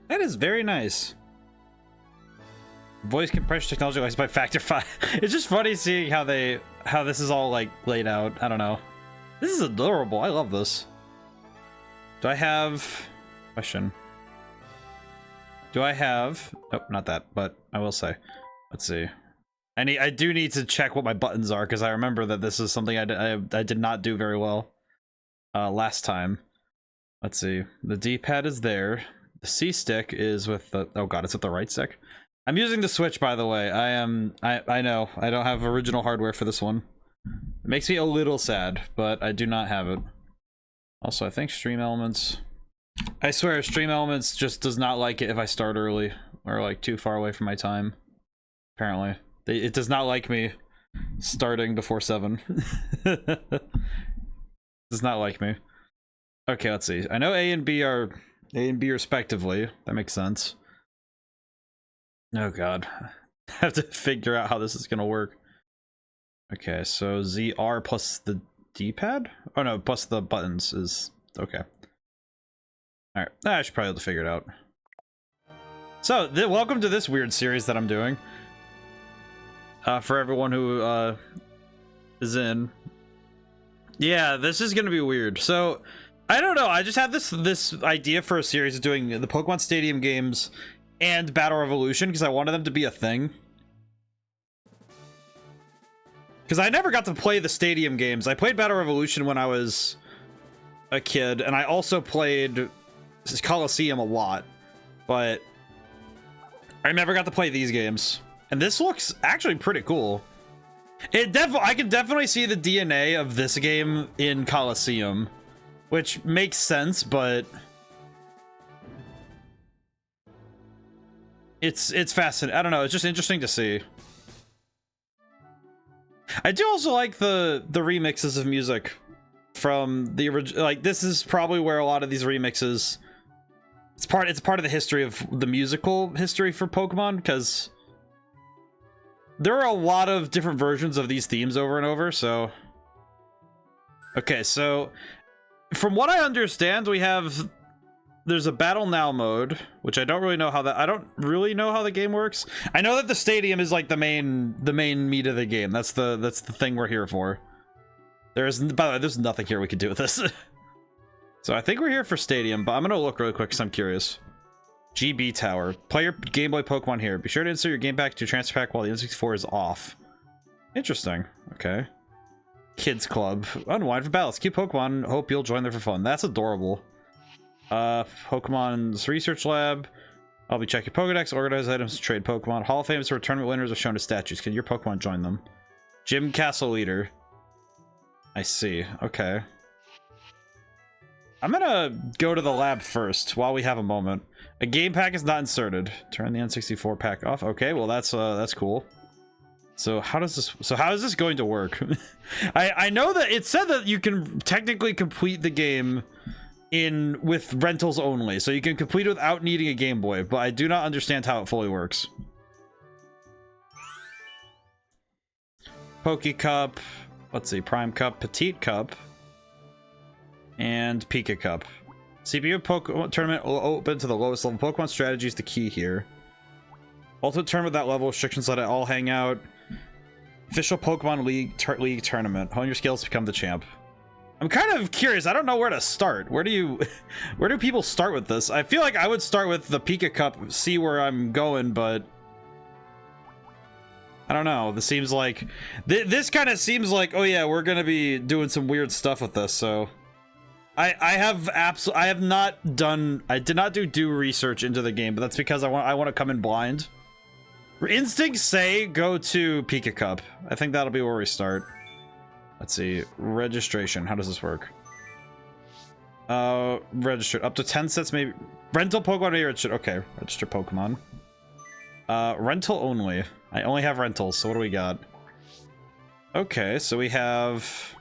That is very nice. Voice compression technology likes by factor 5. It's just funny seeing how this is all like laid out. I don't know. This is adorable. I love this. Do I have question? Do I have? Nope, not that. But I will say. Let's see. I do need to check what my buttons are because I remember that this is something I did not do very well last time. Let's see. The D-pad is there. The C stick is with the, oh god, it's with the right stick. I'm using the Switch, by the way. I know I don't have original hardware for this one. It makes me a little sad, but I do not have it. Also, I think Stream Elements, I swear Stream Elements just does not like it if I start early or like too far away from my time. Apparently it does not like me starting before 7. Does not like me. Okay, let's see. I know A and B respectively. That makes sense. Oh god. I have to figure out how this is gonna work. Okay, so ZR plus the D-pad? Oh no, plus the buttons is okay. Alright, I should probably be able to figure it out. So, welcome to this weird series that I'm doing. For everyone who is in. Yeah, this is gonna be weird. So, I don't know, I just had this idea for a series of doing the Pokemon Stadium games and Battle Revolution because I wanted them to be a thing. Because I never got to play the Stadium games. I played Battle Revolution when I was a kid, and I also played Coliseum a lot, but I never got to play these games. And this looks actually pretty cool. I can definitely see the DNA of this game in Coliseum, which makes sense, but it's fascinating. I don't know, it's just interesting to see. I do also like the remixes of music from the original. Like, this is probably where a lot of these remixes, it's part of the history of the musical history for Pokemon, because there are a lot of different versions of these themes over and over. So okay, so from what I understand, there's a Battle Now mode, which I don't really know how I don't really know how the game works. I know that the stadium is like the main meat of the game. That's the thing we're here for. By the way, there's nothing here we could do with this. So I think we're here for Stadium, but I'm gonna look really quick because I'm curious. GB Tower. Play your Game Boy Pokemon here. Be sure to insert your game pack to your transfer pack while the N64 is off. Interesting. Okay. Kids Club. Unwind for battles. Keep Pokemon. Hope you'll join there for fun. That's adorable. Pokemon's Research Lab. I'll be checking Pokedex, organize items, trade Pokemon. Hall of Fame is where tournament winners are shown as statues. Can your Pokemon join them? Gym Castle Leader. I see. Okay. I'm gonna go to the lab first while we have a moment. A game pack is not inserted. Turn the N64 pack off. Okay, well that's cool. So how is this going to work? I know that it said that you can technically complete the game with rentals only, so you can complete it without needing a Game Boy, but I do not understand how it fully works. Poke Cup, let's see, Prime Cup, Petite Cup, and Pika Cup. CPU Pokemon tournament will open to the lowest level. Pokemon strategy is the key here. Ultimate tournament that level, restrictions let it all hang out. Official Pokemon League tournament. Hone your skills to become the champ. I'm kind of curious. I don't know where to start. Where do people start with this? I feel like I would start with the Pika Cup, see where I'm going, but I don't know. This seems like this kind of seems like, oh yeah, we're gonna be doing some weird stuff with this. So I did not do research into the game, but that's because I want to come in blind. Instincts say go to Pika Cup. I think that'll be where we start. Let's see. Registration. How does this work? Register. Up to 10 sets maybe. Rental Pokemon may register. Okay. Register Pokemon. Rental only. I only have rentals, so what do we got? Okay, so we have...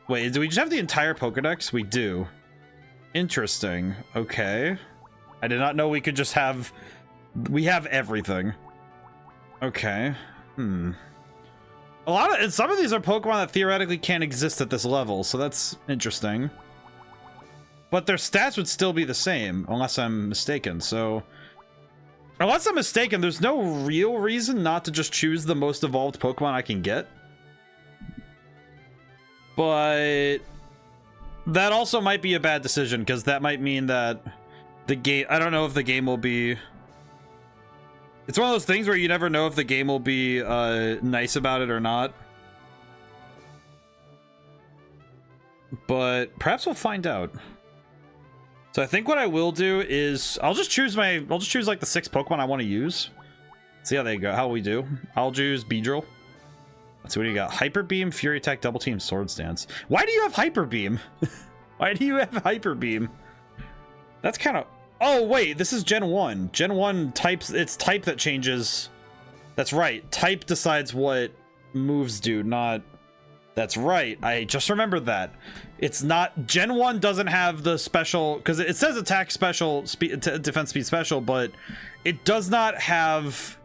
Wait, do we just have the entire Pokedex? We do. Interesting. Okay. I did not know we could just have... We have everything. Okay. And some of these are Pokemon that theoretically can't exist at this level, so that's interesting. but their stats would still be the same, unless I'm mistaken. So, unless I'm mistaken, there's no real reason not to just choose the most evolved Pokemon I can get. But that also might be a bad decision, because that might mean that the game... I don't know if the game will be... It's one of those things where you never know if the game will be nice about it or not. But perhaps we'll find out. So I think what I will do is I'll just choose like the 6 Pokemon I want to use. See how they go, how we do. I'll choose Beedrill. Let's see what you got. Hyper Beam, Fury Attack, Double Team, Swords Dance. Why do you have Hyper Beam? Why do you have Hyper Beam? That's kind of... Oh, wait, this is Gen 1. Gen 1 types... It's type that changes... That's right. Type decides what moves do, not... That's right. I just remembered that. It's not... Gen 1 doesn't have the special... Because it says attack special, defense speed special, but it does not have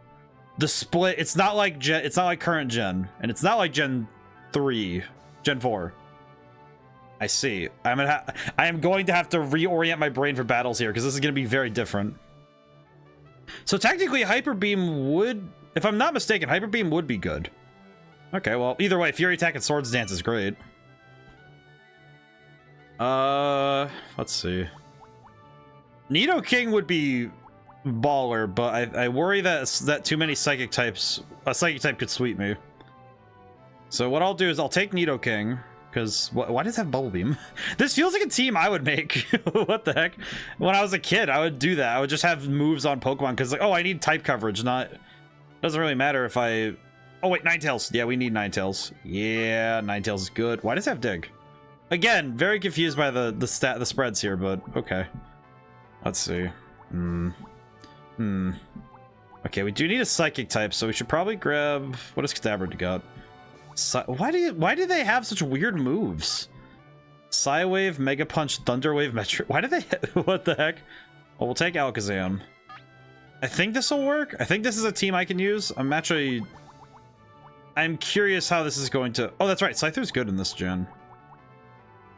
the split. It's not like gen... It's not like current gen. And it's not like Gen 3. Gen 4. I see. I am going to have to reorient my brain for battles here, because this is going to be very different. So technically, Hyper Beam would... If I'm not mistaken, Hyper Beam would be good. Okay, well, either way, Fury Attack and Swords Dance is great. Let's see. Nidoking would be baller, but I worry that too many Psychic types... A Psychic type could sweep me. So what I'll do is I'll take Nidoking, because... Why does it have Bubble Beam? This feels like a team I would make. What the heck? When I was a kid, I would do that. I would just have moves on Pokemon, because, like, oh, I need type coverage, not... Doesn't really matter if I... Oh, wait, Ninetales. Yeah, we need Ninetales. Yeah, Ninetales is good. Why does it have Dig? Again, very confused by the spreads here, but okay. Let's see. Okay, we do need a Psychic type, so we should probably grab... What does Kadabra got? Why do they have such weird moves? Psywave, Mega Punch, Thunder Wave, Metro... Why do they... What the heck? Well, we'll take Alakazam. I think this will work. I think this is a team I can use. I'm curious how this is going to... Oh, that's right. Scyther's good in this gen.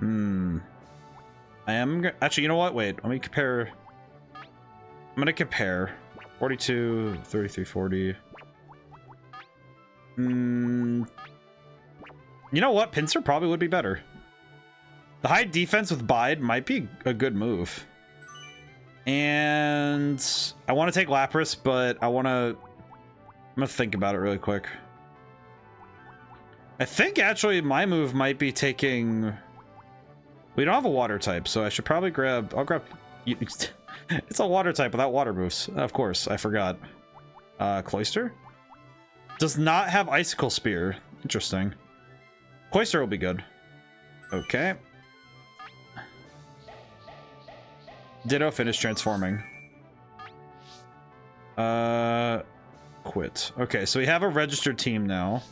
I am... Actually, you know what? Wait. Let me compare... I'm going to compare. 42, 33, 40. You know what? Pinsir probably would be better. The high defense with Bide might be a good move. And I want to take Lapras, but I'm going to think about it really quick. I think actually my move might be taking... We don't have a water type, so I should probably grab... I'll grab... It's a water type without water moves. Of course, I forgot. Cloyster? Does not have Icicle Spear. Interesting. Cloyster will be good. Okay. Ditto, finish transforming. Quit. Okay, so we have a registered team now.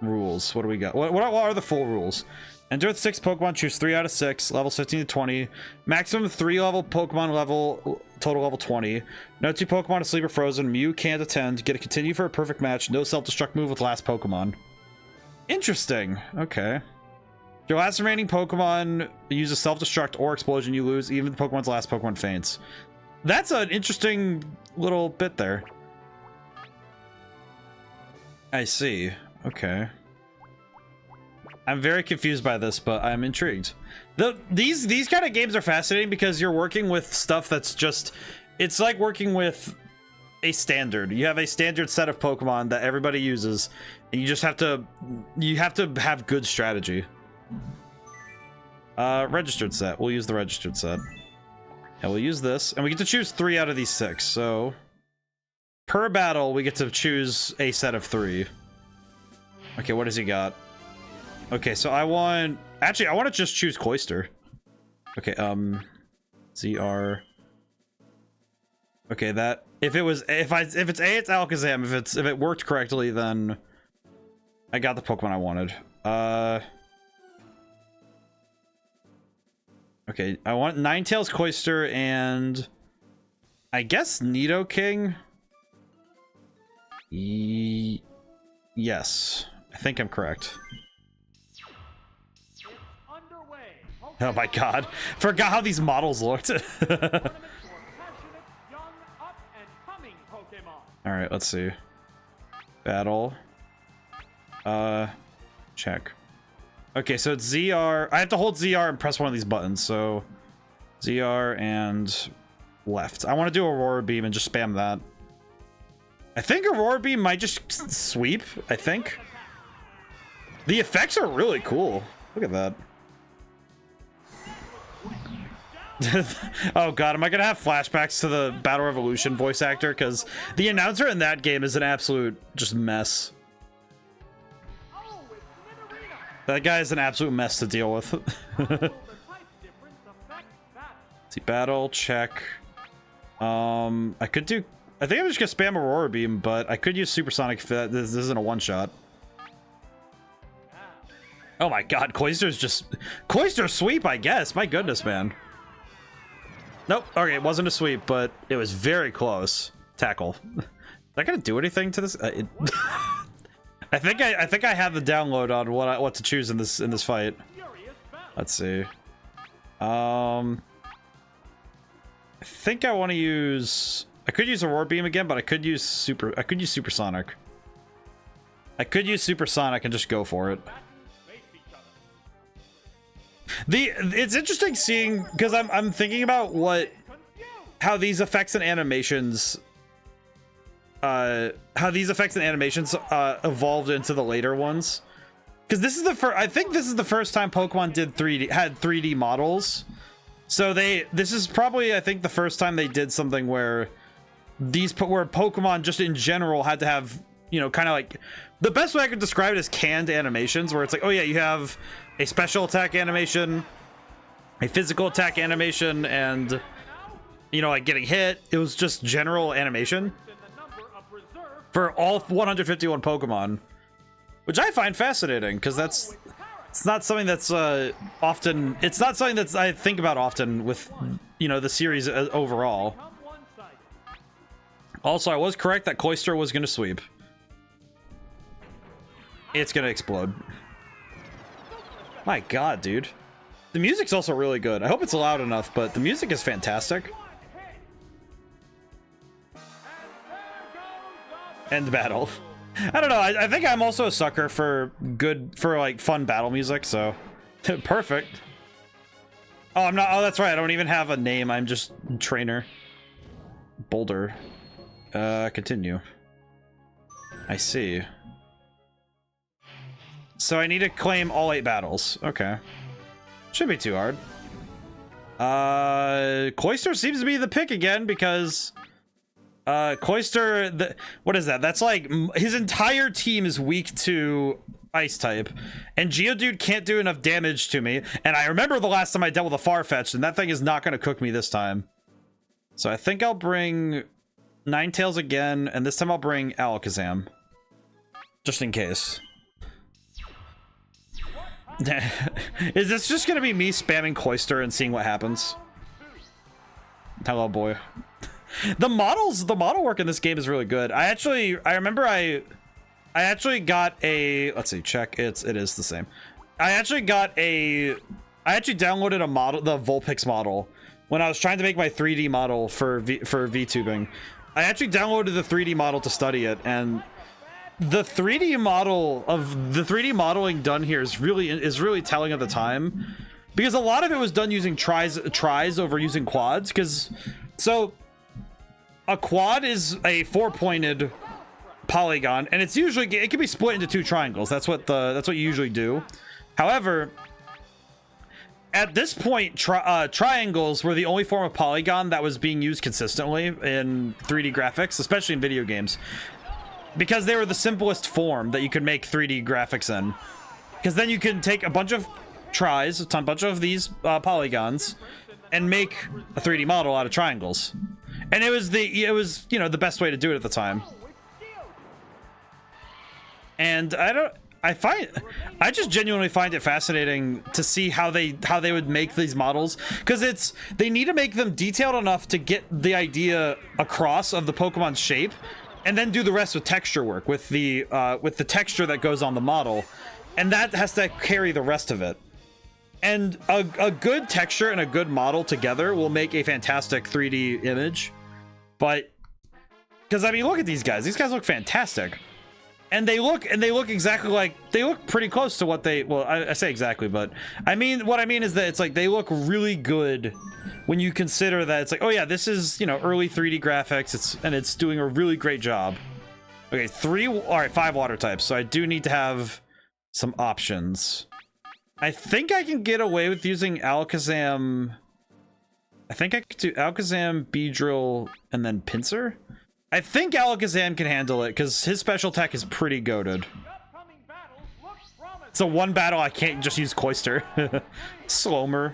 Rules. What do we got? What are the full rules? Enter with 6 Pokemon, choose 3 out of 6, levels 15 to 20. Maximum 3 level Pokemon level, total level 20. No 2 Pokemon asleep or frozen. Mew can't attend. Get a continue for a perfect match. No self-destruct move with last Pokemon. Interesting. Okay. Your last remaining Pokemon uses self-destruct or explosion, you lose, even if the Pokemon's last Pokemon faints. That's an interesting little bit there. I see. Okay. I'm very confused by this, but I'm intrigued. These kind of games are fascinating because you're working with stuff that's just... It's like working with a standard. You have a standard set of Pokemon that everybody uses, and you just have to... You have to have good strategy. Registered set. We'll use the registered set. And we'll use this. And we get to choose 3 out of these 6, so... Per battle, we get to choose a set of 3. Okay, what has he got? Okay, so I want... Actually, I want to just choose Cloyster. Okay, ZR... Okay, that... If it's A, it's Alakazam. If it worked correctly, then... I got the Pokemon I wanted. Okay, I want Ninetales, Cloyster, and... I guess Nidoking? Yes. I think I'm correct. Underway. Pokemon Oh my god. Forgot how these models looked. Alright, let's see. Battle. Check. Okay, so it's ZR. I have to hold ZR and press one of these buttons. So ZR and left. I want to do Aurora Beam and just spam that. I think Aurora Beam might just sweep, I think. The effects are really cool. Look at that. Oh god, am I gonna have flashbacks to the Battle Revolution voice actor? Because the announcer in that game is an absolute just mess. That guy is an absolute mess to deal with. See, battle, check. I could do... I think I'm just gonna spam Aurora Beam, but I could use Supersonic if this isn't a one-shot. Oh my god, Cloyster's just... Cloyster sweep, I guess. My goodness, man. Nope. Okay, it wasn't a sweep, but it was very close. Tackle. Is that gonna do anything to this? I think I have the download on what to choose in this fight. Let's see. I think I want to use... I could use Aurora Beam again, but I could use Supersonic. I could use Supersonic and just go for it. It's interesting seeing, because I'm thinking about how these effects and animations evolved into the later ones, because this is the I think this is the first time Pokemon had 3D models. So this is probably, I think, the first time they did something where Pokemon just in general had to have, you know, kind of like, the best way I could describe it is canned animations, where it's like, oh yeah, you have a special attack animation, a physical attack animation, and, you know, like getting hit. It was just general animation for all 151 Pokemon, which I find fascinating, because it's not something that's often, it's not something that I think about often with, you know, the series overall. Also, I was correct that Cloyster was going to sweep. It's going to explode. My god, dude. The music's also really good. I hope it's loud enough, but the music is fantastic. End battle. I don't know. I think I'm also a sucker for like fun battle music, so perfect. Oh, I'm not. Oh, that's right. I don't even have a name. I'm just trainer. Boulder. Continue. I see. So I need to claim all 8 battles. Okay. Shouldn't be too hard. Cloyster seems to be the pick again, because Cloyster, what is that? That's like his entire team is weak to ice type, and Geodude can't do enough damage to me. And I remember the last time I dealt with a Farfetch'd, and that thing is not going to cook me this time. So I think I'll bring Ninetales again, and this time I'll bring Alakazam, just in case. Is this just gonna be me spamming Cloyster and seeing what happens? Hello, boy. The model work in this game is really good. I remember I actually got a, let's see, check, it is the same. I actually downloaded a model, the Vulpix model, when I was trying to make my 3D model for VTubing. I actually downloaded the 3D model to study it, and the 3D modeling done here is really telling of the time, because a lot of it was done using tries over using quads. Because so a quad is a 4-pointed polygon, and it can be split into 2 triangles. That's what you usually do. However, at this point, triangles were the only form of polygon that was being used consistently in 3D graphics, especially in video games, because they were the simplest form that you could make 3D graphics in. Because then you can take a bunch of tries, a bunch of these polygons, and make a 3D model out of triangles. And it was you know, the best way to do it at the time. And I just genuinely find it fascinating to see how they would make these models, because they need to make them detailed enough to get the idea across of the Pokemon's shape, and then do the rest with texture work, with the texture that goes on the model, and that has to carry the rest of it. And a good texture and a good model together will make a fantastic 3D image. But because I mean, look at these guys. These guys look fantastic. And they look exactly like, they look pretty close to what they, well, I say exactly, but I mean, what I mean is that it's like they look really good when you consider that it's like, oh yeah, this is, you know, early 3D graphics, and it's doing a really great job. Okay, all right, 5 water types, so I do need to have some options. I think I can get away with using Alakazam. I think I could do Alakazam, Beedrill, and then Pinsir. I think Alakazam can handle it because his special tech is pretty goated. So one battle I can't just use Cloyster. Slomer.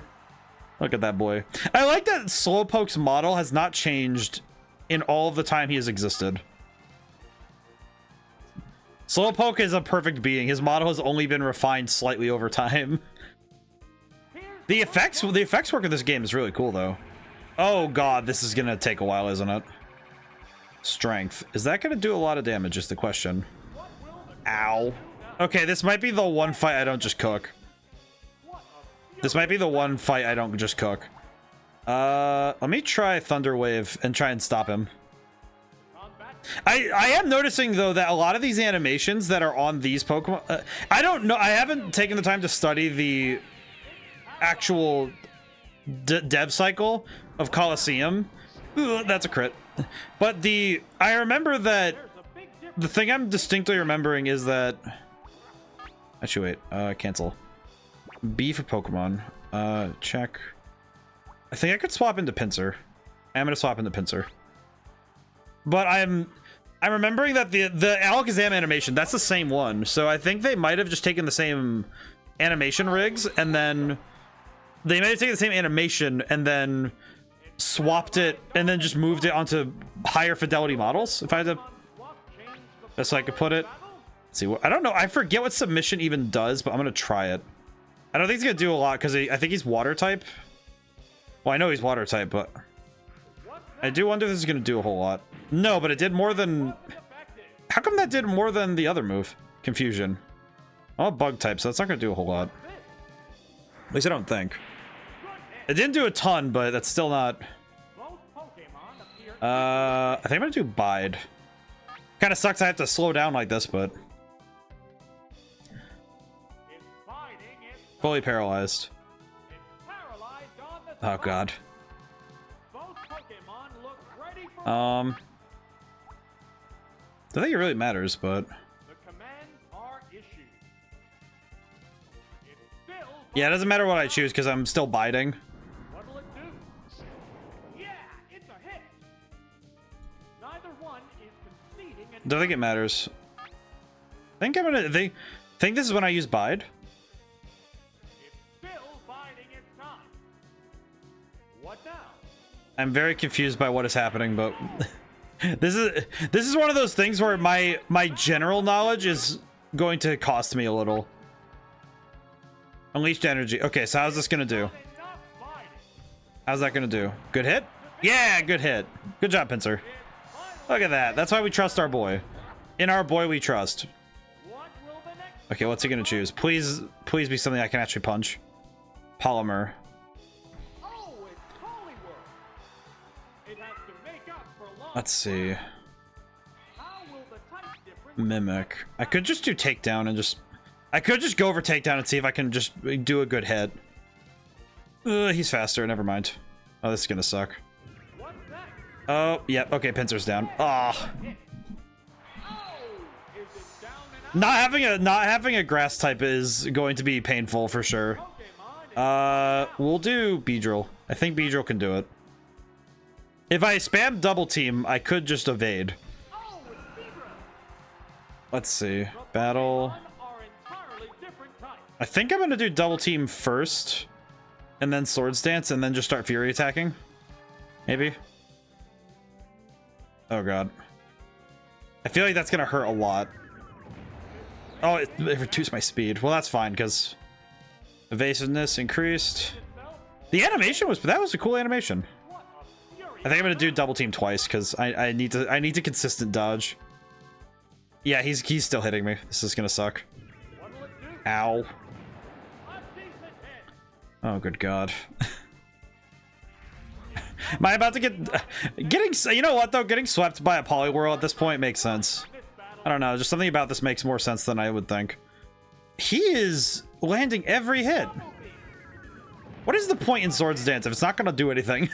Look at that boy. I like that Slowpoke's model has not changed in all of the time he has existed. Slowpoke is a perfect being. His model has only been refined slightly over time. The effects work in this game is really cool though. Oh god, this is gonna take a while, isn't it? Strength. Is that gonna do a lot of damage is the question. Ow. Okay, this might be the one fight I don't just cook. This might be the one fight I don't just cook. Let me try Thunder Wave and try and stop him. I am noticing though that a lot of these animations that are on these Pokemon, I don't know, I haven't taken the time to study the actual dev cycle of Colosseum. Ugh, that's a crit. But I remember that the thing I'm distinctly remembering is that, actually wait, cancel. B for Pokemon, check. I think I could swap into Pinsir. I'm gonna swap into Pinsir. But I'm remembering that the Alakazam animation, that's the same one. So I think they might have just taken the same animation rigs and then they might have taken the same animation and then swapped it and then just moved it onto higher fidelity models. If I had to, that's how I could put it. Let's see what, I don't know. I forget what submission even does, but I'm going to try it. I don't think he's going to do a lot because I think he's water type. Well, I know he's water type, but I do wonder if this is going to do a whole lot. No, but it did more than... How come that did more than the other move? Confusion. I'm a bug type, so that's not going to do a whole lot. At least I don't think. It didn't do a ton, but that's still not... I think I'm going to do Bide. Kind of sucks I have to slow down like this, but... Fully paralyzed. Oh, God. I think it really matters, but yeah, it doesn't matter what I choose because I'm still biding. What'll it do? Yeah, it's a hit. Neither one is conceding. Don't think it matters. I think I'm gonna think this is when I use bide. It's still biding its time. What now? I'm very confused by what is happening, but this is one of those things where my general knowledge is going to cost me a little. Unleashed energy. Okay, so how's this gonna do? How's that gonna do? Good hit? Yeah, good hit. Good job, Pinsir. Look at that. That's why we trust our boy. In our boy we trust. Okay, what's he gonna choose? Please be something I can actually punch. Polymer. Let's see. Mimic. I could just do takedown and just... I could just go over takedown and see if I can just do a good hit. He's faster. Never mind. Oh, this is gonna suck. Oh, yeah. Okay, Pinsir's down. Ah. Not having a grass type is going to be painful for sure. We'll do Beedrill. I think Beedrill can do it. If I spam double team, I could just evade. Let's see. Battle. I think I'm gonna do double team first, and then Swords Dance, and then just start Fury attacking. Maybe. Oh god. I feel like that's gonna hurt a lot. Oh, it reduced my speed. Well, that's fine, because evasiveness increased. The animation was... That was a cool animation. I think I'm gonna do double team twice because I need to consistent dodge. Yeah, he's still hitting me. This is gonna suck. Ow. Oh, good God. Am I about to getting, you know what though? Getting swept by a Poliwhirl at this point makes sense. I don't know, just something about this makes more sense than I would think. He is landing every hit. What is the point in Swords Dance if it's not gonna do anything?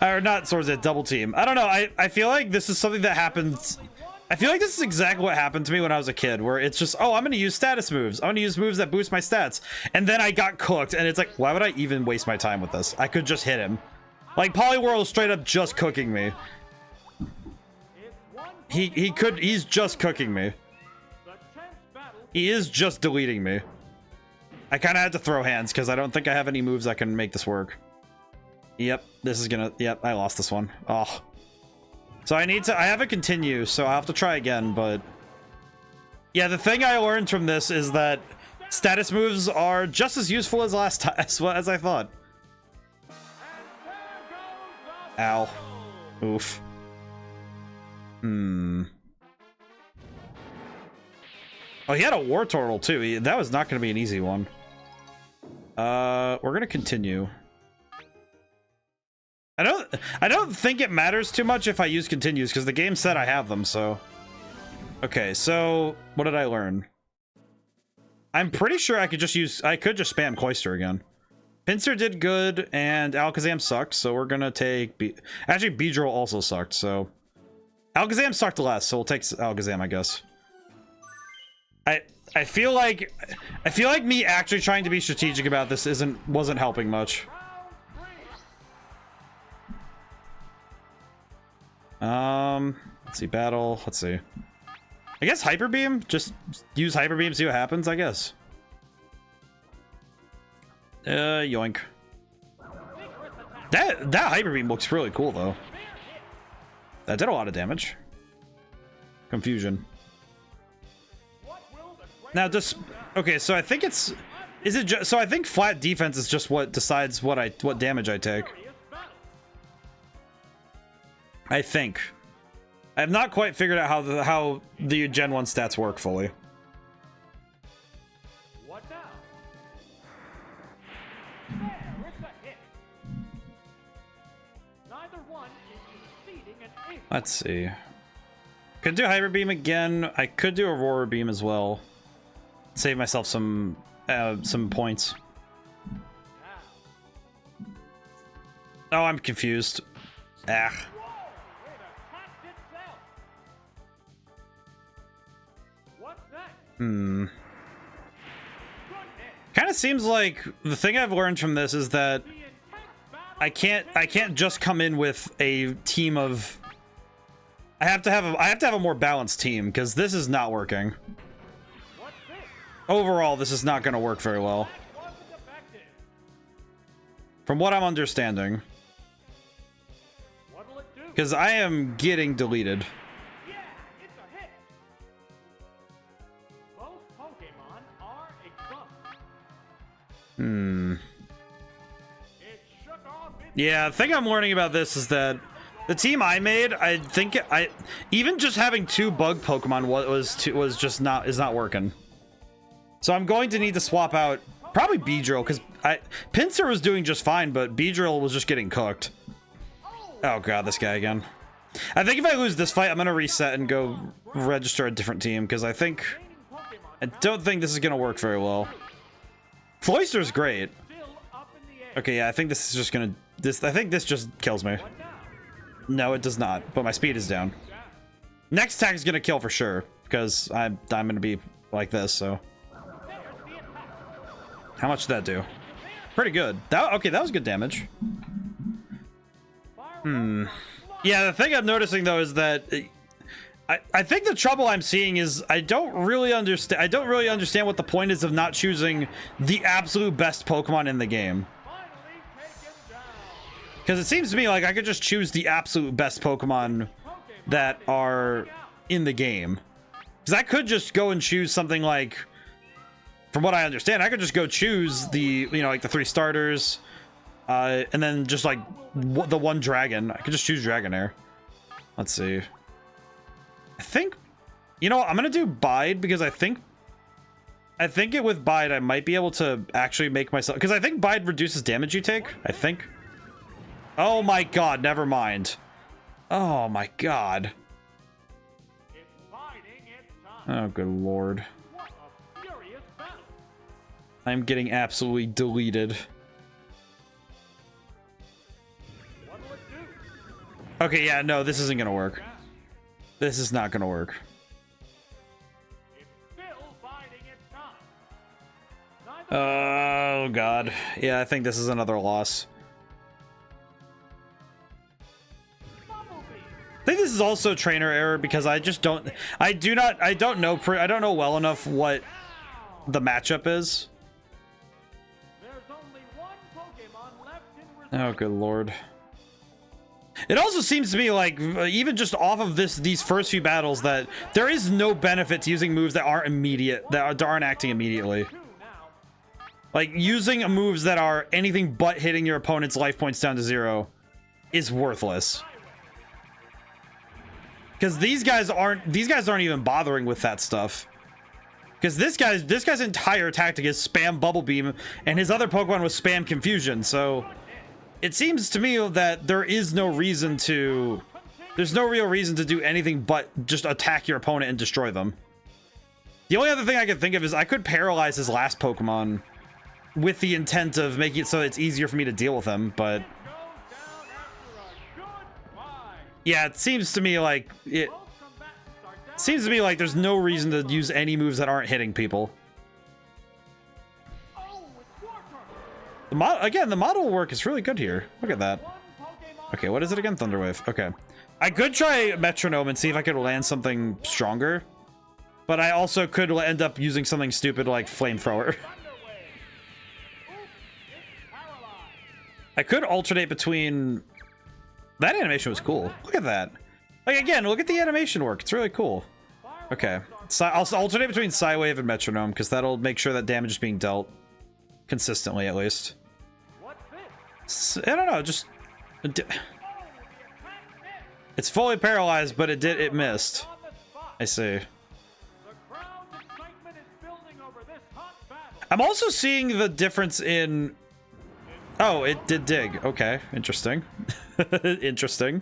Or not Swords Dance, Double Team. I don't know, I feel like this is something that happens. I feel like this is exactly what happened to me when I was a kid, where it's just, oh, I'm gonna use status moves. I'm gonna use moves that boost my stats. And then I got cooked, and it's like, why would I even waste my time with this? I could just hit him. Like, Poliwhirl is straight up just cooking me. He's just cooking me. He is just deleting me. I kind of had to throw hands, because I don't think I have any moves that can make this work. Yep, this is gonna, yep, I lost this one. Oh. So I have a continue, so I'll have to try again, but... Yeah, the thing I learned from this is that status moves are just as useful as last time, as I thought. Ow. Oof. Oh, he had a War Turtle, too. That was not going to be an easy one. We're going to continue. I don't think it matters too much if I use continues, because the game said I have them, so... Okay, so... What did I learn? I'm pretty sure I could just spam Cloyster again. Pinsir did good, and Alakazam sucked, so we're gonna take... Actually, Beedrill also sucked, so... Alakazam sucked less, so we'll take Alakazam, I guess. I feel like me actually trying to be strategic about this wasn't helping much. Let's see, battle. Let's see. I guess Hyper Beam. Just use Hyper Beam, see what happens, I guess. Yoink. That Hyper Beam looks really cool, though. That did a lot of damage. Confusion. Now, just... Okay, so I think it's... Is it just... So I think flat defense is just what decides what damage I take. I think. I have not quite figured out how the Gen 1 stats work fully. What now? There, it's a hit. Neither one is exceeding an 8. Let's see. Could do Hyper Beam again. I could do Aurora Beam as well. Save myself some points. Oh, I'm confused. Ah. Kind of seems like the thing I've learned from this is that I can't just come in with a team of... I have to have a more balanced team, because this is not working. Overall, this is not going to work very well. From what I'm understanding. Because I am getting deleted. Yeah, the thing I'm learning about this is that the team I made, I think even just having 2 bug Pokemon is not working. So I'm going to need to swap out probably Beedrill, because Pinsir was doing just fine, but Beedrill was just getting cooked. Oh god, this guy again. I think if I lose this fight, I'm gonna reset and go register a different team, because I don't think this is gonna work very well. Cloyster's great. Okay, yeah, I think this is just gonna... I think this just kills me. No, it does not, but my speed is down. Next attack is gonna kill for sure, because I'm gonna be like this, so... How much did that do? Pretty good. Okay, that was good damage. Yeah, the thing I'm noticing, though, is that... I think the trouble I'm seeing is I don't really understand what the point is of not choosing the absolute best Pokemon in the game. Because it seems to me like I could just choose the absolute best Pokemon that are in the game. Because I could just go and choose something like... From what I understand, I could just go choose the, like the 3 starters. And then just like the 1 dragon. I could just choose Dragonair. Let's see. I think, I'm gonna do Bide, because I think I think it with Bide, I might be able to actually make myself... Because I think Bide reduces damage you take, I think. Oh my god, never mind. Oh my god. It's biding its time. Oh, good lord. What a furious battle. I'm getting absolutely deleted. What'll it do? Okay, yeah, no, this isn't gonna work. This is not gonna work. It's still biding its time. Oh god. Yeah, I think this is another loss. Bumblebee. I think this is also trainer error because I just don't... I don't know well enough what the matchup is. There's only one Pokemon left in reserve. Oh, good lord. It also seems to me like, even just off of these first few battles, that there is no benefit to using moves that aren't immediate, that aren't acting immediately. Two now. Like, using Oh, moves that are anything but hitting your opponent's life points down to 0 is worthless. Because these guys aren't even bothering with that stuff. Because this guy's entire tactic is spam Bubble Beam, and his other Pokemon was spam Confusion, so it seems to me that there's no real reason to do anything but just attack your opponent and destroy them. The only other thing I could think of is I could paralyze his last Pokemon with the intent of making it so it's easier for me to deal with him, but Goes down after a good fight. yeah, it seems to me like Both combatants are down. seems to me like there's no reason to use any moves that aren't hitting people. Oh, it's your turn. The model work is really good here. Look at that. One Pokemon Okay, what is it again? Thunderwave. Okay. I could try Metronome and see if I could land something stronger. But I also could end up using something stupid like Flamethrower. Thunderwave. Oops, it's paralyzed. I could alternate between... That animation was cool. Look at that. Like, again, look at the animation work. It's really cool. Okay. I'll alternate between Psywave and Metronome, because that'll make sure that damage is being dealt consistently, at least. What's this? I don't know, just... Oh, the attack missed. It's fully paralyzed, but it missed. On the spot. I see. The crowd's excitement is building over this hot battle. I'm also seeing the difference in... Oh, it did dig. Okay, interesting. Interesting.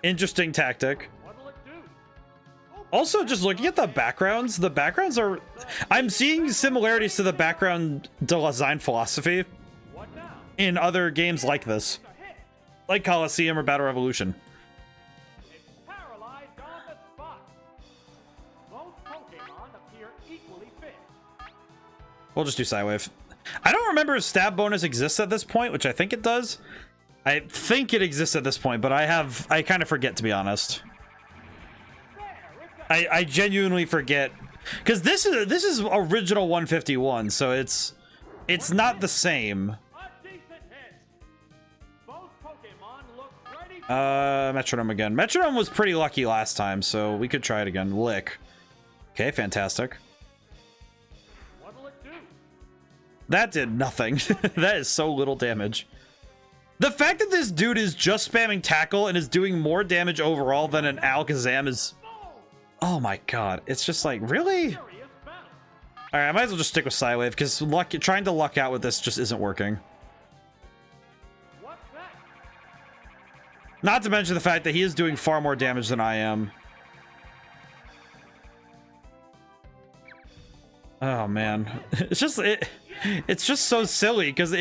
Interesting tactic. What'll it do? Oh, Also, just looking at the backgrounds are... I'm seeing similarities to the background design philosophy what now? in other games like this. It's a hit. Like Coliseum or Battle Revolution. It's paralyzed on the spot. Both Pokemon appear equally fit. We'll just do Psywave. I don't remember if stab bonus exists at this point, which I think it does. I think it exists at this point, but I kind of forget, to be honest. There, it's a I genuinely forget, because this is original 151, so it's not the same. a decent hit. Both Pokemon look ready. Metronome again. Metronome was pretty lucky last time, so we could try it again. Lick. Okay, fantastic. What'll it do? That did nothing. That is so little damage. The fact that this dude is just spamming tackle and is doing more damage overall than an Alakazam is... Boom! Oh my god. It's just like, really? Furious battle. Alright, I might as well just stick with Psywave, because trying to luck out with this just isn't working. What's that? Not to mention the fact that he is doing far more damage than I am. Oh man. It's just so silly, because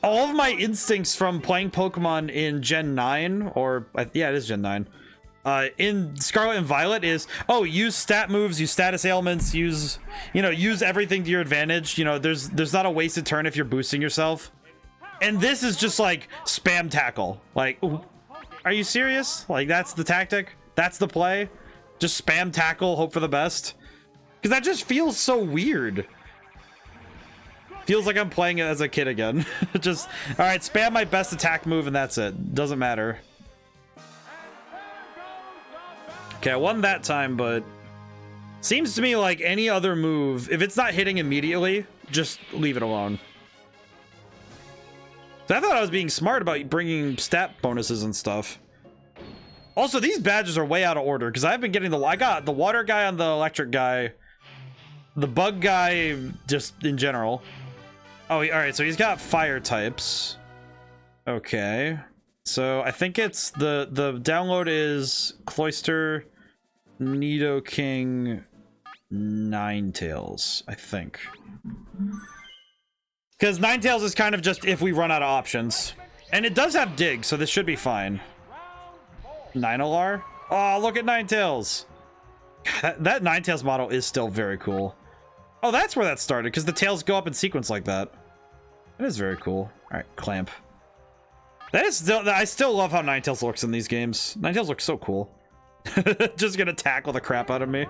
all of my instincts from playing Pokemon in Gen 9, or yeah, it is Gen 9, in Scarlet and Violet is, oh, use stat moves, use status ailments, use everything to your advantage. There's not a wasted turn if you're boosting yourself. And this is just like spam tackle. Like, are you serious? Like, that's the tactic? That's the play? Just spam tackle, hope for the best? Because that just feels so weird. Feels like I'm playing it as a kid again. Just, all right, spam my best attack move and that's it. Doesn't matter. Okay, I won that time, but seems to me like any other move, if it's not hitting immediately, just leave it alone. So I thought I was being smart about bringing stat bonuses and stuff. Also, these badges are way out of order because I've been getting I got the water guy on the electric guy. The bug guy, just in general. Oh, all right. So he's got fire types. Okay. So I think it's the download is Cloyster, Nidoking, Ninetales, I think. Because Ninetales is kind of just if we run out of options. And it does have dig, so this should be fine. Nidolar? Oh, look at Ninetales. God, that Ninetales model is still very cool. Oh, that's where that started, because the tails go up in sequence like that. That is very cool. All right, Clamp. That is still, I still love how Ninetales looks in these games. Ninetales looks so cool. Just gonna tackle the crap out of me.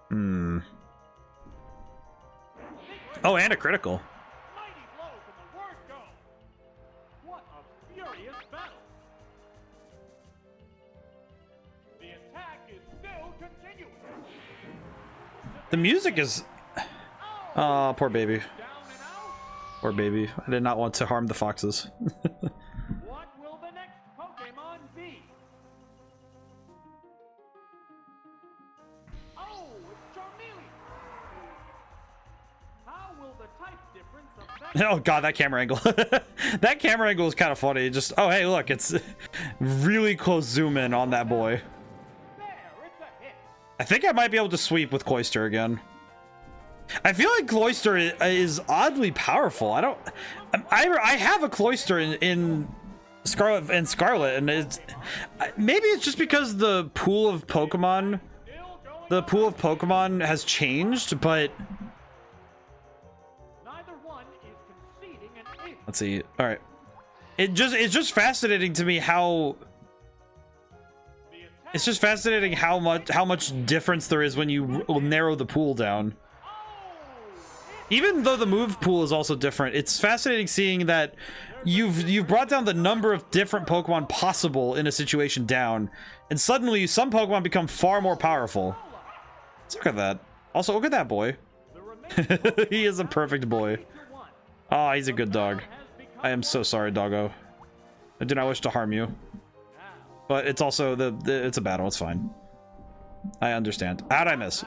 Hmm. Oh, and a critical. What a furious battle! The attack is still continuing. The music is... Oh, poor baby. Down and out. Poor baby. I did not want to harm the foxes. What will the next Pokemon be? Oh, it's Charmeleon. How will the type difference affect? Oh god, that camera angle. That camera angle is kind of funny. Just, oh hey, look, it's really close zoom in on that boy. There, it's a hit. I think I might be able to sweep with Cloyster again. I feel like Cloyster is oddly powerful. I have a Cloyster in Scarlet and Scarlet, and maybe it's just because the pool of Pokemon has changed, but Neither one is conceding an inch. let's see. All right, it's just fascinating to me how The attack. it's just fascinating how much difference there is when you narrow the pool down. Even though the move pool is also different, it's fascinating seeing that you've brought down the number of different Pokemon possible in a situation down, and suddenly some Pokemon become far more powerful. Let's look at that. Also, look at that boy. He is a perfect boy. Oh, he's a good dog. I am so sorry, doggo. I do not wish to harm you. But it's also it's a battle. It's fine. I understand. How'd I miss?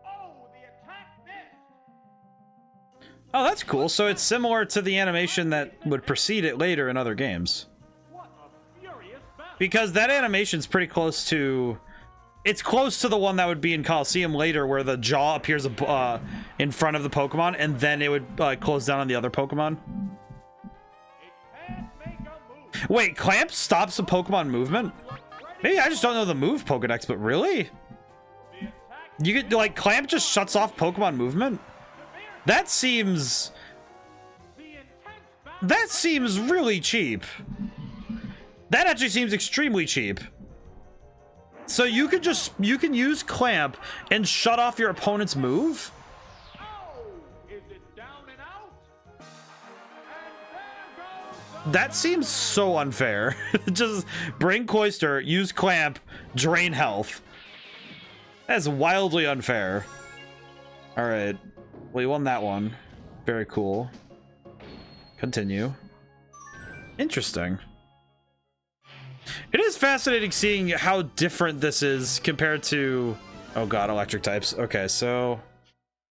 Oh, the attack missed. Oh, that's cool. So it's similar to the animation that would precede it later in other games. What a furious battle. Because that animation's pretty close to... It's close to the one that would be in Coliseum later, where the jaw appears in front of the Pokemon, and then it would close down on the other Pokemon. It can't make a move. Wait, Clamp stops a Pokemon movement? Maybe I just don't know the move Pokedex, but really? The attack. You could, like, Clamp just shuts off Pokemon movement? That seems... The intense battle. That seems really cheap. That actually seems extremely cheap. So you can use Clamp and shut off your opponent's move? Oh, is it down and out? And there goes That seems so unfair. Just bring Cloyster, use Clamp, drain health. That's wildly unfair. Alright. We won that one. Very cool. Continue. Interesting. It is fascinating seeing how different this is compared to... Oh god, electric types. Okay, so...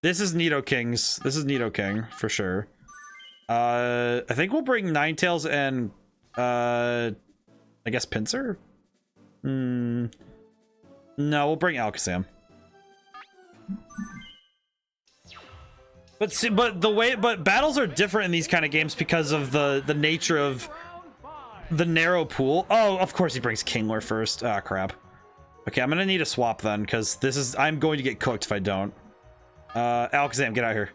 This is Nidoking's. This is Nidoking, for sure. I think we'll bring Ninetales and... I guess Pinsir? No, we'll bring Alakazam. But see, but battles are different in these kind of games because of the nature of the narrow pool. Oh, of course he brings Kingler first. Ah, crap. Okay, I'm gonna need a swap then, because I'm going to get cooked if I don't. Alakazam, get out here.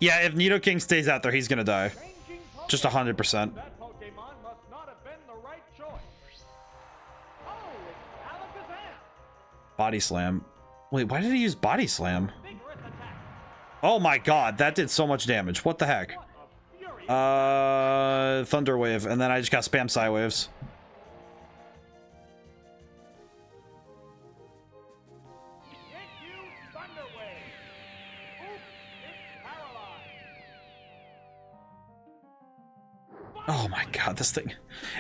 Yeah, if Nidoking stays out there, he's gonna die. Just 100%. That Pokemon must not have been the right choice. Oh, it's Alakazam. Body Slam. Wait, why did he use Body Slam? Vigorous attack. Oh my god, that did so much damage. What the heck? What a furious. Thunder Wave, and then I just got spam Psy Waves. Thank you, Thunder Wave. Oops, it's paralyzed. Oh my god, this thing.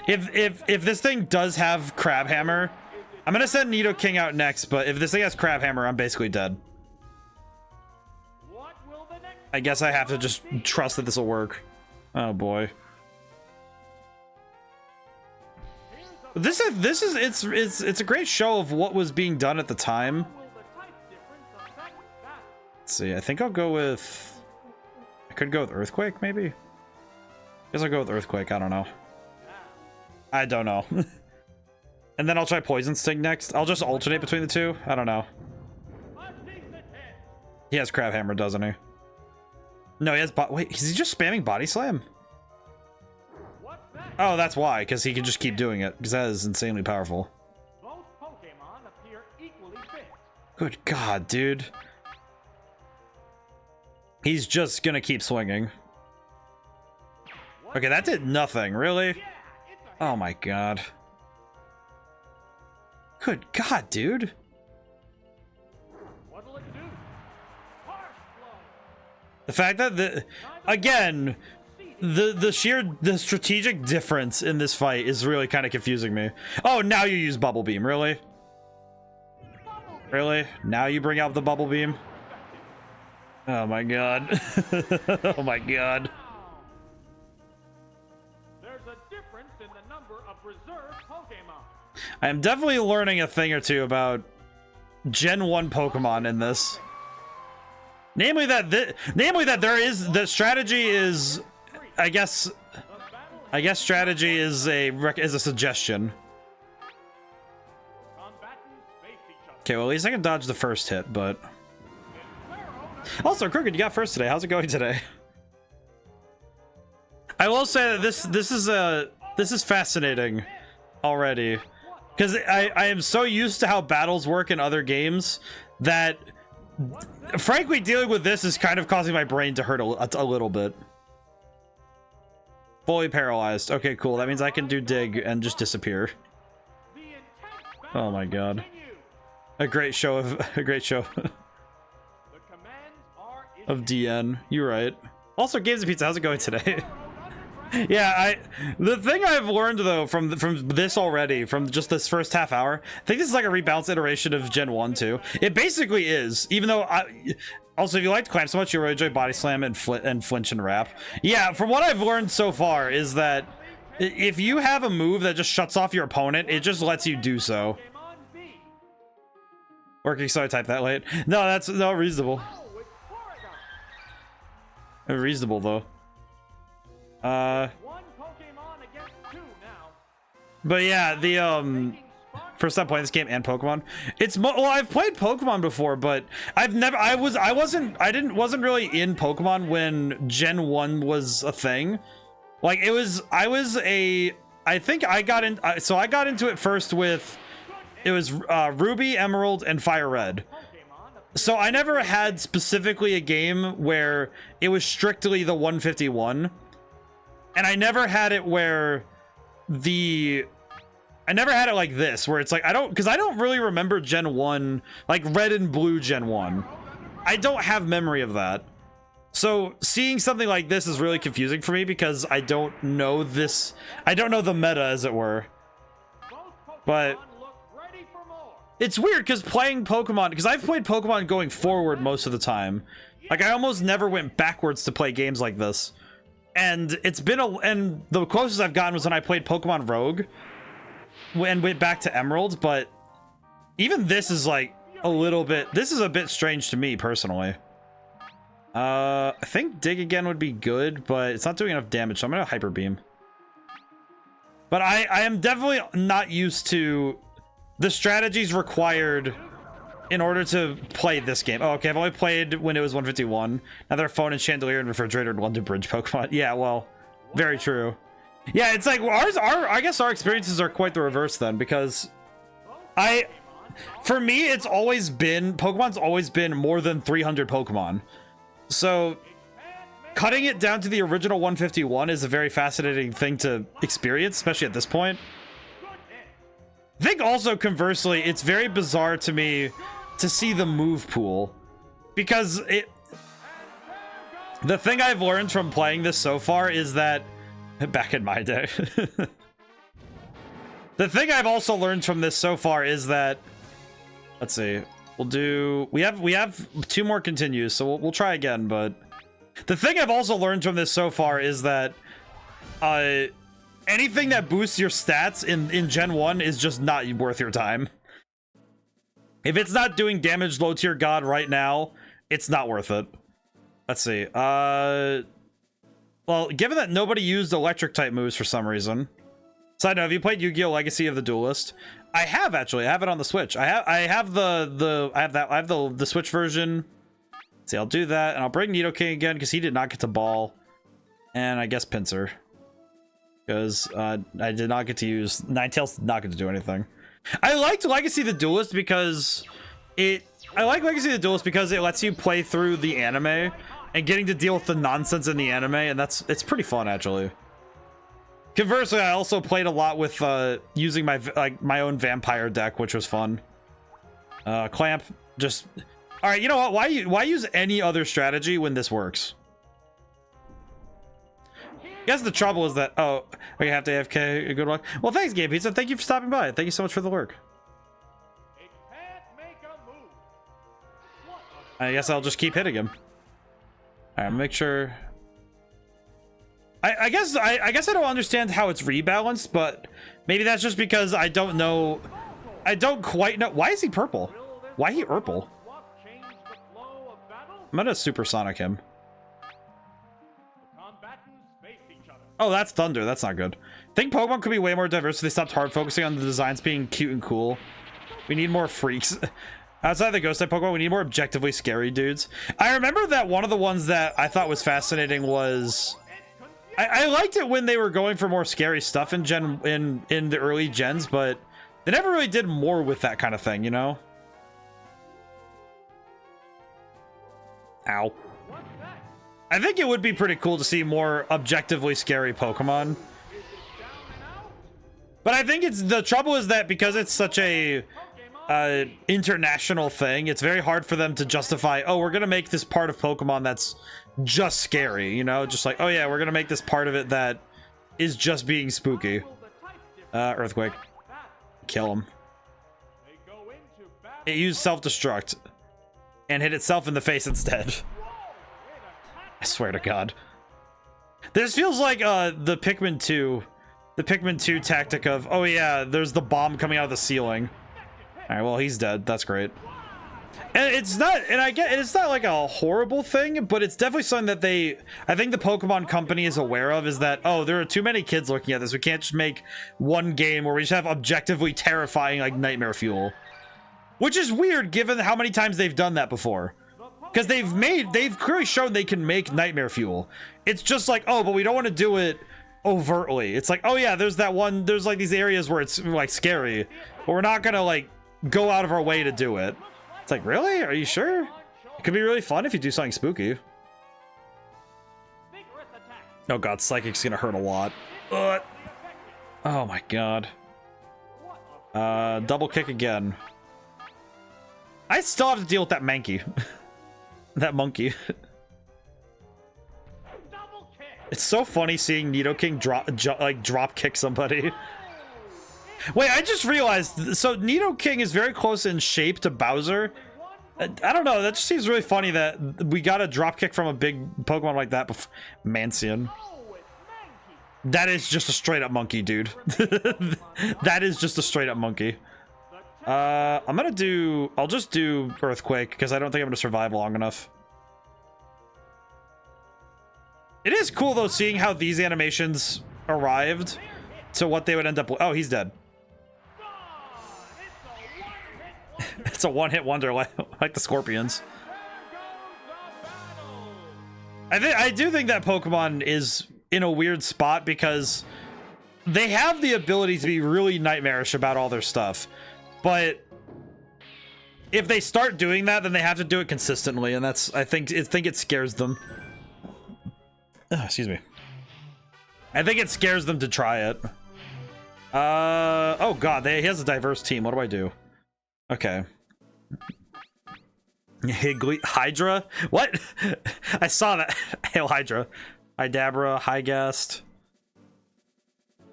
If this thing does have Crab Hammer, I'm gonna send Nidoking out next, but if this thing has Crab Hammer, I'm basically dead. What will the next I guess I have to just trust that this will work. Oh boy. It's a great show of what was being done at the time. will the type difference affect that? Let's see, I think I'll go with... I could go with Earthquake, maybe? Guess I'll go with Earthquake, I don't know. I don't know. And then I'll try Poison Sting next. I'll just alternate between the two. I don't know. A decent hit. He has Crab Hammer, doesn't he? No, he has wait, is he just spamming Body Slam? What's that? Oh, that's why, because he can just keep doing it, because that is insanely powerful. Both Pokemon appear equally fit. Good God, dude. He's just gonna keep swinging. Okay, that did nothing, really? Yeah, it's a Oh my God. Good God, dude. What'll it do? Harsh blow. The fact that again, the strategic difference in this fight is really kind of confusing me. Oh, now you use Bubble Beam, really? Really? Now you bring out the Bubble Beam? Oh my God. Oh my God. There's a difference in the number of reserve Pokemon. I am definitely learning a thing or two about Gen 1 Pokemon in this. Namely that there is the strategy is, I guess strategy is a suggestion. Combatants face each other. Okay, well at least I can dodge the first hit, but also Crooked, you got first today. How's it going today? I will say that this is fascinating already, because I am so used to how battles work in other games that frankly dealing with this is kind of causing my brain to hurt a little bit. Fully paralyzed. Okay, cool. That means I can do dig and just disappear. The intense Oh battle my God. continue. A great show The commands are of DN. You're right. Also, Games of Pizza, how's it going today? Yeah, the thing I've learned though from this already, from just this first half hour, I think this is like a rebalanced iteration of Gen 1 too. It basically is, even though also if you liked Clamp so much, you really enjoy Body Slam and Flinch and Wrap. Yeah, from what I've learned so far is that if you have a move that just shuts off your opponent, it just lets you do so. Pokemon B. Working so I type that late. No, that's not reasonable. Oh, it's Porygon. Reasonable though. One Pokemon against two now. But yeah, the Making Spark first time playing this game and Pokemon. Well, I've played Pokemon before, but I wasn't really in Pokemon when Gen 1 was a thing. Like I think I got into it first with Ruby, Emerald, and Fire Red. Pokemon So I never had specifically a game where it was strictly the 151. And I never had it where I never had it like this, where it's like, because I don't really remember Gen 1, like Red and Blue Gen 1. I don't have memory of that. So seeing something like this is really confusing for me because I don't know the meta, as it were. Both Pokemon But look ready for more. it's weird because playing Pokemon, because I've played Pokemon going forward most of the time. Like I almost never went backwards to play games like this. And and the closest I've gotten was when I played Pokemon Rogue and went back to Emerald, but even this is like this is a bit strange to me personally. I think Dig again would be good, but it's not doing enough damage, so I'm gonna Hyper Beam. But I am definitely not used to the strategies required in order to play this game. Oh, okay, I've only played when it was 151. Now they're Phone and Chandelier and Refrigerator and London Bridge Pokemon. Yeah, well, very true. Yeah, it's like I guess our experiences are quite the reverse then, because for me, Pokemon's always been more than 300 Pokemon. So cutting it down to the original 151 is a very fascinating thing to experience, especially at this point. I think also conversely, it's very bizarre to me to see the move pool, because the thing I've learned from playing this so far is that back in my day, The thing I've also learned from this so far is that, let's see, we have 2 more continues, so we'll try again. But the thing I've also learned from this so far is that anything that boosts your stats in Gen 1 is just not worth your time. If it's not doing damage low tier god right now, it's not worth it. Let's see. Well, given that nobody used electric type moves for some reason. Side note, have you played Yu-Gi-Oh! Legacy of the Duelist? I have actually. I have it on the Switch. I have the Switch version. Let's see, I'll do that, and I'll bring Nidoking again because he did not get to ball, and I guess Pinsir because I did not get to use Ninetales. Did not get to do anything. I liked Legacy of the Duelist because it lets you play through the anime and getting to deal with the nonsense in the anime, and it's pretty fun actually. Conversely, I also played a lot with using my own vampire deck, which was fun. Clamp, just all right. You know what? Why use any other strategy when this works? I guess the trouble is that I have to AFK. Good luck. Well, thanks, Game Pizza. Thank you for stopping by. Thank you so much for the work. I guess I'll just keep hitting him. All right, make sure. I guess I don't understand how it's rebalanced, but maybe that's just because I don't know. I don't quite know. Why is he purple? Why he Urple? I'm gonna supersonic him. Oh, that's Thunder. That's not good. I think Pokemon could be way more diverse if they stopped hard focusing on the designs being cute and cool. We need more freaks. Outside of the ghost type Pokemon, we need more objectively scary dudes. I remember that one of the ones that I thought was fascinating was I liked it when they were going for more scary stuff in the early gens, but they never really did more with that kind of thing, you know? Ow. I think it would be pretty cool to see more objectively scary Pokemon. But I think the trouble is that because it's such a international thing, it's very hard for them to justify, oh, we're gonna make this part of Pokemon that's just scary, you know, just like, oh yeah, we're gonna make this part of it that is just being spooky. Earthquake, kill him. It used self-destruct and hit itself in the face instead. I swear to God, this feels like the Pikmin 2 tactic of, oh yeah, there's the bomb coming out of the ceiling. All right, well, he's dead. That's great. And it's not, and I get, it's not like a horrible thing, but it's definitely something that I think the Pokemon company is aware of, is that, oh, there are too many kids looking at this. We can't just make one game where we just have objectively terrifying, like, nightmare fuel. Which is weird, given how many times they've done that before. Because they've clearly shown they can make nightmare fuel. It's just like, oh, but we don't want to do it overtly. It's like, oh yeah, there's like these areas where it's like scary, but we're not gonna like go out of our way to do it. It's like, really? Are you sure? It could be really fun if you do something spooky. Oh god, Psychic's gonna hurt a lot. Ugh. Oh my god. Double kick again. I still have to deal with that Mankey. That monkey. It's so funny seeing Nidoking drop kick somebody. Wait, I just realized, so Nidoking is very close in shape to Bowser. I don't know, that just seems really funny that we got a drop kick from a big Pokemon like that before. Mancian. That is just a straight up monkey, dude. That is just a straight up monkey. I'll just do Earthquake because I don't think I'm gonna survive long enough. It is cool though seeing how these animations arrived to what they would end up with. Oh, he's dead. It's a one-hit wonder like the Scorpions. I do think that Pokemon is in a weird spot because they have the ability to be really nightmarish about all their stuff. But if they start doing that, then they have to do it consistently, and that's I think it scares them. Excuse me. I think it scares them to try it. Oh god, he has a diverse team. What do I do? Okay. Hydra? What? I saw that. Hail Hydra. Idabra, Hygast.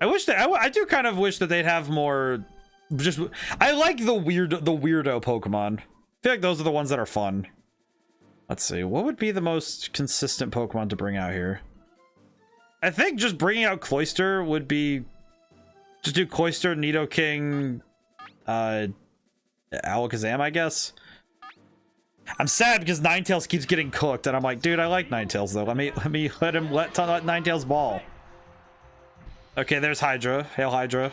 I wish that I do kind of wish that they'd have more. Just I like the weirdo Pokemon. I feel like those are the ones that are fun. Let's see, what would be the most consistent Pokemon to bring out here? I think just bringing out Cloyster would be... Just do Cloyster, Nidoking, Alakazam, I guess. I'm sad because Ninetales keeps getting cooked, and I'm like, dude, I like Ninetales though. Let Ninetales ball. Okay, there's Hydra. Hail Hydra.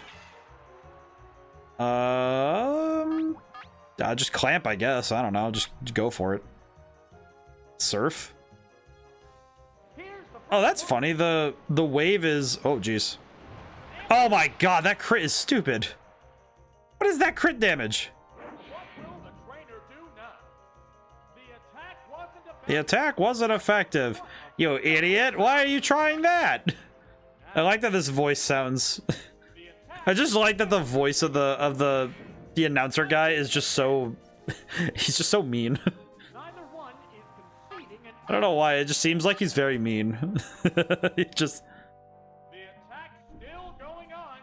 Just Clamp, I guess. I don't know. Just go for it. Surf. Oh, that's funny. The wave is... Oh, jeez. Oh my god, that crit is stupid. What is that crit damage? The attack wasn't effective. You idiot. Why are you trying that? I like that this voice sounds... I just like that the voice of the announcer guy is just so... He's just so mean. I don't know why, it just seems like he's very mean. He just... The attack still going on.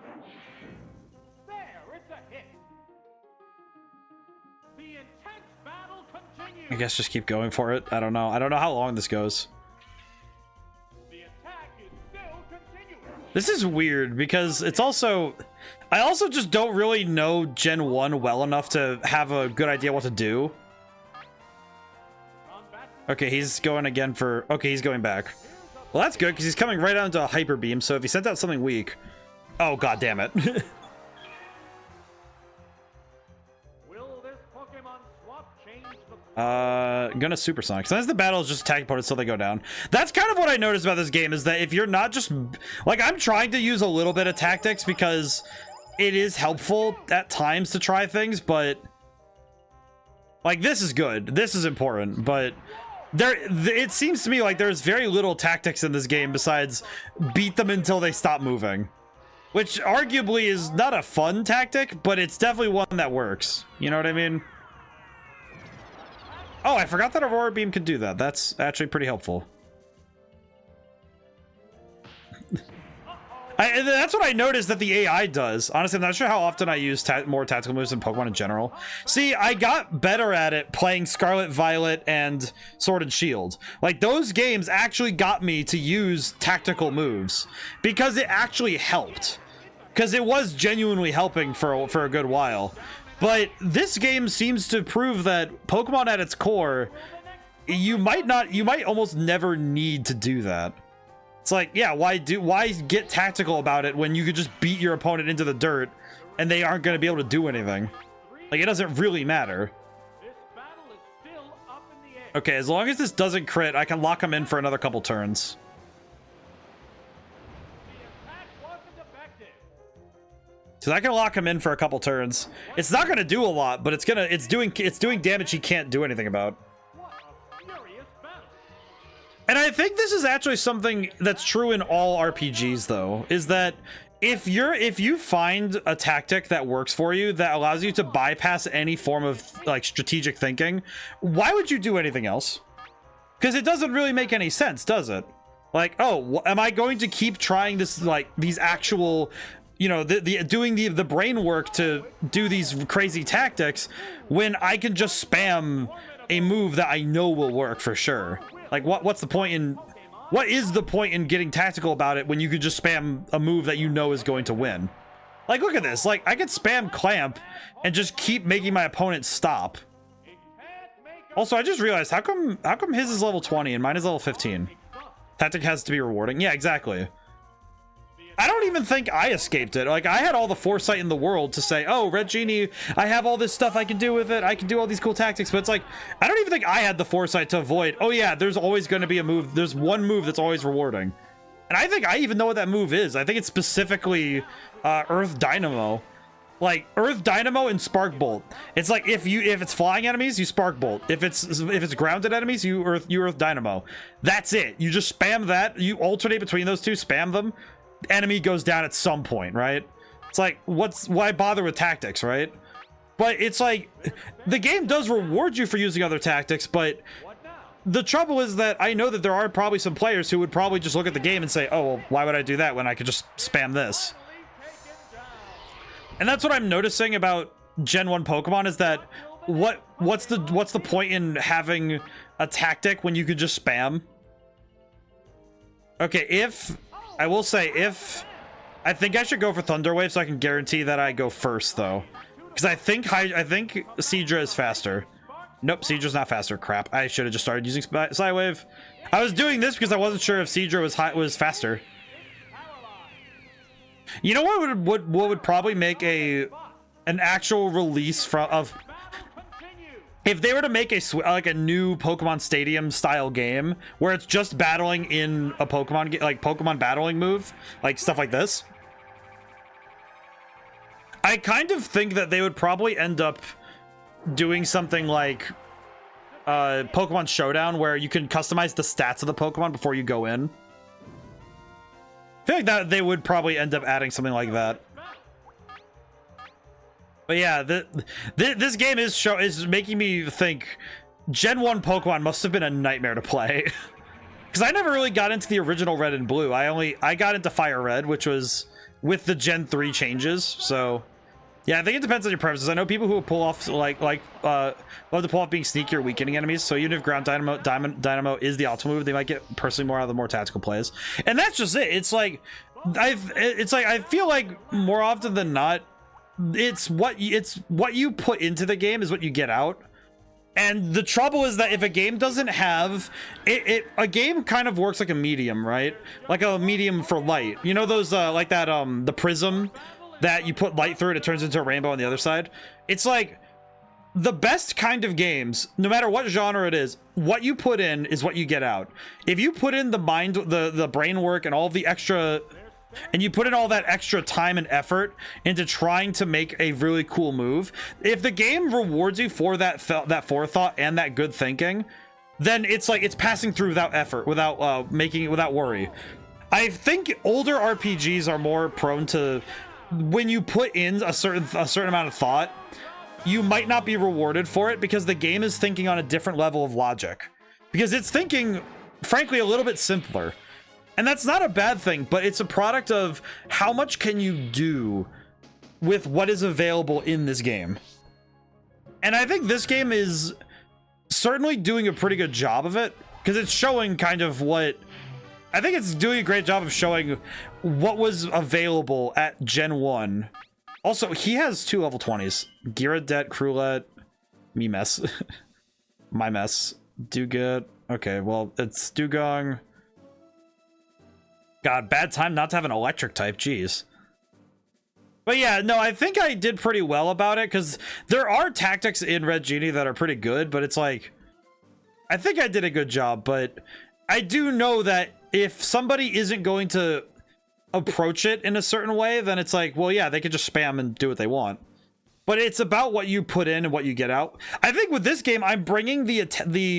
There, it's a hit. The intense battle continues. I guess just keep going for it. I don't know. I don't know how long this goes. The attack is still continuing. This is weird because it's also... I also just don't really know Gen 1 well enough to have a good idea what to do. Okay, he's going again for... Okay, he's going back. Well, that's good, because he's coming right out into a Hyper Beam, so if he sent out something weak... Oh, god damn it. Will this Pokemon swap change the... Gonna Supersonic. Sometimes the battle is just attack opponents till they go down. That's kind of what I noticed about this game, is that if you're not just... Like, I'm trying to use a little bit of tactics, because it is helpful at times to try things, but... Like, this is good. This is important, but... It seems to me like there's very little tactics in this game besides beat them until they stop moving. Which arguably is not a fun tactic, but it's definitely one that works. You know what I mean? Oh, I forgot that Aurora Beam could do that. That's actually pretty helpful. That's what I noticed that the AI does. Honestly, I'm not sure how often I use more tactical moves in Pokemon in general. See, I got better at it playing Scarlet, Violet, and Sword and Shield. Like, those games actually got me to use tactical moves because it actually helped. Because it was genuinely helping for a good while. But this game seems to prove that Pokemon at its core, you might almost never need to do that. It's like, yeah, why get tactical about it when you could just beat your opponent into the dirt and they aren't going to be able to do anything? Like, it doesn't really matter. Okay, as long as this doesn't crit, I can lock him in for another couple turns. So I can lock him in for a couple turns. It's not going to do a lot, but it's doing damage he can't do anything about. And I think this is actually something that's true in all RPGs, though, is that if you find a tactic that works for you that allows you to bypass any form of like strategic thinking, why would you do anything else? Because it doesn't really make any sense, does it? Like, oh, am I going to keep trying this, like, these actual, you know, doing the brain work to do these crazy tactics when I can just spam a move that I know will work for sure? Like, what is the point in getting tactical about it when you could just spam a move that you know is going to win? Like, look at this. Like, I could spam Clamp and just keep making my opponent stop. Also, I just realized, how come his is level 20 and mine is level 15? Tactic has to be rewarding. Yeah, exactly. I don't even think I escaped it. Like, I had all the foresight in the world to say, oh, Red Genie, I have all this stuff I can do with it. I can do all these cool tactics. But it's like, I don't even think I had the foresight to avoid, oh yeah, there's always going to be a move. There's one move that's always rewarding. And I think I even know what that move is. I think it's specifically Earth Dynamo. Like, Earth Dynamo and Spark Bolt. It's like, if it's flying enemies, you Spark Bolt. If it's grounded enemies, you Earth Dynamo. That's it. You just spam that. You alternate between those two, spam them. Enemy goes down at some point, right? It's like, why bother with tactics, right? But it's like, the game does reward you for using other tactics, but the trouble is that I know that there are probably some players who would probably just look at the game and say, oh, well, why would I do that when I could just spam this? And that's what I'm noticing about Gen 1 Pokemon is that what's the point in having a tactic when you could just spam? Okay, if I will say if I think I should go for Thunder Wave so I can guarantee that I go first though. Because I think Seadra is faster. Nope, Seadra's not faster. Crap. I should have just started using Psywave. I was doing this because I wasn't sure if Seadra was faster. You know what would probably make an actual release of if they were to make a new Pokemon Stadium style game where it's just battling in a Pokemon like Pokemon battling move, like stuff like this. I kind of think that they would probably end up doing something like Pokemon Showdown where you can customize the stats of the Pokemon before you go in. I feel like that they would probably end up adding something like that. But yeah, this game is making me think Gen 1 Pokemon must have been a nightmare to play. Because I never really got into the original Red and Blue. I got into Fire Red, which was with the Gen 3 changes. So yeah, I think it depends on your preferences. I know people who pull off love to pull off being sneaky or weakening enemies. So even if Ground Dynamo is the optimal move, they might get personally more out of the more tactical plays. And that's just it. It's like I feel like more often than not, it's what you put into the game is what you get out. And the trouble is that if a game doesn't have a game kind of works like a medium, right? Like a medium for light. You know those like that the prism that you put light through and it turns into a rainbow on the other side. It's like the best kind of games, no matter what genre it is, what you put in is what you get out. If you put in the mind, the brain work and all the extra, and you put in all that extra time and effort into trying to make a really cool move, if the game rewards you for that forethought and that good thinking, then it's like it's passing through without effort, without without worry. I think older RPGs are more prone to, when you put in a certain amount of thought, you might not be rewarded for it because the game is thinking on a different level of logic, because it's thinking frankly a little bit simpler. And that's not a bad thing, but it's a product of how much can you do with what is available in this game. And I think this game is certainly doing a pretty good job of it, because it's showing kind of what, I think it's doing a great job of showing what was available at Gen 1. Also, he has 2 level 20s. Gyaradet, Crulet, me mess. My mess. Dugat. Okay, well, it's Dugong. God, bad time not to have an electric type, jeez. But yeah, no, I think I did pretty well about it, because there are tactics in Red Genie that are pretty good, but it's like, I think I did a good job, but I do know that if somebody isn't going to approach it in a certain way, then it's like, well, yeah, they could just spam and do what they want. But it's about what you put in and what you get out. I think with this game, I'm bringing the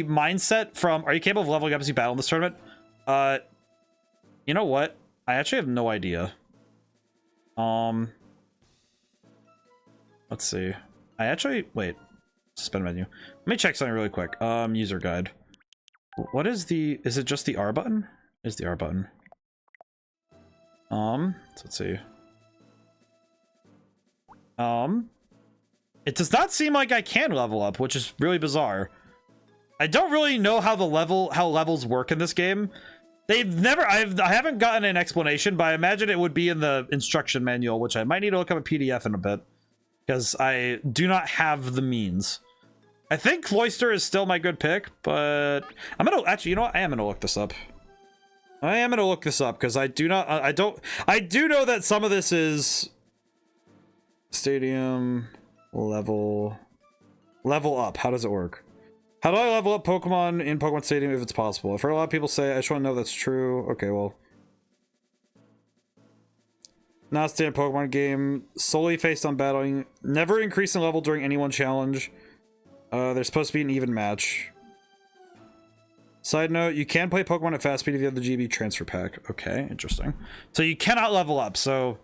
mindset from, are you capable of leveling up as you battle in this tournament? You know what? I actually have no idea. Let's see. Wait. Suspend menu. Let me check something really quick. User guide. What is is it just the R button? Is the R button. So let's see. It does not seem like I can level up, which is really bizarre. I don't really know how levels work in this game. I haven't gotten an explanation, but I imagine it would be in the instruction manual, which I might need to look up a PDF in a bit, because I do not have the means. I think Cloyster is still my good pick, but I'm gonna actually, you know what? I am gonna look this up. Because I do know that some of this is Stadium level up. How does it work? How do I level up Pokemon in Pokemon Stadium if it's possible? I've heard a lot of people say, I just want to know if that's true. Okay, well. Not standard Pokemon game. Solely based on battling. Never increase in level during any one challenge. There's supposed to be an even match. Side note, you can play Pokemon at fast speed if you have the GB transfer pack. Okay, interesting. So you cannot level up, so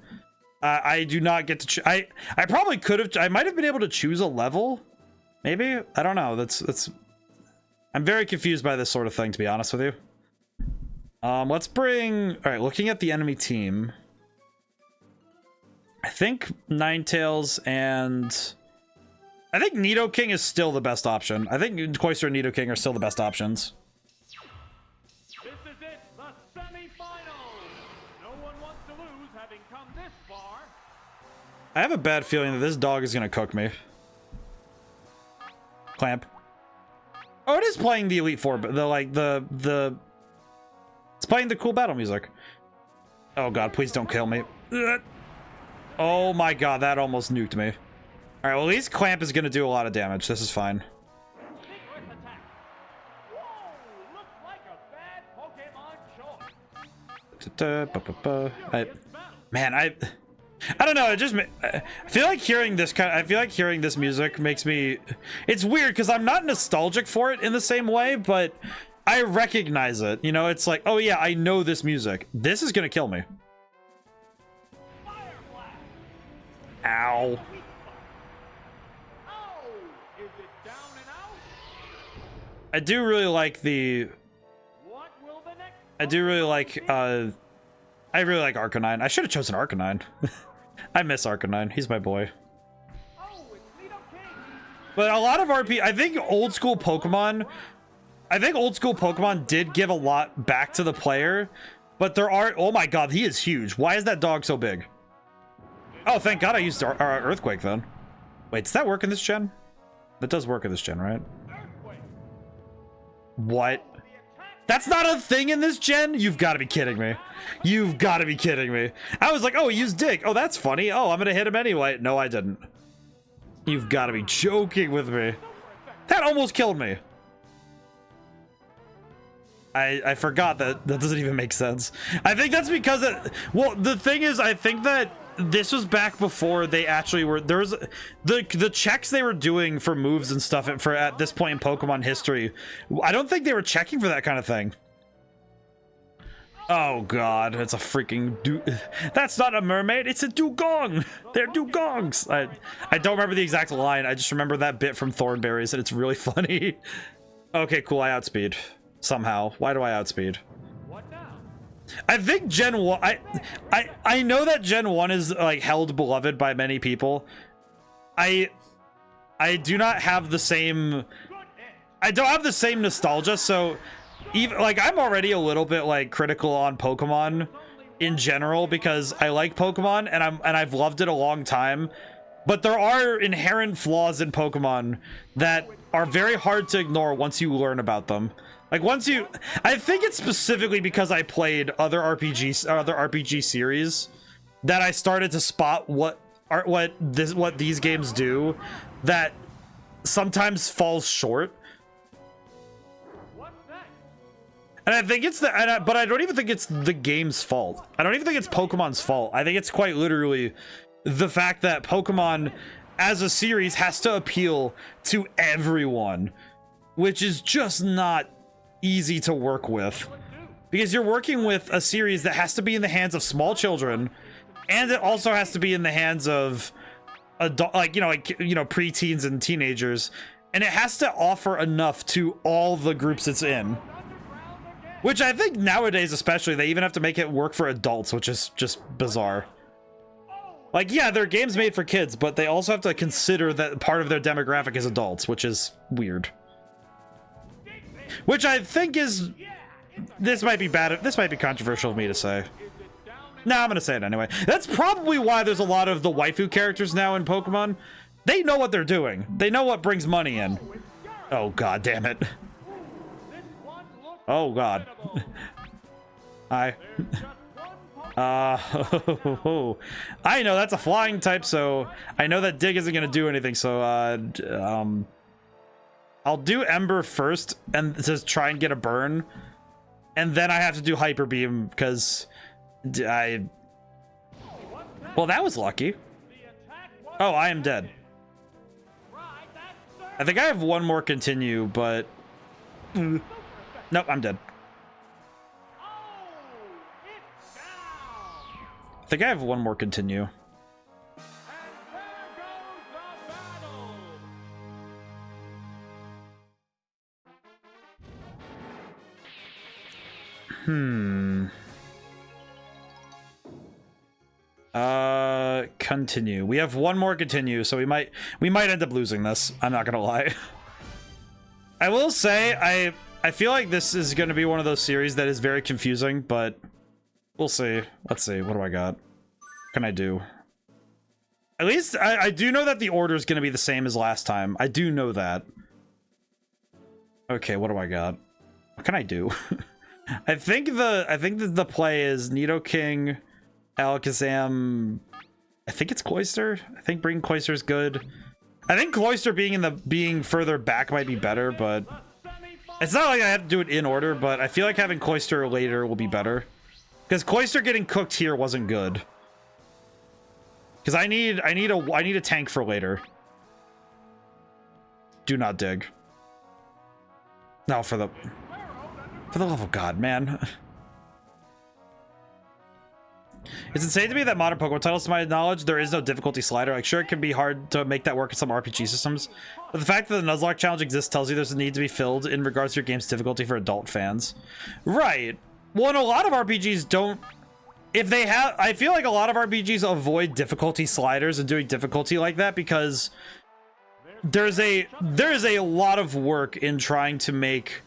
I do not get to I probably could have, I might have been able to choose a level. Maybe? I don't know. That's I'm very confused by this sort of thing, to be honest with you. Let's bring, all right, looking at the enemy team. I think Ninetales and I think Nidoking is still the best option. I think Cloyster and Nidoking are still the best options. This is it, the semifinals. No one wants to lose, having come this far. I have a bad feeling that this dog is gonna cook me. Clamp. Oh, it is playing the Elite Four, but it's playing the cool battle music. Oh god, please don't kill me. Ugh. Oh my god, that almost nuked me. Alright, well at least Clamp is gonna do a lot of damage. This is fine. Secret attack. Whoa, looks like a bad Pokemon choice. Man, I don't know. It just I feel like hearing this this music makes me. It's weird because I'm not nostalgic for it in the same way, but I recognize it. You know, it's like, oh yeah, I know this music. This is gonna kill me. Fire blast. Ow. Oh, is it down and out? I do really like the. What will the next? I do really like. I really like Arcanine. I should have chosen Arcanine. I miss Arcanine. He's my boy. Oh, it's Nidoking. But a lot of I think old school Pokemon did give a lot back to the player, but there are, oh my god, he is huge. Why is that dog so big? Oh, thank god I used Earthquake then. Wait, does that work in this gen? That does work in this gen, right? Earthquake. What? The attack. That's not a thing in this gen? You've got to be kidding me. You've got to be kidding me. I was like, oh, he used Dig. Oh, that's funny. Oh, I'm going to hit him anyway. No, I didn't. You've got to be joking with me. That almost killed me. I forgot that doesn't even make sense. I think that's because well, the thing is, I think that this was back before they actually were, there's the checks they were doing for moves and stuff at this point in Pokemon history. I don't think they were checking for that kind of thing. Oh god, it's a freaking that's not a mermaid, it's a dugong. They're dugongs. I don't remember the exact line. I just remember that bit from Thornberries and it's really funny. Okay, cool. I outspeed somehow. Why do I outspeed? What now? I think Gen 1, I know that Gen 1 is like held beloved by many people. I do not have the same, Good hit. I don't have the same nostalgia, so even like I'm already a little bit like critical on Pokemon in general because I like Pokemon and I've loved it a long time, but there are inherent flaws in Pokemon that are very hard to ignore once you learn about them. Like I think it's specifically because I played other RPG series that I started to spot what these games do that sometimes falls short. What's that? And I think it's but I don't even think it's the game's fault. I don't even think it's Pokemon's fault. I think it's quite literally the fact that Pokemon as a series has to appeal to everyone, which is just not easy to work with because you're working with a series that has to be in the hands of small children and it also has to be in the hands of adult, preteens and teenagers, and it has to offer enough to all the groups it's in, which I think nowadays especially they even have to make it work for adults, which is just bizarre. Like, yeah, they're games made for kids, but they also have to consider that part of their demographic is adults, which is weird. Which I think is, this might be bad, this might be controversial of me to say. No, I'm gonna say it anyway. That's probably why there's a lot of the waifu characters now in Pokemon. They know what they're doing. They know what brings money in. Oh god damn it. Oh god. Hi. I know that's a flying type, so I know that Dig isn't gonna do anything, so I'll do Ember first and just try and get a burn, and then I have to do Hyper Beam because well, that was lucky. Oh, I am dead. I think I have one more continue, but nope, I'm dead. I think I have one more continue. continue. We have one more continue, so we might end up losing this. I'm not gonna lie. I will say I feel like this is gonna be one of those series that is very confusing, but we'll see. Let's see. What do I got? What can I do? At least I do know that the order is gonna be the same as last time. I do know that. Okay, what do I got? What can I do? I think that the play is Nidoking, Alakazam. I think it's Cloyster. I think bringing Cloyster is good. I think Cloyster being further back might be better, but it's not like I have to do it in order. But I feel like having Cloyster later will be better, because Cloyster getting cooked here wasn't good. Because I need a tank for later. Do not dig. No, for the love of God, man. It's insane to me that modern Pokemon titles, to my knowledge, there is no difficulty slider. Like, sure, it can be hard to make that work in some RPG systems, but the fact that the Nuzlocke challenge exists tells you there's a need to be filled in regards to your game's difficulty for adult fans. Right. Well, and a lot of RPGs don't... If they have... I feel like a lot of RPGs avoid difficulty sliders and doing difficulty like that because there's a lot of work in trying to make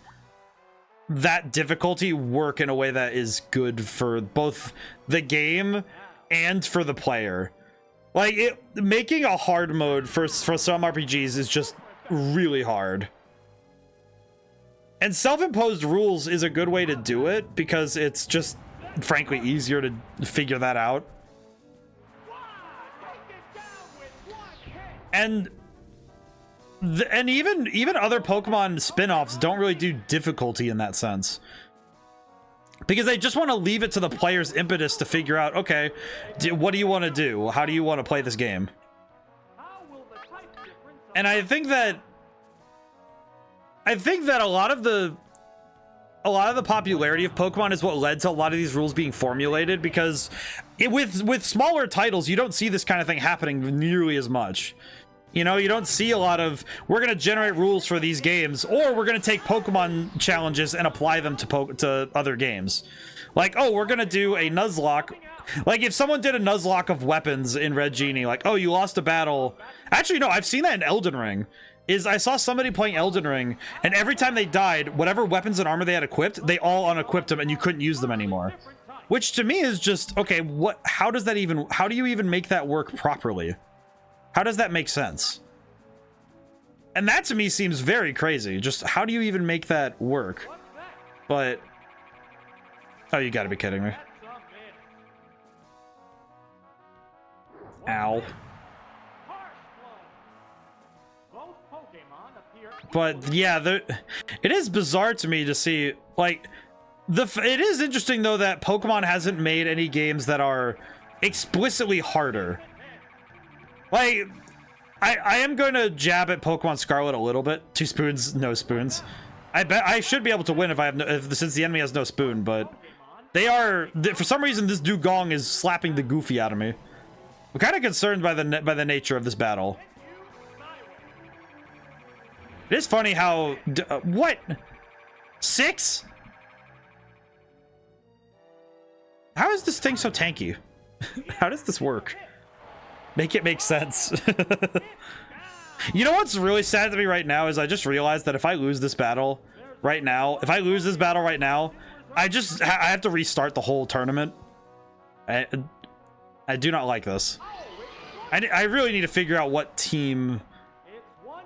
that difficulty work in a way that is good for both the game and for the player. Like, making a hard mode for some RPGs is just really hard. And self-imposed rules is a good way to do it because it's just, frankly, easier to figure that out. And even other Pokemon spin-offs don't really do difficulty in that sense, because they just want to leave it to the player's impetus to figure out, okay, what do you want to do? How do you want to play this game? And I think that a lot of the popularity of Pokemon is what led to a lot of these rules being formulated, because with smaller titles, you don't see this kind of thing happening nearly as much. You know, you don't see a lot of, we're going to generate rules for these games, or we're going to take Pokemon challenges and apply them to other games. Like, oh, we're going to do a Nuzlocke. Like, if someone did a Nuzlocke of weapons in Red Genie, like, oh, you lost a battle. Actually, no, I've seen that in Elden Ring. I saw somebody playing Elden Ring, and every time they died, whatever weapons and armor they had equipped, they all unequipped them, and you couldn't use them anymore. Which to me is just, okay, how do you even make that work properly? How does that make sense? And that to me seems very crazy. Just how do you even make that work? But, oh, you gotta be kidding me. Ow. But yeah, it is bizarre to me to see, like, it is interesting though that Pokemon hasn't made any games that are explicitly harder. Like, I am going to jab at Pokemon Scarlet a little bit. 2 spoons, no spoons. I bet I should be able to win since the enemy has no spoon, but for some reason this Dugong is slapping the goofy out of me. I'm kind of concerned by the nature of this battle. It is funny how what? 6? How is this thing so tanky? How does this work? Make it make sense. You know what's really sad to me right now is I just realized that if I lose this battle right now, I have to restart the whole tournament. I do not like this. I really need to figure out what team.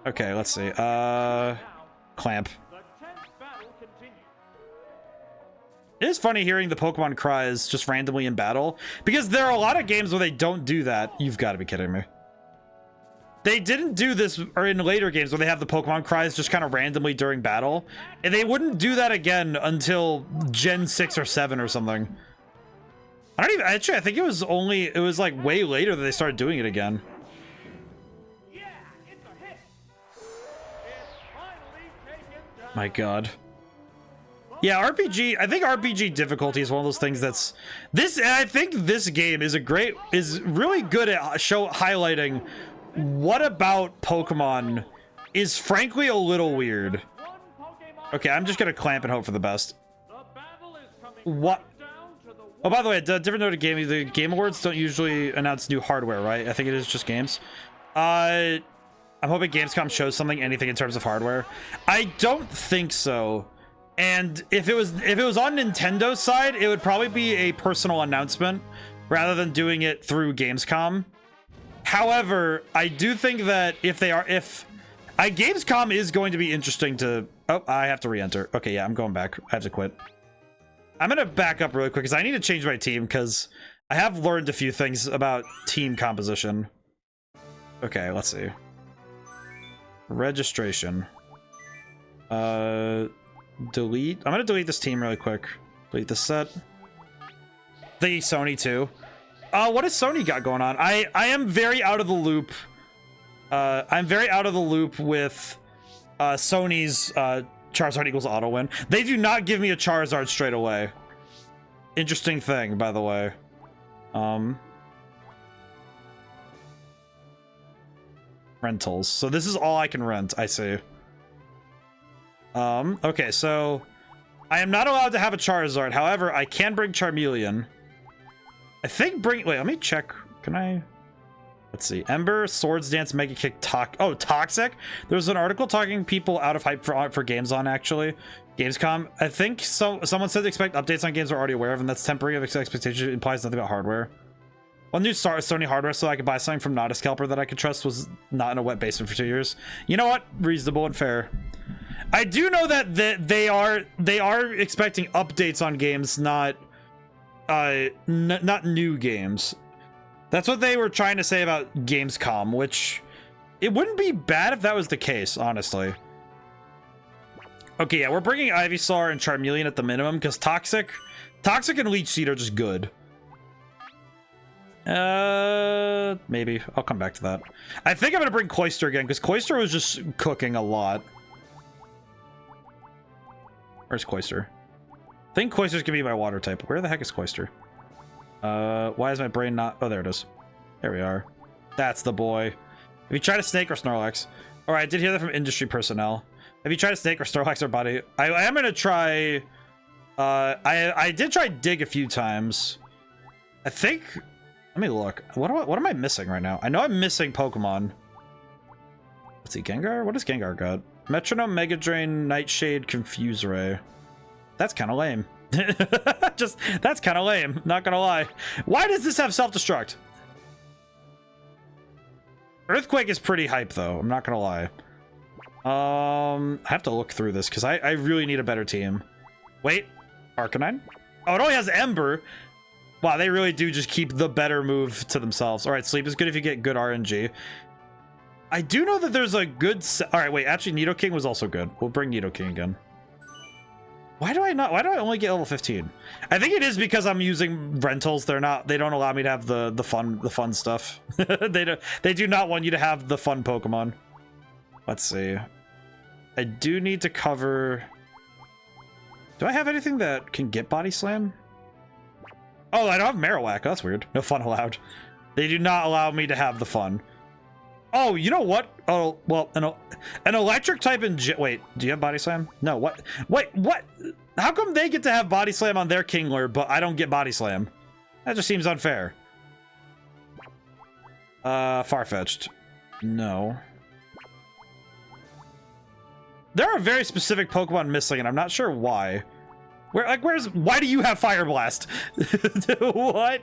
Okay, let's see. Clamp. It is funny hearing the Pokemon cries just randomly in battle, because there are a lot of games where they don't do that. You've got to be kidding me. They didn't do this, or in later games where they have the Pokemon cries just kind of randomly during battle, and they wouldn't do that again until Gen 6 or 7 or something. I think it was like way later that they started doing it again. My God. Yeah, I think RPG difficulty is one of those things that's I think this game is really good at highlighting what about Pokemon is frankly a little weird. Okay, I'm just gonna clamp and hope for the best. What? Oh, by the way, different note of gaming. The Game Awards don't usually announce new hardware, right? I think it is just games. I'm hoping Gamescom shows something, anything in terms of hardware. I don't think so. And if it was on Nintendo's side, it would probably be a personal announcement rather than doing it through Gamescom. However, I do think that Gamescom is going to be interesting to... Oh, I have to re-enter. Okay, yeah, I'm going back. I have to quit. I'm gonna back up really quick because I need to change my team because I have learned a few things about team composition. Okay, let's see. Registration. Delete. I'm gonna delete this team really quick. Delete this set. The Sony too. What has Sony got going on? I am very out of the loop. I'm very out of the loop with Sony's Charizard equals auto win. They do not give me a Charizard straight away. Interesting thing, by the way. Rentals. So this is all I can rent, I see. Okay, so I am not allowed to have a Charizard. However, I can bring Charmeleon. I think wait, let me check. Can I? Let's see. Ember, Swords Dance, Mega Kick, Toxic. There's an article talking people out of hype for games on actually. Gamescom. I think someone said expect updates on games we're already aware of, and that's temporary. Of expectation implies nothing about hardware. One new Sony hardware so I could buy something from not a scalper that I could trust was not in a wet basement for 2 years. You know what? Reasonable and fair. I do know that they are expecting updates on games, not new games. That's what they were trying to say about Gamescom, which it wouldn't be bad if that was the case, honestly. Okay, yeah, we're bringing Ivysaur and Charmeleon at the minimum because Toxic and Leech Seed are just good. Maybe I'll come back to that. I think I'm gonna bring Cloyster again because Cloyster was just cooking a lot. Where's Cloyster? I think Cloyster's gonna be my water type. Where the heck is Cloyster? Why is my brain not... Oh, there it is. There we are. That's the boy. Have you tried a snake or Snorlax? Alright, I did hear that from industry personnel. Have you tried a snake or Snorlax or Buddy? I am gonna try... I did try Dig a few times. I think... Let me look. What am I missing right now? I know I'm missing Pokemon. Let's see, Gengar? What does Gengar got? Metronome, Mega Drain, Nightshade, Confuse Ray. That's kind of lame. That's kind of lame, not gonna lie. Why does this have self-destruct? Earthquake is pretty hype though, I'm not gonna lie. I have to look through this because I really need a better team. Wait, Arcanine? Oh, it only has Ember. Wow, they really do just keep the better move to themselves. All right, Sleep is good if you get good RNG. I do know that there's a good all right, wait, actually Nidoking was also good. We'll bring Nidoking again. Why do I only get level 15? I think it is because I'm using rentals. They don't allow me to have the fun stuff. They do not want you to have the fun Pokemon. Let's see. I do need to cover... Do I have anything that can get Body Slam? Oh, I don't have Marowak. That's weird. No fun allowed. They do not allow me to have the fun. Oh, you know what? Oh, well, an electric type in... Wait, do you have Body Slam? No, what? Wait, what? How come they get to have Body Slam on their Kingler, but I don't get Body Slam? That just seems unfair. Farfetch'd. No. There are very specific Pokemon missing, and I'm not sure why. Why do you have Fire Blast? What?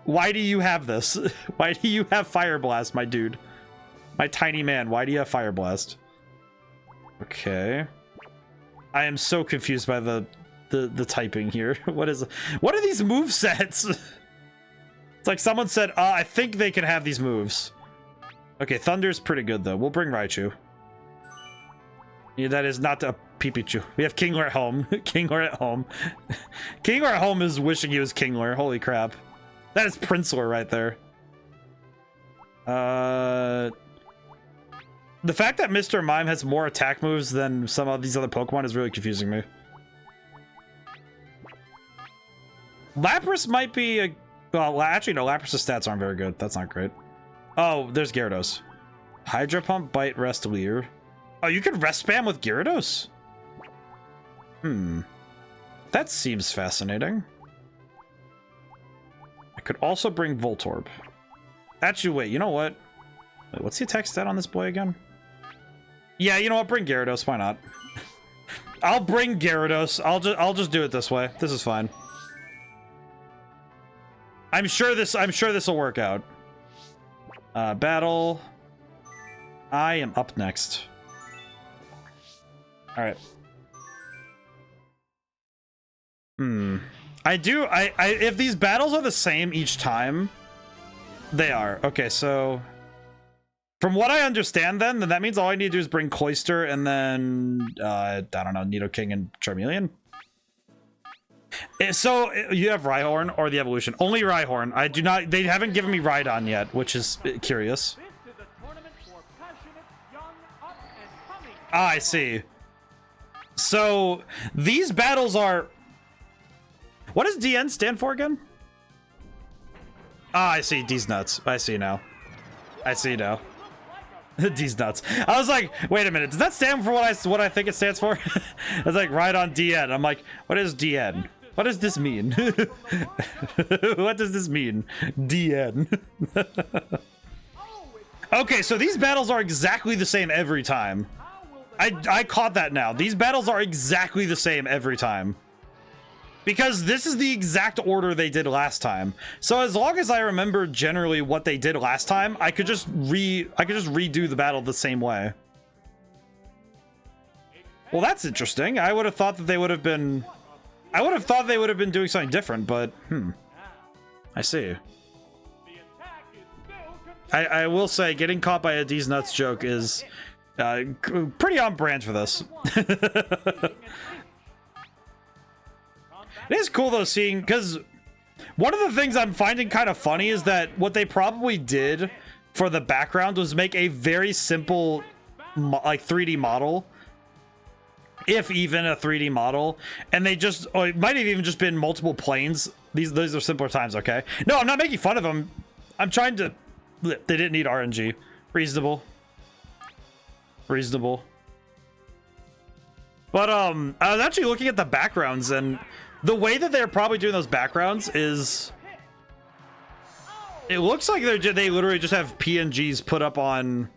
Why do you have this? Why do you have Fire Blast, my dude? My tiny man, why do you have Fire Blast? Okay. I am so confused by the typing here. What are these movesets? It's like someone said, I think they can have these moves. Okay, Thunder's pretty good though. We'll bring Raichu. Yeah, that is not a Pipichu. We have Kingler at home. Kingler at home. Kingler at home is wishing he was Kingler. Holy crap. That is Princeler right there. The fact that Mr. Mime has more attack moves than some of these other Pokemon is really confusing me. Lapras might be a... Well, actually, no. Lapras' stats aren't very good. That's not great. Oh, there's Gyarados. Hydro Pump, Bite, Rest, Leer. Oh, you can Rest Spam with Gyarados? That seems fascinating. could also bring Voltorb. Actually, wait, you know what? Wait, what's the attack stat on this boy again? Yeah, you know what? Bring Gyarados. Why not? I'll bring Gyarados. I'll just do it this way. This is fine. I'm sure this will work out. Battle. I am up next. All right. If these battles are the same each time, they are. Okay, so from what I understand then that means all I need to do is bring Cloyster and then I don't know, Nidoking and Charmeleon. So you have Rhyhorn or the evolution? Only Rhyhorn. I do not, they haven't given me Rhydon yet, which is curious. Ah, I see. So these battles are, what does DN stand for again? Ah, I see. D's nuts. I see now. I see now. D's nuts. I was like, wait a minute. Does that stand for what I think it stands for? It's like right on DN. I'm like, what is DN? What does this mean? What does this mean? DN. Okay, so these battles are exactly the same every time. I caught that now. These battles are exactly the same every time. Because this is the exact order they did last time. So as long as I remember generally what they did last time, I could just redo the battle the same way. Well, that's interesting. I would have thought that they would have been doing something different, but I see. I will say getting caught by a D's nuts joke is pretty on brand for this. It is cool though seeing, because one of the things I'm finding kind of funny is that what they probably did for the background was make a very simple like 3D model, if even a 3D model, and they just, or it might have even just been multiple planes. These are simpler times. Okay, no, I'm not making fun of them. I'm trying to, they didn't need RNG. Reasonable. But I was actually looking at the backgrounds, and the way that they're probably doing those backgrounds is, it looks like they literally just have PNGs put up on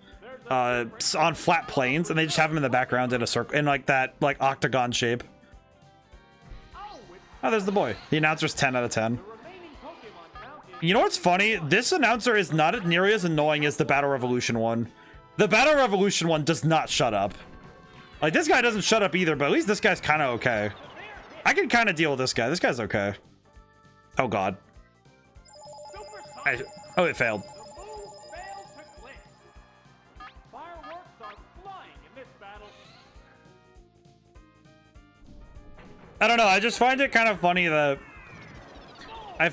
flat planes, and they just have them in the background in a circle, in like that like octagon shape. Oh, there's the boy. The announcer's 10 out of 10. You know what's funny? This announcer is not nearly as annoying as the Battle Revolution one. The Battle Revolution one does not shut up. Like, this guy doesn't shut up either, but at least this guy's kind of okay. I can kind of deal with this guy. This guy's okay. Oh, God. Oh, it failed. I don't know. I just find it kind of funny that I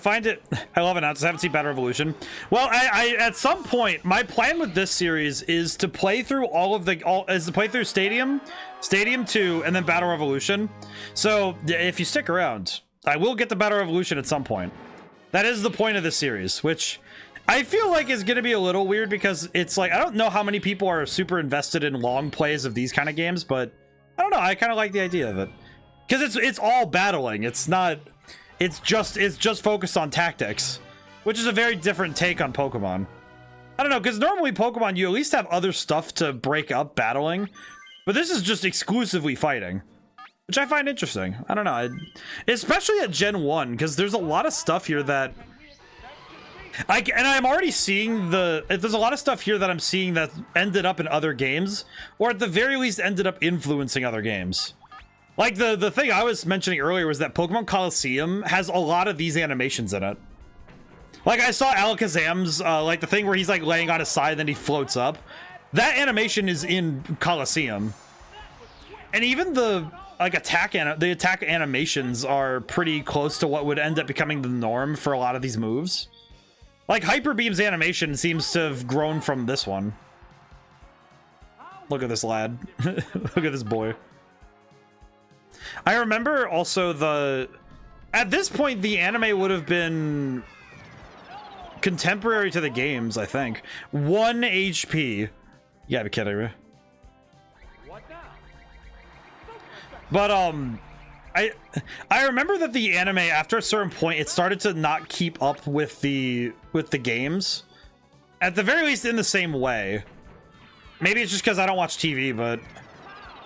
love announcers. I haven't seen Battle Revolution. Well, I at some point, my plan with this series is to play through Stadium 2, and then Battle Revolution. So if you stick around, I will get the Battle Revolution at some point. That is the point of this series, which I feel like is going to be a little weird because it's like, I don't know how many people are super invested in long plays of these kind of games, but I don't know. I kind of like the idea of it because it's all battling. It's not. It's just focused on tactics, which is a very different take on Pokemon. I don't know, because normally Pokemon, you at least have other stuff to break up battling, but this is just exclusively fighting, which I find interesting. I don't know, especially at Gen 1, because there's a lot of stuff here that I'm already seeing there's a lot of stuff here that I'm seeing that ended up in other games, or at the very least ended up influencing other games. Like, the thing I was mentioning earlier was that Pokemon Coliseum has a lot of these animations in it. Like, I saw Alakazam's, like, the thing where he's, like, laying on his side and then he floats up. That animation is in Coliseum. And even the, like, attack animations are pretty close to what would end up becoming the norm for a lot of these moves. Like, Hyper Beam's animation seems to have grown from this one. Look at this lad. Look at this boy. I remember also at this point, the anime would have been contemporary to the games, I think. 1 HP. You gotta be kidding me. But, I remember that the anime, after a certain point, it started to not keep up with the games. At the very least, in the same way. Maybe it's just because I don't watch TV, but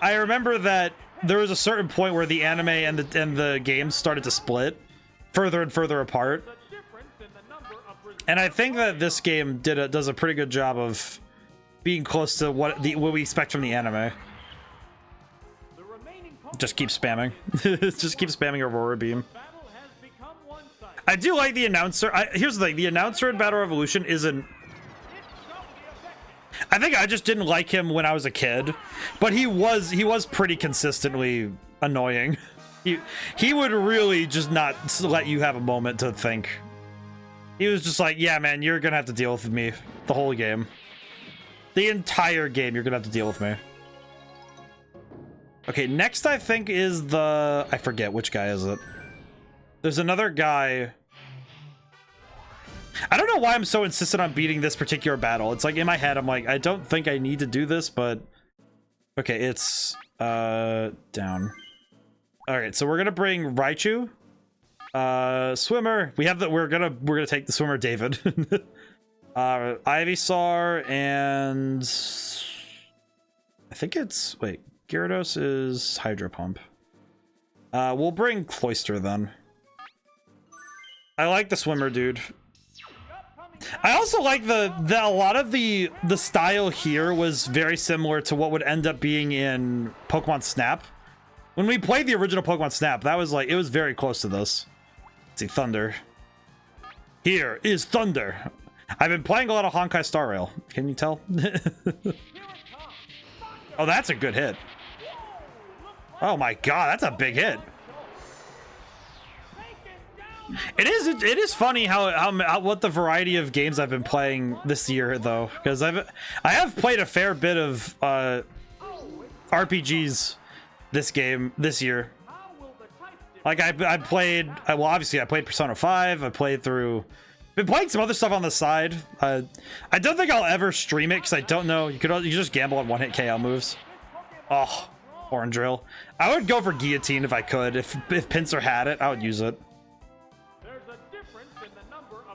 I remember that there was a certain point where the anime and the games started to split further and further apart. And I think that this game does a pretty good job of being close to what we expect from the anime. Just keep spamming. Just keep spamming Aurora Beam. I do like the announcer. Here's the thing: the announcer in Battle Revolution isn't. I think I just didn't like him when I was a kid, but he was pretty consistently annoying. He would really just not let you have a moment to think. He was just like, yeah, man, you're gonna have to deal with me the whole game. The entire game, you're gonna have to deal with me. Okay, next I think is the... I forget which guy is it. There's another guy. I don't know why I'm so insistent on beating this particular battle. It's like in my head, I'm like, I don't think I need to do this, but... Okay, it's... down. Alright, so we're gonna bring Raichu. Swimmer. We're gonna take the swimmer, David. Ivysaur and... I think it's... Wait. Gyarados is Hydro Pump. We'll bring Cloyster then. I like the swimmer, dude. I also like a lot of the style here was very similar to what would end up being in Pokemon Snap. When we played the original Pokemon Snap, that was like, it was very close to this. Let's see, Thunder. Here is Thunder. I've been playing a lot of Honkai Star Rail. Can you tell? Oh, that's a good hit. Oh my god, that's a big hit. It is funny how what the variety of games I've been playing this year though, because I have played a fair bit of RPGs this year. Like I played, well obviously I played Persona 5, I played through, been playing some other stuff on the side. I don't think I'll ever stream it because I don't know, you just gamble on one-hit KO moves. Oh, Orange Drill. I would go for Guillotine if I could. If Pinsir had it, I would use it.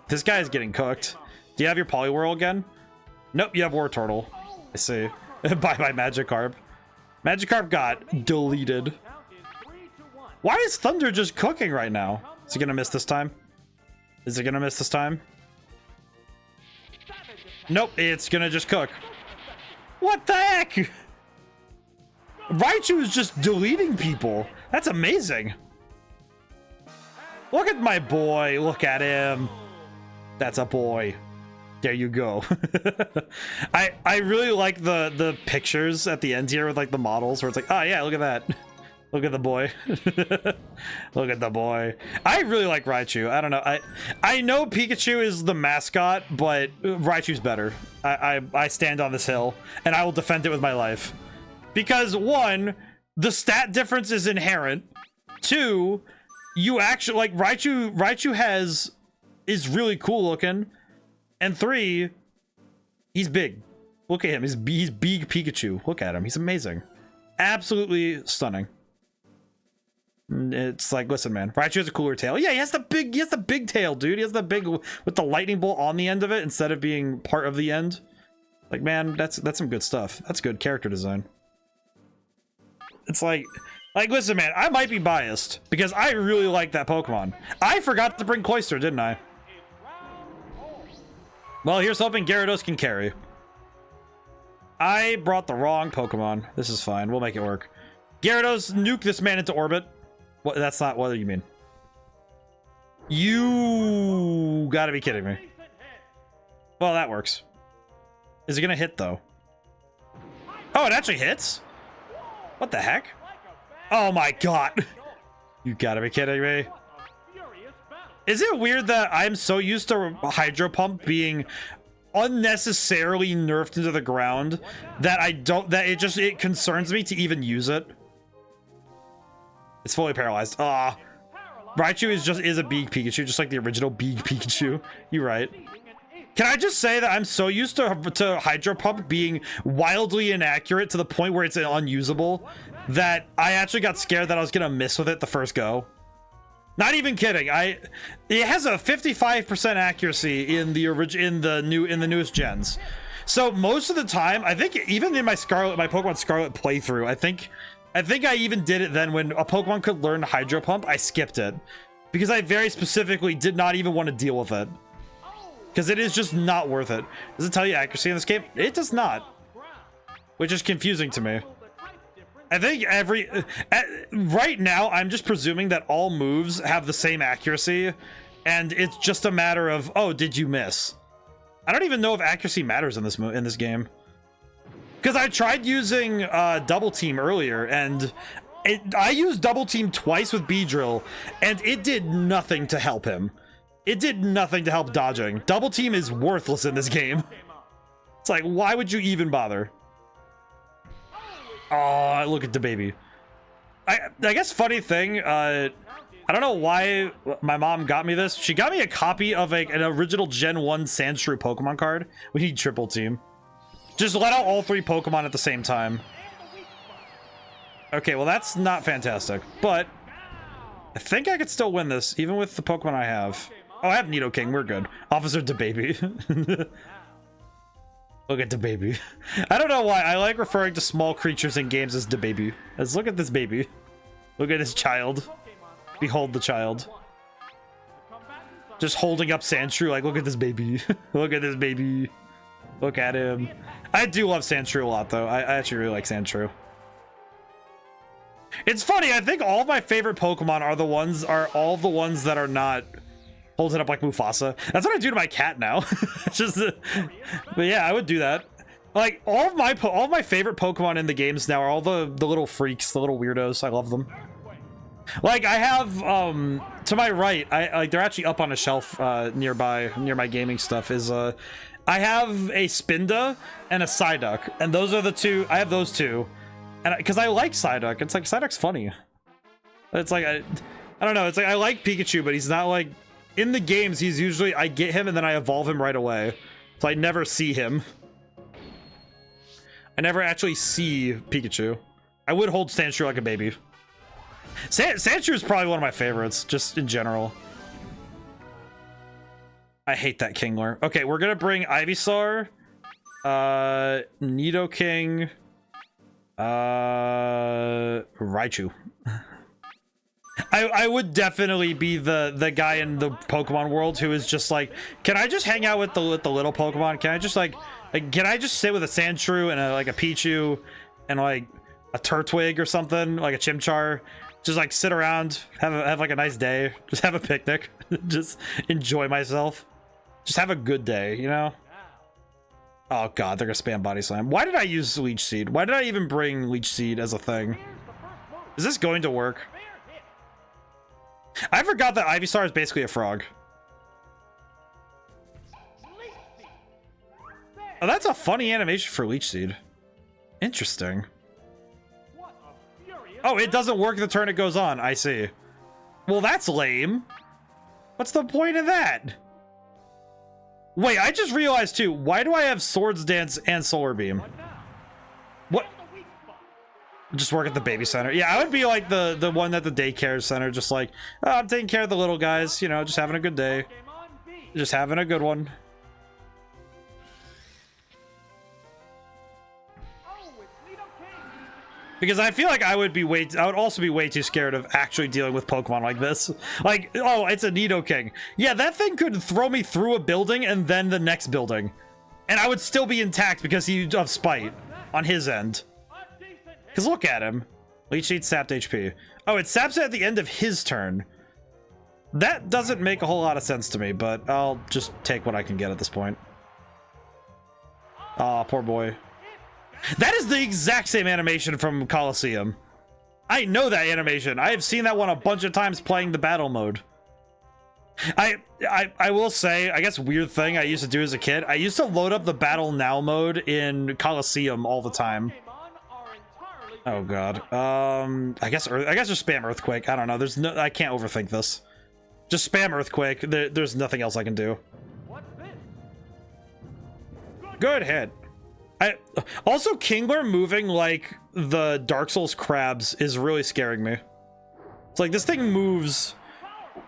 This guy is getting cooked. Do you have your Poliwhirl again? Nope, you have War Turtle. I see. Bye-bye, Magikarp. Magikarp got deleted. Why is Thunder just cooking right now? Is he gonna miss this time? Is it gonna miss this time? Nope, it's gonna just cook. What the heck? Raichu is just deleting people. That's amazing. Look at my boy. Look at him. That's a boy. There you go. I really like the pictures at the end here with like the models where it's like, oh yeah, look at that. Look at the boy. Look at the boy. I really like Raichu. I don't know. I know Pikachu is the mascot, but Raichu's better. I stand on this hill and I will defend it with my life. Because one, the stat difference is inherent. Two, you actually like Raichu is really cool looking. And three, he's big. Look at him. He's big Pikachu. Look at him. He's amazing. Absolutely stunning. It's like, listen, man, Raichu has a cooler tail. Yeah, he has the big tail, dude. He has the big with the lightning bolt on the end of it instead of being part of the end. Like, man, that's some good stuff. That's good character design. It's like, listen, man, I might be biased because I really like that Pokemon. I forgot to bring Cloyster, didn't I? Well, here's hoping Gyarados can carry. I brought the wrong Pokemon. This is fine. We'll make it work. Gyarados, nuke this man into orbit. What? That's not what you mean. You gotta be kidding me. Well, that works. Is it gonna hit, though? Oh, it actually hits? What the heck? Oh my god. You gotta be kidding me. Is it weird that I'm so used to Hydro Pump being unnecessarily nerfed into the ground that it concerns me to even use it? It's fully paralyzed. Raichu is a big Pikachu, just like the original big Pikachu. You're right. Can I just say that I'm so used to Hydro Pump being wildly inaccurate to the point where it's unusable that I actually got scared that I was gonna miss with it the first go. Not even kidding. It has a 55% accuracy in the newest gens. So most of the time, I think even in my Pokemon Scarlet playthrough, I think I even did it then when a Pokemon could learn Hydro Pump. I skipped it because I very specifically did not even want to deal with it because it is just not worth it. Does it tell you accuracy in this game? It does not, which is confusing to me. I think right now I'm just presuming that all moves have the same accuracy, and it's just a matter of, oh, did you miss? I don't even know if accuracy matters in this game, because I tried using double team earlier, and I used double team twice with Beedrill, and it did nothing to help him. It did nothing to help dodging. Double team is worthless in this game. It's like, why would you even bother? Oh, look at the baby. I guess funny thing, I don't know why my mom got me this. She got me a copy of an original Gen 1 Sandshrew Pokemon card. We need triple team. Just let out all 3 Pokemon at the same time. Okay, well that's not fantastic, but I think I could still win this, even with the Pokemon I have. Oh, I have Nidoking, we're good. Officer DeBaby. Look at the baby. I don't know why I like referring to small creatures in games as the baby. Let's look at this baby. Look at this child. Behold the child. Just holding up Sandshrew like, look at this baby. Look at this baby. Look at him. I do love Sandshrew a lot though. I actually really like Sandshrew. It's funny, I think all of my favorite Pokemon are all the ones that are not holding up like Mufasa. That's what I do to my cat now. Just, but yeah, I would do that. Like all of my favorite Pokemon in the games now are all the little freaks, the little weirdos. I love them. Like I have to my right, they're actually up on a shelf near my gaming stuff. I have a Spinda and a Psyduck, and those are the two. I have those two, and because I like Psyduck, it's like Psyduck's funny. It's like I don't know. It's like I like Pikachu, but he's not like. In the games, he's usually, I get him and then I evolve him right away. So I never see him. I never actually see Pikachu. I would hold Sandshrew like a baby. Sandshrew is probably one of my favorites, just in general. I hate that Kingler. Okay, we're gonna bring Ivysaur, Nidoking, Raichu. I would definitely be the guy in the Pokemon world who is just like, can I just hang out with the little Pokemon? Can I just like can I just sit with a Sandshrew and like a Pichu and like a Turtwig or something, like a Chimchar, just like sit around, have like a nice day, just have a picnic, just enjoy myself, just have a good day, you know? Oh god, they're gonna spam Body Slam. Why did I use Leech Seed? Why did I even bring Leech Seed as a thing? Is this going to work? I forgot that Ivysaur is basically a frog. Oh, that's a funny animation for Leech Seed. Interesting. Oh, it doesn't work the turn it goes on. I see. Well, that's lame. What's the point of that? Wait, I just realized too. Why do I have Swords Dance and Solar Beam? What? Just work at the baby center. Yeah, I would be like the one at the daycare center, just like, oh, I'm taking care of the little guys, you know, just having a good day. Just having a good one. Because I feel like I would also be way too scared of actually dealing with Pokemon like this. Like, oh, it's a Nidoking. Yeah, that thing could throw me through a building and then the next building. And I would still be intact because he'd have spite on his end. Because look at him. Leech Seed sapped HP. Oh, it saps it at the end of his turn. That doesn't make a whole lot of sense to me, but I'll just take what I can get at this point. Aw, poor boy. That is the exact same animation from Coliseum. I know that animation. I have seen that one a bunch of times playing the battle mode. I will say, I guess weird thing I used to do as a kid, I used to load up the Battle Now mode in Coliseum all the time. Oh god. I guess just spam Earthquake. I don't know. I can't overthink this. Just spam Earthquake. There's nothing else I can do. Good hit. Also, Kingler moving like the Dark Souls crabs is really scaring me. It's like this thing moves.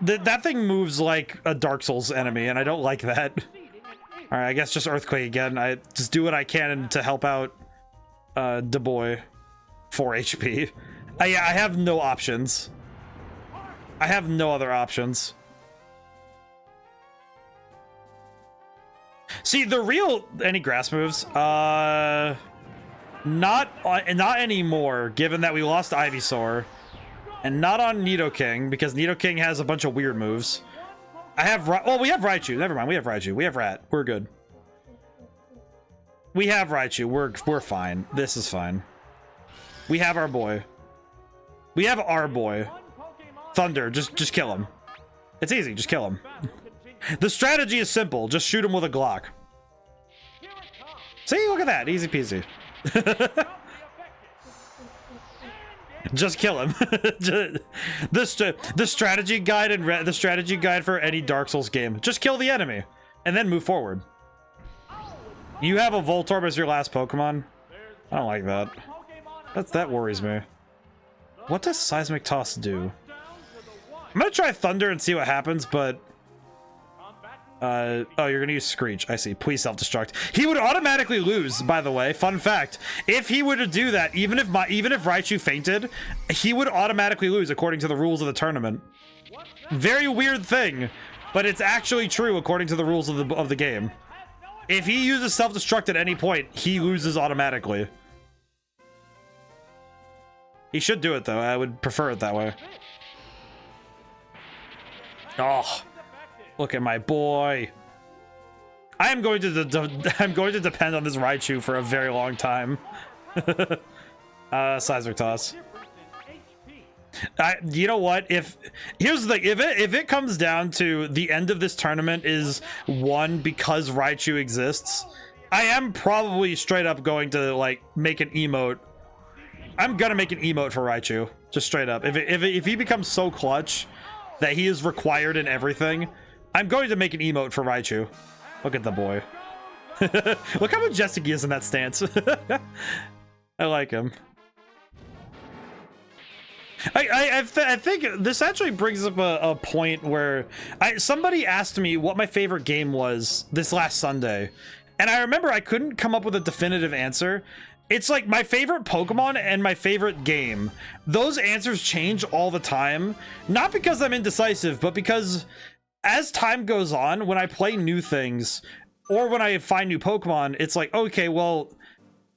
That thing moves like a Dark Souls enemy, and I don't like that. All right, I guess just Earthquake again. I just do what I can to help out Boy. 4 HP. I have no options. I have no other options. See, the real any grass moves? Not anymore, given that we lost Ivysaur. And not on Nidoking, because Nidoking has a bunch of weird moves. I have well, we have Raichu. Never mind, we have Raichu. We have Rat. We're good. We have Raichu. We're fine. This is fine. We have our boy. We have our boy. Thunder, just kill him. It's easy, just kill him. The strategy is simple. Just shoot him with a Glock. See, look at that. Easy peasy. Just kill him. The strategy guide and the strategy guide for any Dark Souls game. Just kill the enemy and then move forward. You have a Voltorb as your last Pokemon? I don't like that. That worries me. What does Seismic Toss do? I'm gonna try Thunder and see what happens, but oh, you're gonna use Screech. I see. Please self-destruct. He would automatically lose, by the way. Fun fact. If he were to do that, even if Raichu fainted, he would automatically lose according to the rules of the tournament. Very weird thing, but it's actually true according to the rules of the game. If he uses self-destruct at any point, he loses automatically. He should do it though. I would prefer it that way. Oh. Look at my boy. I am going to I'm going to depend on this Raichu for a very long time. Seismic Toss. You know what? Here's the thing. If it comes down to the end of this tournament is won because Raichu exists, I am probably straight up going to like make an emote. I'm gonna make an emote for Raichu, just straight up. If he becomes so clutch that he is required in everything, I'm going to make an emote for Raichu. Look at the boy. Look how majestic he is in that stance. I like him. I think this actually brings up a point where somebody asked me what my favorite game was this last Sunday, and I remember I couldn't come up with a definitive answer. It's like my favorite Pokemon and my favorite game. Those answers change all the time, not because I'm indecisive, but because as time goes on, when I play new things or when I find new Pokemon, it's like, okay, well,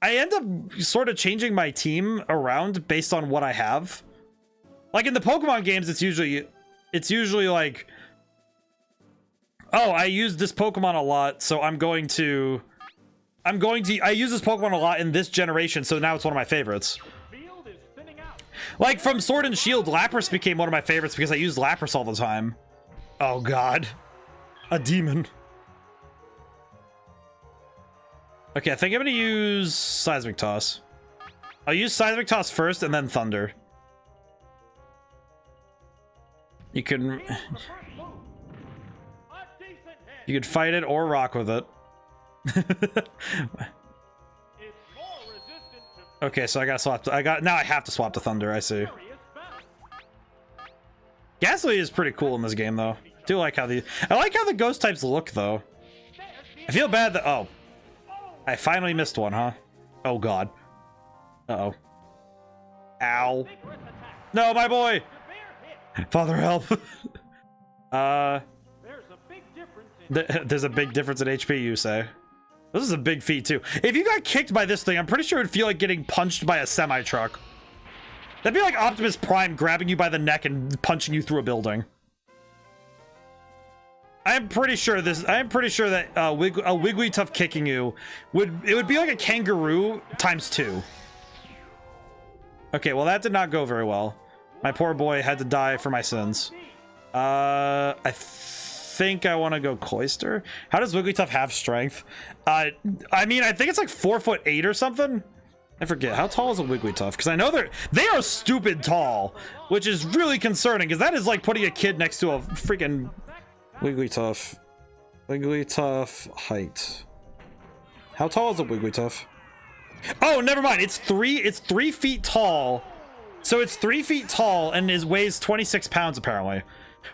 I end up sort of changing my team around based on what I have. Like in the Pokemon games, it's usually like, oh, I use this Pokemon a lot, so I use this Pokemon a lot in this generation, so now it's one of my favorites. Like from Sword and Shield, Lapras became one of my favorites because I used Lapras all the time. Oh god. A demon. Okay, I think I'm gonna use Seismic Toss. I'll use Seismic Toss first and then Thunder. You can fight it or rock with it. Okay, so I gotta swap. Now I have to swap to Thunder. I see. Ghastly is pretty cool in this game, though. I like how the ghost types look, though. I feel bad that I finally missed one, huh? Oh god. Uh-oh. Ow. No, my boy. Father, help. There's a big difference in HP, you say. This is a big feat, too. If you got kicked by this thing, I'm pretty sure it'd feel like getting punched by a semi-truck. That'd be like Optimus Prime grabbing you by the neck and punching you through a building. I'm pretty sure that a Wigglytuff kicking you would be like a kangaroo times 2. Okay, well that did not go very well. My poor boy had to die for my sins. I think I want to go Cloyster. How does Wigglytuff have strength? I mean, I think it's like 4'8" or something. I forget. How tall is a Wigglytuff? Because I know they are stupid tall, which is really concerning because that is like putting a kid next to a freaking Wigglytuff. Wigglytuff height. How tall is a Wigglytuff? Oh, never mind. It's 3 feet tall. So it's 3 feet tall and weighs 26 pounds apparently,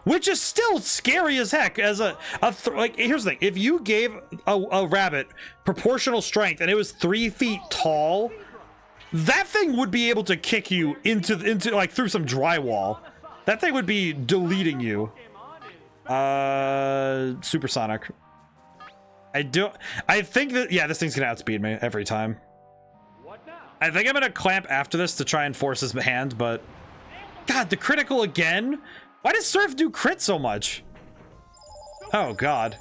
which is still scary as heck. As like, here's the thing: if you gave a rabbit proportional strength and it was 3 feet tall, that thing would be able to kick you into like through some drywall. That thing would be deleting you. Supersonic. I think that, yeah, this thing's gonna outspeed me every time. I think I'm gonna clamp after this to try and force his hand, but God, the critical again? Why does Surf do crit so much? Oh God.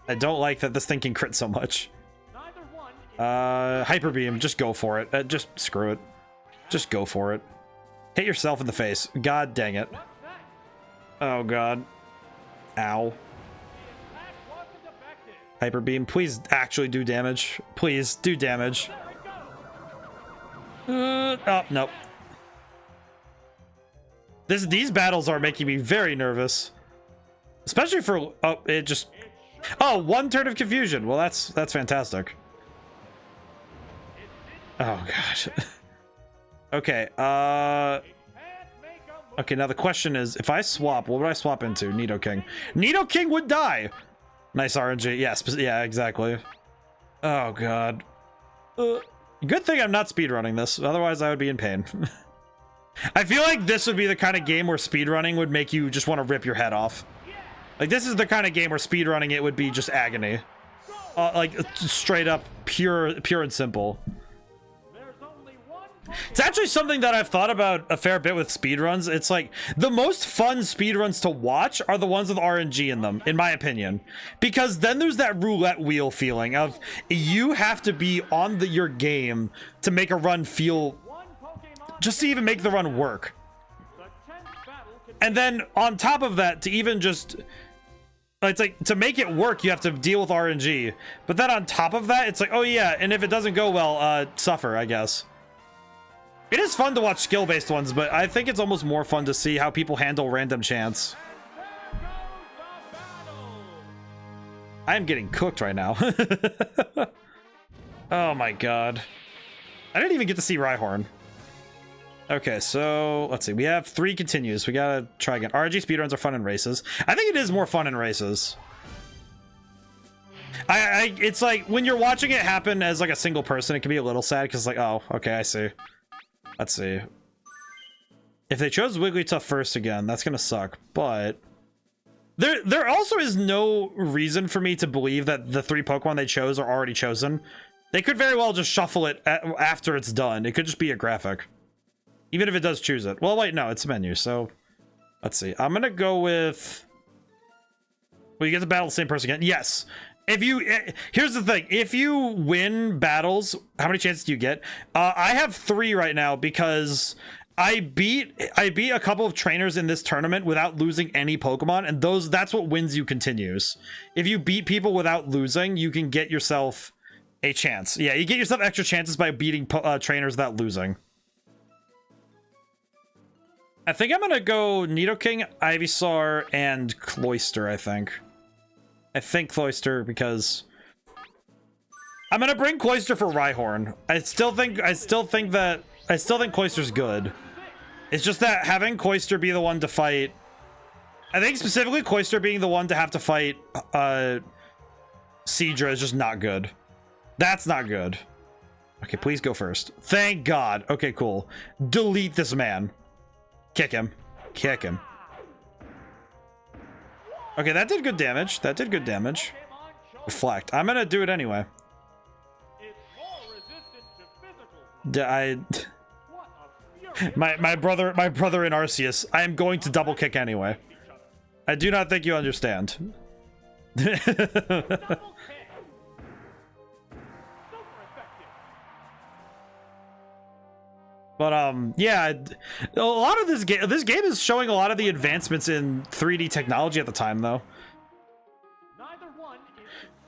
I don't like that this thing can crit so much. Hyper Beam, just go for it. Just screw it. Just go for it. Hit yourself in the face. God dang it. Oh God. Ow. Hyper Beam, please actually do damage. Please do damage. Oh, nope. These battles are making me very nervous. Especially for, oh, it just, oh, 1 turn of confusion. Well, that's fantastic. Oh gosh. Okay, okay, now the question is, if I swap, what would I swap into? Nidoking. Nidoking would die! Nice RNG. Yes, yeah, exactly. Oh God. Good thing I'm not speedrunning this, otherwise I would be in pain. I feel like this would be the kind of game where speedrunning would make you just want to rip your head off. Like, this is the kind of game where speedrunning it would be just agony. Like, straight up pure and simple. It's actually something that I've thought about a fair bit with speedruns. It's like, the most fun speedruns to watch are the ones with RNG in them, in my opinion. Because then there's that roulette wheel feeling of, you have to be on your game to make a run feel, just to even make the run work. And then on top of that, to even just, it's like, to make it work, you have to deal with RNG. But then on top of that, it's like, oh yeah, and if it doesn't go well, suffer, I guess. It is fun to watch skill-based ones, but I think it's almost more fun to see how people handle random chance. I am getting cooked right now. Oh my God. I didn't even get to see Rhyhorn. Okay, so let's see. We have 3 continues. We gotta try again. RNG speedruns are fun in races. I think it is more fun in races. It's like, when you're watching it happen as like a single person, it can be a little sad because like, oh, okay, I see. Let's see. If they chose Wigglytuff first again, that's gonna suck, but there also is no reason for me to believe that the 3 Pokemon they chose are already chosen. They could very well just shuffle it after it's done. It could just be a graphic. Even if it does choose it. Well, wait, no, it's a menu, so let's see. I'm gonna go with, well, you get to battle the same person again. Yes. If you, here's the thing, if you win battles, how many chances do you get? I have 3 right now because I beat a couple of trainers in this tournament without losing any Pokemon, and that's what wins you continues. If you beat people without losing, you can get yourself a chance. Yeah, you get yourself extra chances by beating trainers without losing. I think I'm gonna go Nidoking, Ivysaur, and Cloyster, I think Cloyster, because I'm gonna bring Cloyster for Rhyhorn. I still think Cloyster's good. It's just that having Cloyster be the one to fight, I think specifically Cloyster being the one to have to fight Seadra is just not good. That's not good. Okay, please go first. Thank God. Okay, cool. Delete this man. Kick him. Kick him. Okay, that did good damage. That did good damage. Reflect. I'm gonna do it anyway. My brother in Arceus. I am going to double kick anyway. I do not think you understand. But yeah, a lot of this game is showing a lot of the advancements in 3D technology at the time, though.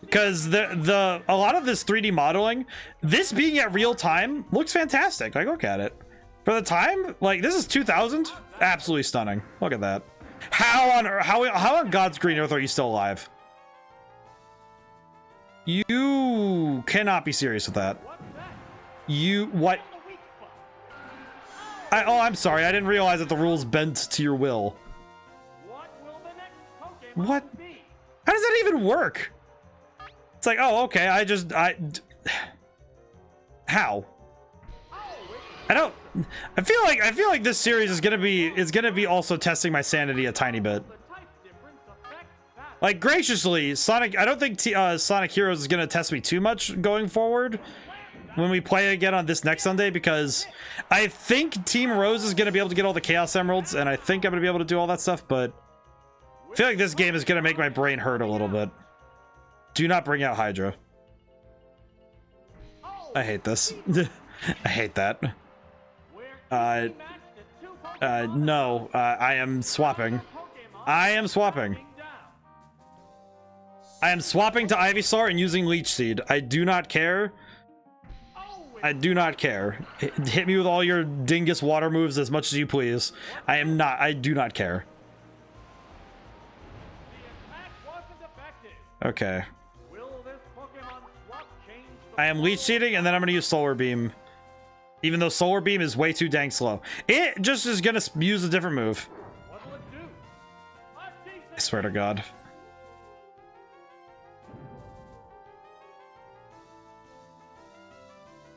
Because a lot of this 3D modeling, this being at real time, looks fantastic. Like, look at it. For the time, like, this is 2000, absolutely stunning. Look at that. How on God's green earth are you still alive? You cannot be serious with that. You what? The weak spot. Oh, I'm sorry. I didn't realize that the rules bent to your will. What will the next Pokemon What? be? How does that even work? It's like, oh, okay. How? I feel like this series is gonna be also testing my sanity a tiny bit. The type difference affects that. Like, graciously, Sonic. I don't think Sonic Heroes is gonna test me too much going forward when we play again on this next Sunday, because I think Team Rose is gonna be able to get all the Chaos Emeralds, and I think I'm gonna be able to do all that stuff. But I feel like this game is gonna make my brain hurt a little bit. Do not bring out Hydra. I hate this. I hate that. No, I am swapping. I am swapping. I am swapping to Ivysaur and using Leech Seed. I do not care. I do not care. Hit me with all your dingus water moves as much as you please. I do not care. Okay. I am Leech Seeding, and then I'm going to use Solar Beam. Even though Solar Beam is way too dang slow. It just is going to use a different move. I swear to God.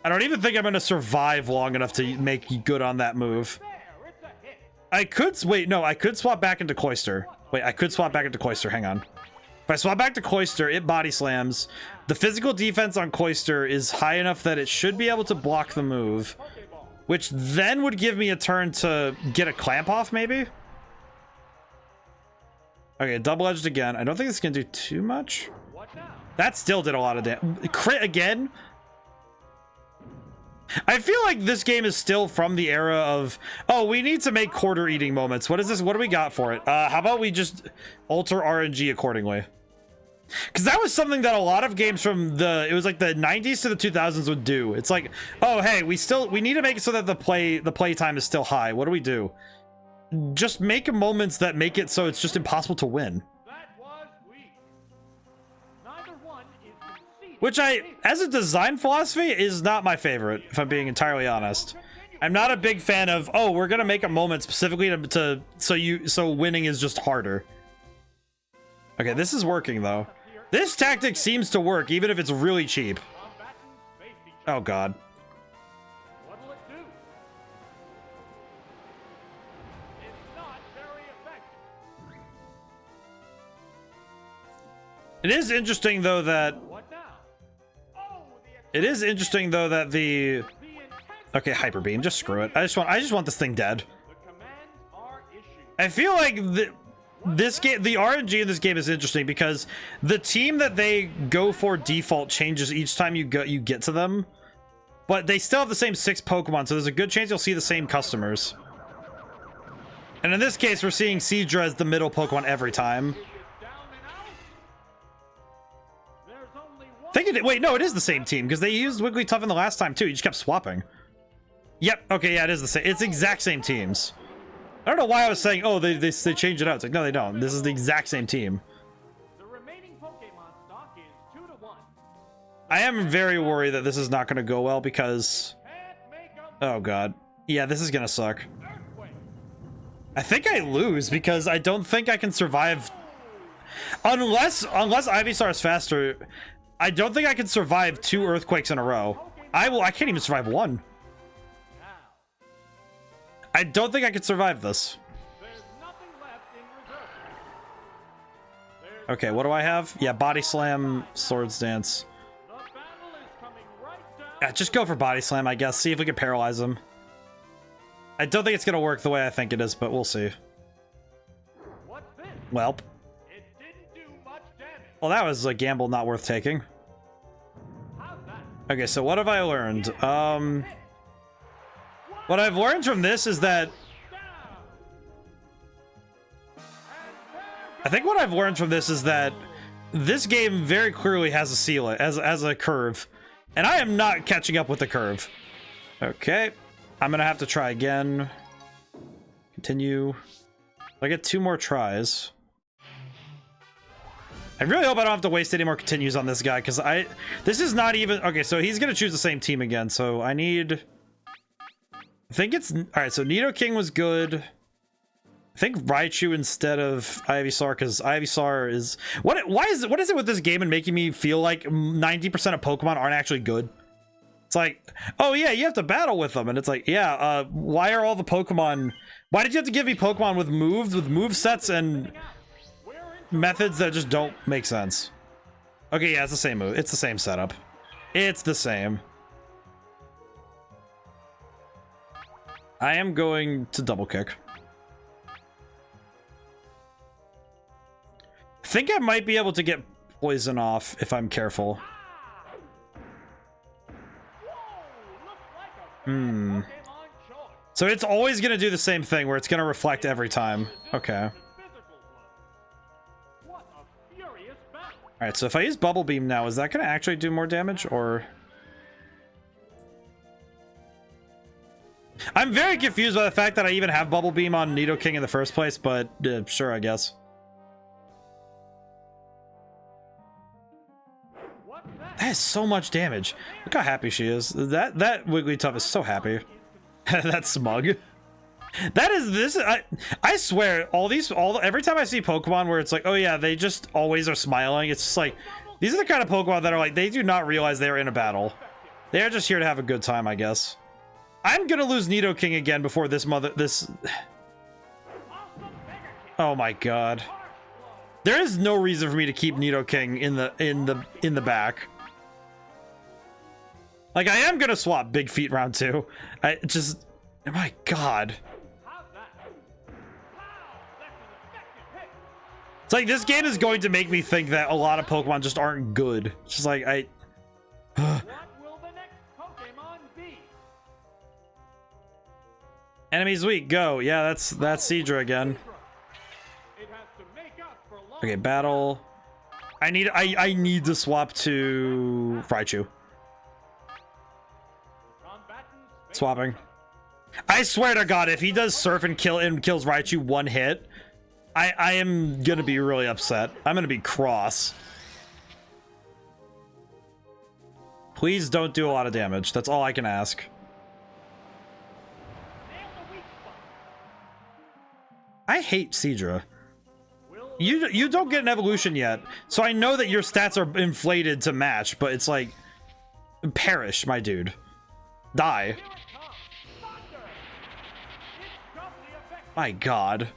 I don't even think I'm going to survive long enough to make good on that move. I could swap back into Cloyster. Wait, I could swap back into Cloyster. Hang on. If I swap back to Cloyster, it body slams. The physical defense on Cloyster is high enough that it should be able to block the move, which then would give me a turn to get a clamp off, maybe? Okay, double-edged again. I don't think this can do too much. That still did a lot of damage. Crit again? I feel like this game is still from the era of, oh, we need to make quarter-eating moments. What is this? What do we got for it? How about we just alter RNG accordingly? Because that was something that a lot of games from it was like the 90s to the 2000s would do. It's like, oh, hey, we need to make it so that the play time is still high. What do we do? Just make moments that make it so it's just impossible to win. Which as a design philosophy, is not my favorite, if I'm being entirely honest. I'm not a big fan of, oh, we're gonna make a moment specifically so winning is just harder. Okay, this is working though. This tactic seems to work, even if it's really cheap. Oh God. It is interesting though that the okay, Hyper Beam, just screw it. I just want this thing dead. I feel like the RNG in this game is interesting because the team that they go for default changes each time you get to them, but they still have the same 6 Pokemon, so there's a good chance you'll see the same customers. And in this case, we're seeing Seadra as the middle Pokemon every time. Wait, no, it is the same team because they used Wigglytuff in the last time too. You just kept swapping. Yep. Okay. Yeah, it is the same. It's the exact same teams. I don't know why I was saying, oh, they changed it out. It's like, no, they don't. This is the exact same team. The remaining Pokemon stock is 2-1. I am very worried that this is not going to go well because, oh God, yeah, this is going to suck. I think I lose because I don't think I can survive unless Ivysaur is faster. I don't think I can survive 2 earthquakes in a row. I can't even survive 1. I don't think I can survive this. Okay, what do I have? Yeah, Body Slam, Swords Dance. Yeah, just go for Body Slam, I guess. See if we can paralyze him. I don't think it's gonna work the way I think it is, but we'll see. Welp. Well, that was a gamble not worth taking. Okay, so what have I learned? What I've learned from this is that... I think what I've learned from this is that this game very clearly has a ceiling, as a curve. And I am not catching up with the curve. Okay. I'm gonna have to try again. Continue. I get 2 more tries. I really hope I don't have to waste any more continues on this guy, because this is not even... Okay, so he's going to choose the same team again, so I need... I think it's... Alright, so Nidoking was good. I think Raichu instead of Ivysaur, because Ivysaur is... What is it with this game and making me feel like 90% of Pokemon aren't actually good? It's like, oh yeah, you have to battle with them, and it's like, yeah, why are all the Pokemon... Why did you have to give me Pokemon with move sets and methods that just don't make sense? Okay, yeah, it's the same move. It's the same setup. It's the same. I am going to double kick. I think I might be able to get poison off if I'm careful. So it's always going to do the same thing where it's going to reflect every time. Okay. Alright, so if I use Bubble Beam now, is that going to actually do more damage, or... I'm very confused by the fact that I even have Bubble Beam on Nidoking in the first place, but sure, I guess. That is so much damage. Look how happy she is. That Wigglytuff is so happy. That's smug. That is this. I swear, every time I see Pokemon where it's like, oh yeah, they just always are smiling. It's just like, these are the kind of Pokemon that are like, they do not realize they are in a battle. They are just here to have a good time, I guess. I'm gonna lose Nidoking again before this. Oh my god. There is no reason for me to keep Nidoking in the back. Like, I am gonna swap Big Feet round 2. Oh my god. It's like, this game is going to make me think that a lot of Pokemon just aren't good. It's just like, What will the next Pokemon be? Enemies weak, go. Yeah, that's Seadra again. Okay, battle. I need to swap to Raichu. Swapping. I swear to god, if he does Surf and kills Raichu one hit, I am gonna be really upset. I'm gonna be cross. Please don't do a lot of damage. That's all I can ask. I hate Seadra. You don't get an evolution yet, so I know that your stats are inflated to match, but it's like, perish, my dude. Die. My god.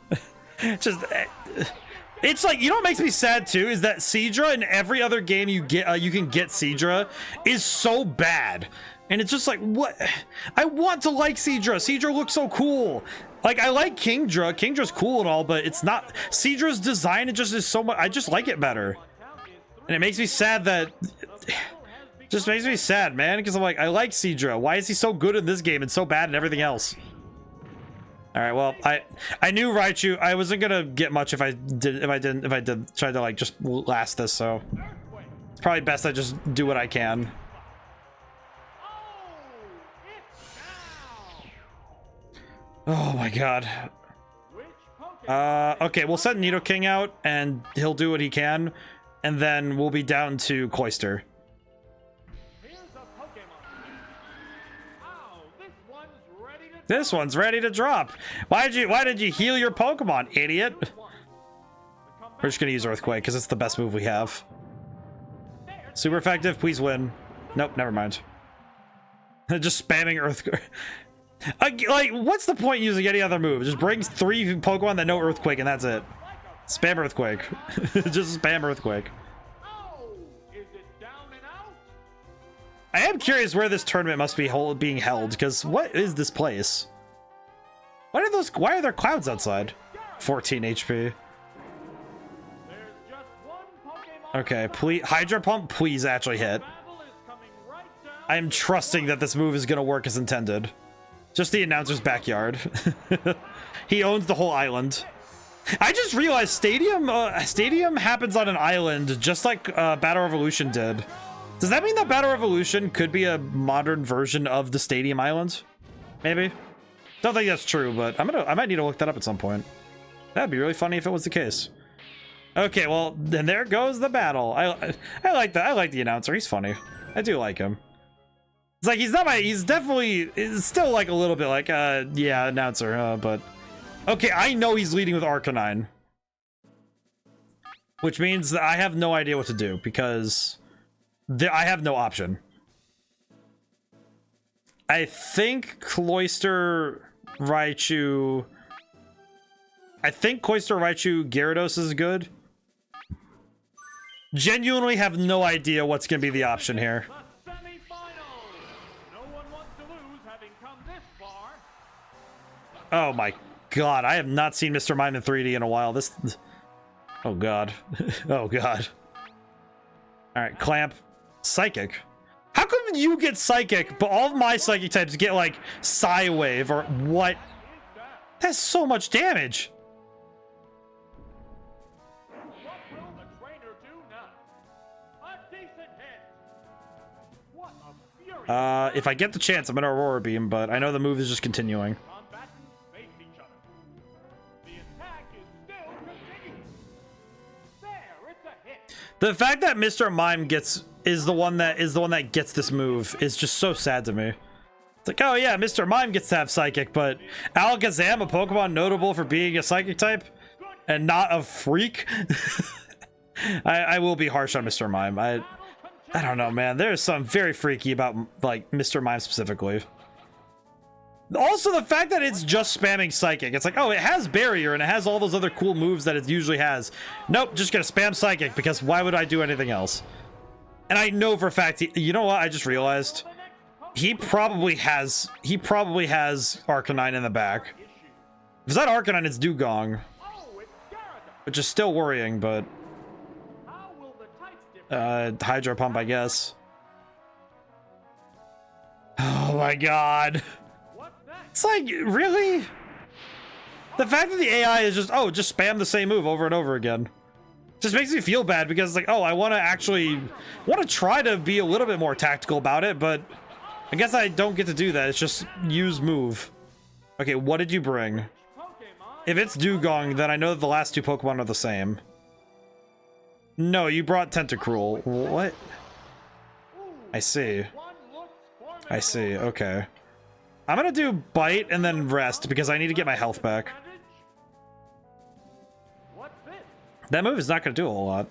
It's like, you know what makes me sad too is that Seadra in every other game you can get Seadra is so bad, and it's just like, what? I want to like Seadra. Seadra looks so cool. Like, I like Kingdra. Kingdra's cool and all, but it's not. Seadra's design, it just is so much. I just like it better, and it makes me sad that. Just makes me sad, man, because I'm like, I like Seadra. Why is he so good in this game and so bad in everything else? All right, well, I knew Raichu. I wasn't gonna get much if I did try to like just last this, so it's probably best I just do what I can. Oh my god. Okay, we'll set Nidoking out and he'll do what he can, and then we'll be down to Cloyster. This one's ready to drop. Why did you heal your Pokemon, idiot? We're just gonna use Earthquake because it's the best move we have. Super effective, please win. Nope, never mind. Just spamming Earthquake. Like, what's the point using any other move? It just brings 3 Pokemon that know Earthquake and that's it. Spam Earthquake. Just spam Earthquake. I am curious where this tournament must be being held, because what is this place? Why are there clouds outside? 14 HP. Okay, please, Hydro Pump, please actually hit. I am trusting that this move is gonna work as intended. Just the announcer's backyard. He owns the whole island. I just realized Stadium happens on an island, just like Battle Revolution did. Does that mean that Battle Revolution could be a modern version of the Stadium Island? Maybe. Don't think that's true, but I might need to look that up at some point. That'd be really funny if it was the case. Okay, well, then there goes the battle. I like that. I like the announcer. He's funny. I do like him. It's like he's not my. He's definitely is still like a little bit like yeah, announcer. But okay, I know he's leading with Arcanine, which means that I have no idea what to do because I have no option. I think Cloyster Raichu. I think Cloyster Raichu Gyarados is good. Genuinely have no idea what's gonna be the option here. The semifinals. No one wants to lose, having come this far. Oh my god, I have not seen Mr. Mime in 3D in a while. This. Oh god. Oh god. Alright, Clamp. Psychic. How come you get Psychic, but all of my Psychic types get like Psy-Wave or what? That's so much damage. What will the trainer do now? A decent hit. What a furious If I get the chance, I'm gonna Aurora Beam, but I know the move is just continuing. combatants face each other. The attack is still continuing. There, it's a hit. The fact that Mr. Mime is the one that gets this move is just so sad to me. It's like, oh yeah, Mr. Mime gets to have Psychic, but Alakazam, a Pokemon notable for being a Psychic type and not a freak. I will be harsh on Mr. Mime. I don't know, man. There's something very freaky about like Mr. Mime specifically. Also, the fact that it's just spamming Psychic. It's like, oh, it has Barrier and it has all those other cool moves that it usually has. Nope, just gonna spam Psychic because why would I do anything else? And I know for a fact, you know what? I just realized he probably has Arcanine in the back. If it's not Arcanine, it's Dugong, Oh, it's Gyarados. which is still worrying. But How will the types differ? Hydro Pump, I guess. Oh my god. What's that? It's like, really? The fact that the AI is just spam the same move over and over again. Just makes me feel bad because it's like, oh, I want to try to be a little bit more tactical about it, but I guess I don't get to do that. It's just use move. Okay, what did you bring? Pokemon. If it's Dugong, then I know that the last two Pokemon are the same. No, you brought Tentacruel. What? I see. One looks formidable. I see. Okay. I'm gonna do Bite and then Rest because I need to get my health back. Advantage? What's this? That move is not gonna do a whole lot.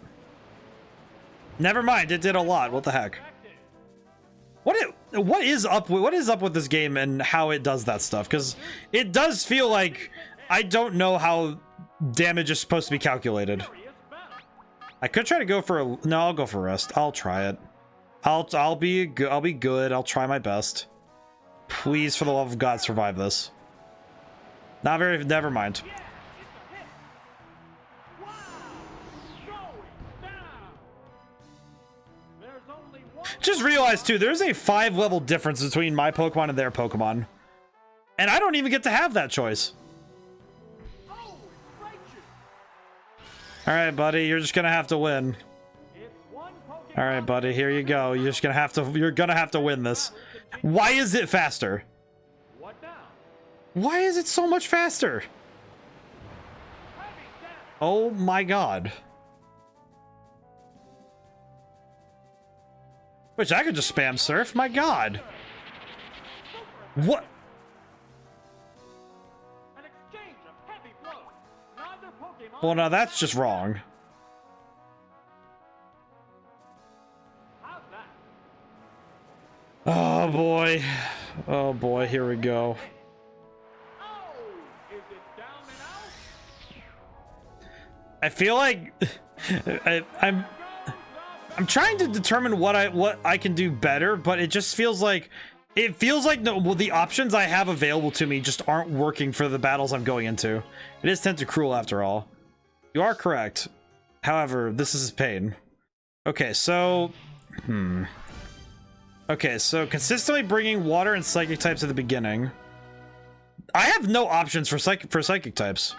Never mind, it did a lot. What the heck? Active. What is up with this game and how it does that stuff? Because it does feel like I don't know how damage is supposed to be calculated. Furious battle. I could try to go for no, I'll go for Rest. I'll try it. I'll be good. I'll try my best. Please, for the love of God, survive this. Never mind. Yeah, it's a hit. Wow. Going down. There's only one. Just realized too, there's a 5-level difference between my Pokemon and their Pokemon. And I don't even get to have that choice. Oh, it's Raichu. Alright, buddy, you're just gonna have to win. It's one Pokemon. Alright, buddy, here you go. You're gonna have to win this. Why is it faster? What now? Why is it so much faster? Heavy damage. Oh my god. Which I could just spam Surf, my god. What? An exchange of heavy blows. Neither Pokemon. Well, now that's just wrong. How's that? Oh boy. Oh boy, here we go. Oh, is it down and out? I feel like I'm trying to determine what I can do better, but it just feels like the options I have available to me just aren't working for the battles I'm going into. It is Tentacruel after all. You are correct. However, this is pain. Okay, so okay, so consistently bringing water and psychic types at the beginning. I have no options for psychic types.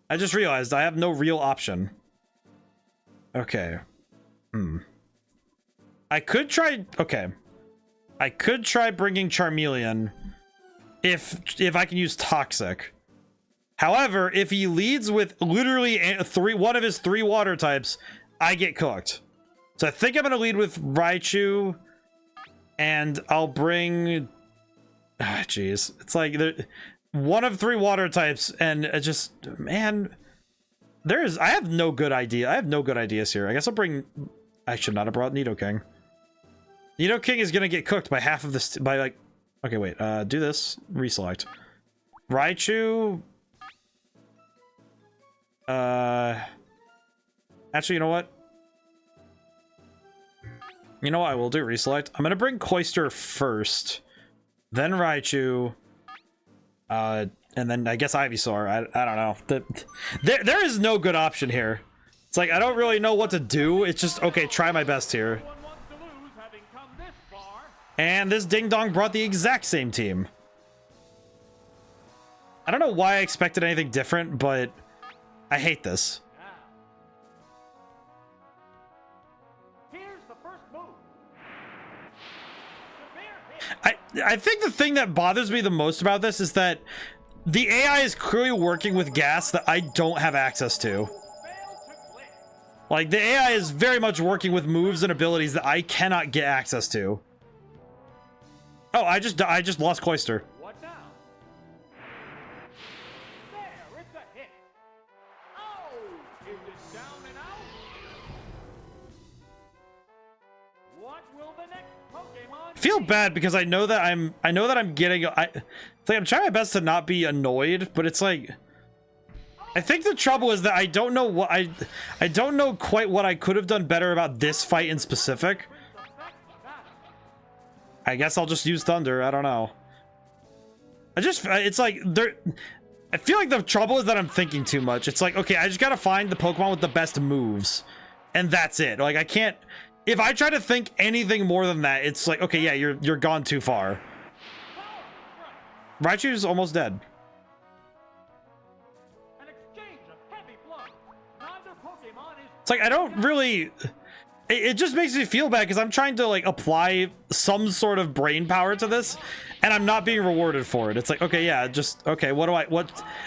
I just realized I have no real option. Okay. I could try. Okay. I could try bringing Charmeleon if I can use Toxic. However, if he leads with literally one of his 3 water types, I get cooked. So I think I'm going to lead with Raichu, and I'll bring... jeez. It's like one of 3 water types, and it just... Man, I have no good idea. I have no good ideas here. I guess I'll bring... I should not have brought Nidoking. Nidoking is going to get cooked by half of this... By like... Okay, wait. Do this. Reselect. Raichu... Actually, you know what? You know what I will do? Reselect. I'm gonna bring Cloyster first, then Raichu, and then I guess Ivysaur. I don't know. There is no good option here. It's like I don't really know what to do. It's just okay. Try my best here. And this ding dong brought the exact same team. I don't know why I expected anything different, but I hate this. I think the thing that bothers me the most about this is that the AI is clearly working with gas that I don't have access to. Like, the AI is very much working with moves and abilities that I cannot get access to. Oh, I just lost Cloyster. What now? There, it's a hit. Oh, is it down and out? What will the next Pokemon I feel bad because I know that I'm getting it's like I'm trying my best to not be annoyed, but it's like I think the trouble is that I don't know what I don't know quite what I could have done better about this fight in specific. I guess I'll just use Thunder. I don't know. It's like I feel like the trouble is that I'm thinking too much. It's like, okay, I just gotta find the Pokemon with the best moves, and that's it. Like, I can't. If I try to think anything more than that, it's like, okay, yeah, you're gone too far. Raichu's almost dead. An exchange of heavy blows. Neither Pokemon is It's like I don't really. It just makes me feel bad because I'm trying to like apply some sort of brain power to this, and I'm not being rewarded for it. It's like, okay, yeah, just okay. What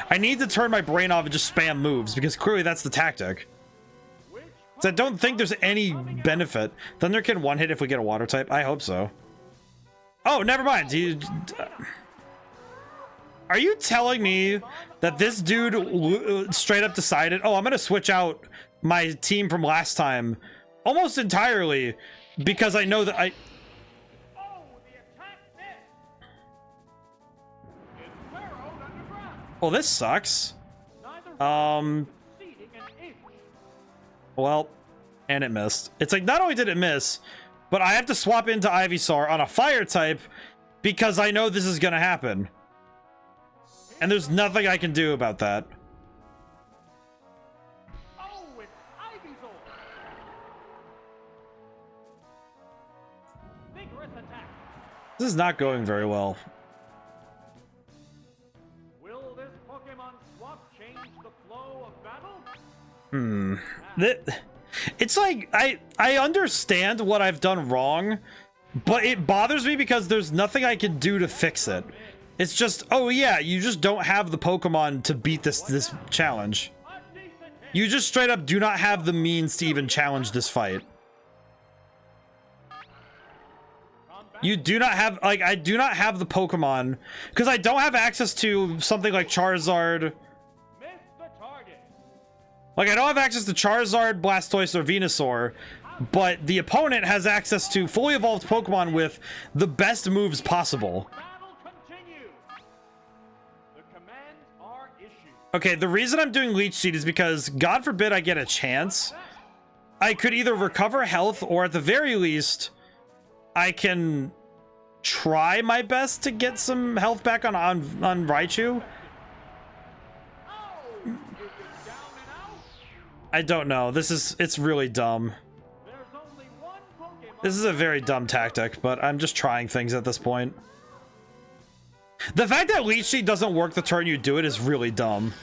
I need to turn my brain off and just spam moves because clearly that's the tactic. So I don't think there's any benefit. Thunder can one hit if we get a water type. I hope so. Oh, never mind. Are you telling me that this dude straight up decided, oh, I'm gonna switch out my team from last time almost entirely because I know that Oh, the attack missed. It's burrowed underground. well, this sucks. Neither succeeding an inch. Well, and it missed. It's like not only did it miss, but I have to swap into Ivysaur on a fire type because I know this is gonna happen. And there's nothing I can do about that. Oh, it's Ivysaur. Vigorous attack. This is not going very well. Will this Pokemon swap change the flow of battle? It's like I understand what I've done wrong, but it bothers me because there's nothing I can do to fix it. It's just, oh yeah, you just don't have the Pokemon to beat this challenge. You just straight up do not have the means to even challenge this fight. You do not have, like, I do not have the Pokemon because I don't have access to something like Charizard. Like, I don't have access to Charizard, Blastoise, or Venusaur, but the opponent has access to fully evolved Pokemon with the best moves possible. Okay, the reason I'm doing Leech Seed is because, God forbid I get a chance, I could either recover health, or at the very least, I can try my best to get some health back on Raichu. I don't know. It's really dumb. This is a very dumb tactic, but I'm just trying things at this point. The fact that Leech Seed doesn't work the turn you do it is really dumb.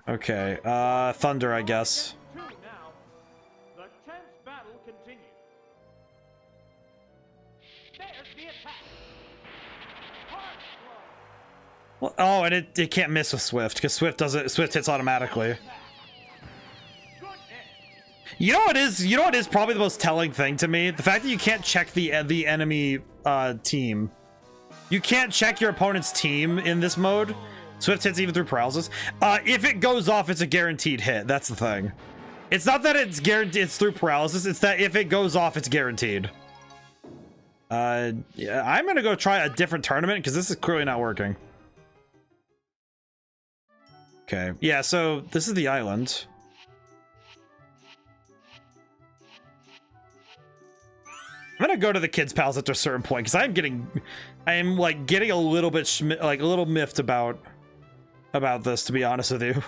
Okay, Thunder, I guess. Well, oh, and it can't miss with Swift because Swift hits automatically. You know what is probably the most telling thing to me? The fact that you can't check the enemy team. You can't check your opponent's team in this mode. Swift hits even through paralysis. If it goes off, it's a guaranteed hit. That's the thing. It's not that it's guaranteed it's through paralysis, it's that if it goes off, it's guaranteed. Yeah, I'm gonna go try a different tournament because this is clearly not working. Okay, yeah, so this is the island. I'm gonna go to the kids' pals at a certain point because I am like getting a little bit like a little miffed about this, to be honest with you.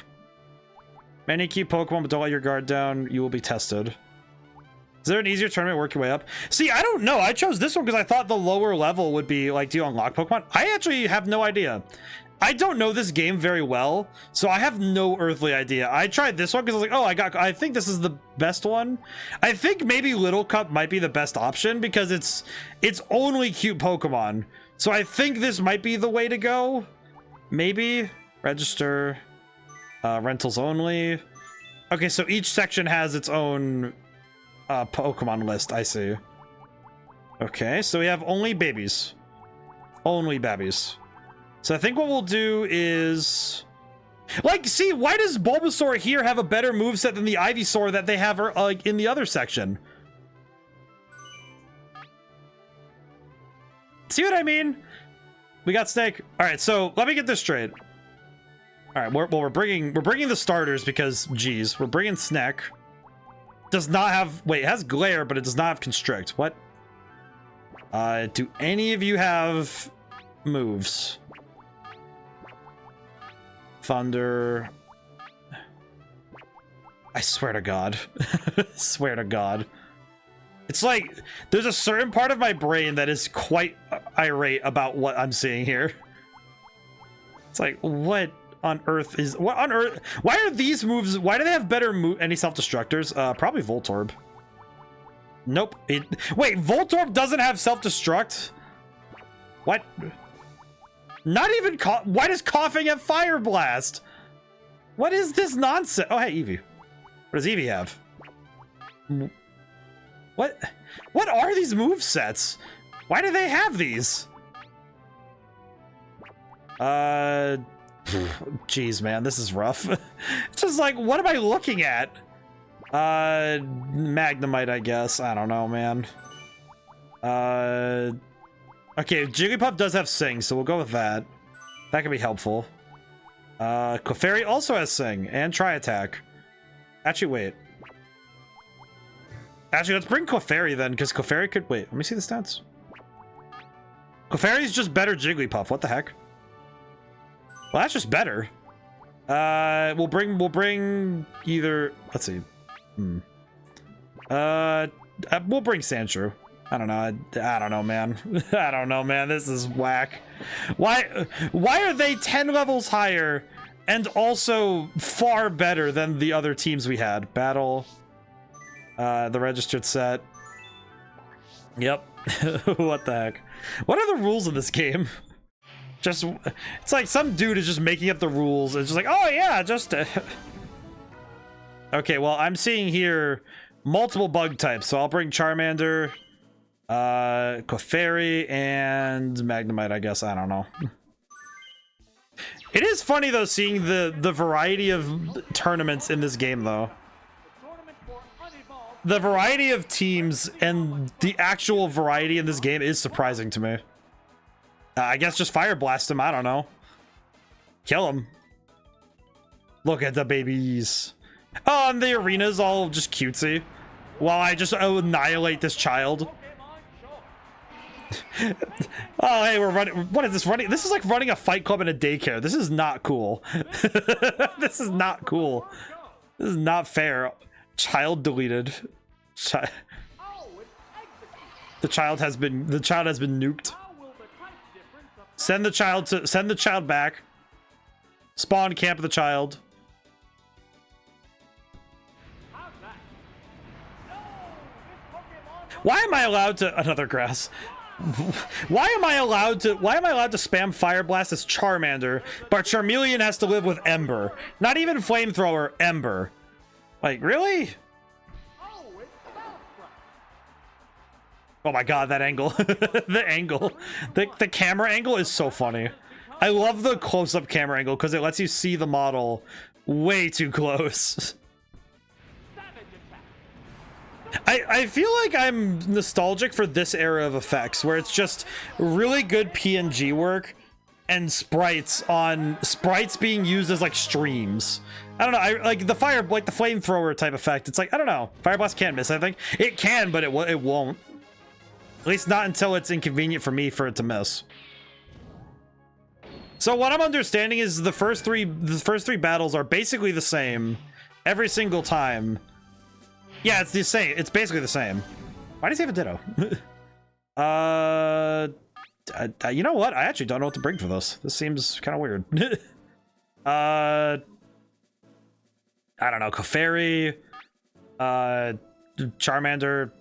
Many keep Pokemon, but don't let your guard down. You will be tested. Is there an easier tournament? Work your way up. See, I don't know. I chose this one because I thought the lower level would be like, do you unlock Pokemon? I actually have no idea. I don't know this game very well, so I have no earthly idea. I tried this one because I was like, oh, I think this is the best one. I think maybe Little Cup might be the best option because it's only cute Pokemon. So I think this might be the way to go. Maybe. Register. Rentals only. Okay, so each section has its own Pokemon list. I see. Okay, so we have only babies. Only babbies. So I think what we'll do is... Like, see, why does Bulbasaur here have a better moveset than the Ivysaur that they have like in the other section? See what I mean? We got Snake. All right, so let me get this straight. All right, we're bringing the starters because, geez, we're bringing Snack. Does not have... Wait, it has Glare, but it does not have Constrict. What? Do any of you have moves? Thunder. I swear to God. Swear to God. It's like there's a certain part of my brain that is quite irate about what I'm seeing here. It's like, what on earth is... What on earth? Why are these moves... Why do they have better any self-destructors? Probably Voltorb. Nope. Wait, Voltorb doesn't have self-destruct? What? Not even why does Coughing have Fire Blast? What is this nonsense? Oh, hey, Eevee. What does Eevee have? What are these move sets? Why do they have these? Jeez, man, this is rough. It's just like, what am I looking at? Magnemite, I guess. I don't know, man. Okay, Jigglypuff does have Sing, so we'll go with that. That can be helpful. Clefairy also has Sing and Tri-Attack. Actually, wait. Actually, let's bring Clefairy then, because Clefairy could... Wait, let me see the stats. Clefairy's just better Jigglypuff. What the heck? Well, that's just better. We'll bring either... Let's see. We'll bring Sandshrew. I don't know, man. I don't know, man. This is whack. Why are they 10 levels higher and also far better than the other teams we had? Battle. The registered set. Yep. What the heck? What are the rules of this game? Just, it's like some dude is just making up the rules. It's just like, oh yeah, just... Okay, well, I'm seeing here multiple bug types, so I'll bring Charmander, Clefairy, and Magnemite, I guess. I don't know. It is funny, though, seeing the variety of tournaments in this game, though. The variety of teams and the actual variety in this game is surprising to me. I guess just Fire Blast him, I don't know. Kill him. Look at the babies. Oh, and the arena's all just cutesy. While I just annihilate this child. Oh, hey, we're running. What is this running? This is like running a fight club in a daycare. This is not cool. This is not cool. This is not fair. Child deleted. The child has been nuked. Send the child back. Spawn camp the child. Why am I allowed to... Another grass. Why am I allowed to spam Fire Blast as Charmander, but Charmeleon has to live with Ember? Not even Flamethrower, Ember. Like, really? Oh my god, that angle. The angle. The camera angle is so funny. I love the close-up camera angle because it lets you see the model way too close. I feel like I'm nostalgic for this era of effects where it's just really good PNG work and sprites being used as like streams. I don't know. I like the flamethrower type effect. It's like, I don't know. Fire Blast can't miss, I think. It can, but it won't. At least not until it's inconvenient for me for it to miss. So what I'm understanding is the first three battles are basically the same every single time. Yeah, it's the same. It's basically the same. Why does he have a Ditto? You know what? I actually don't know what to bring for this. This seems kind of weird. I don't know. Clefairy, Charmander,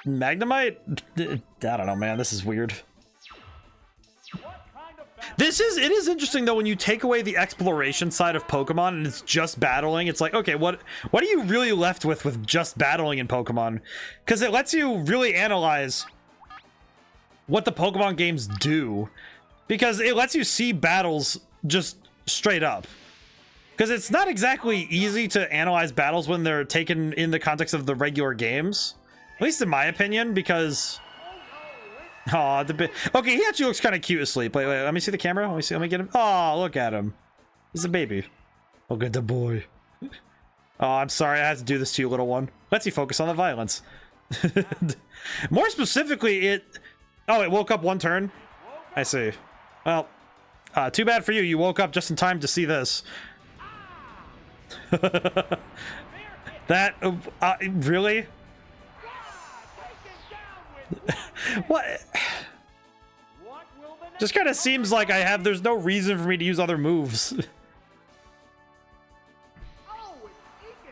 Magnemite. I don't know, man. This is weird. It is interesting though when you take away the exploration side of Pokemon and it's just battling. It's like, okay, what are you really left with just battling in Pokemon? Because it lets you really analyze what the Pokemon games do, because it lets you see battles just straight up. Because it's not exactly easy to analyze battles when they're taken in the context of the regular games, at least in my opinion, because oh, okay, he actually looks kind of cute asleep. Wait, let me see the camera. Let me get him. Oh, look at him. He's a baby. Look at the boy. Oh, I'm sorry I had to do this to you, little one. Let's you focus on the violence. More specifically, it woke up one turn. I see. Well, too bad for you. You woke up just in time to see this. That really? What? Just kind of seems like there's no reason for me to use other moves.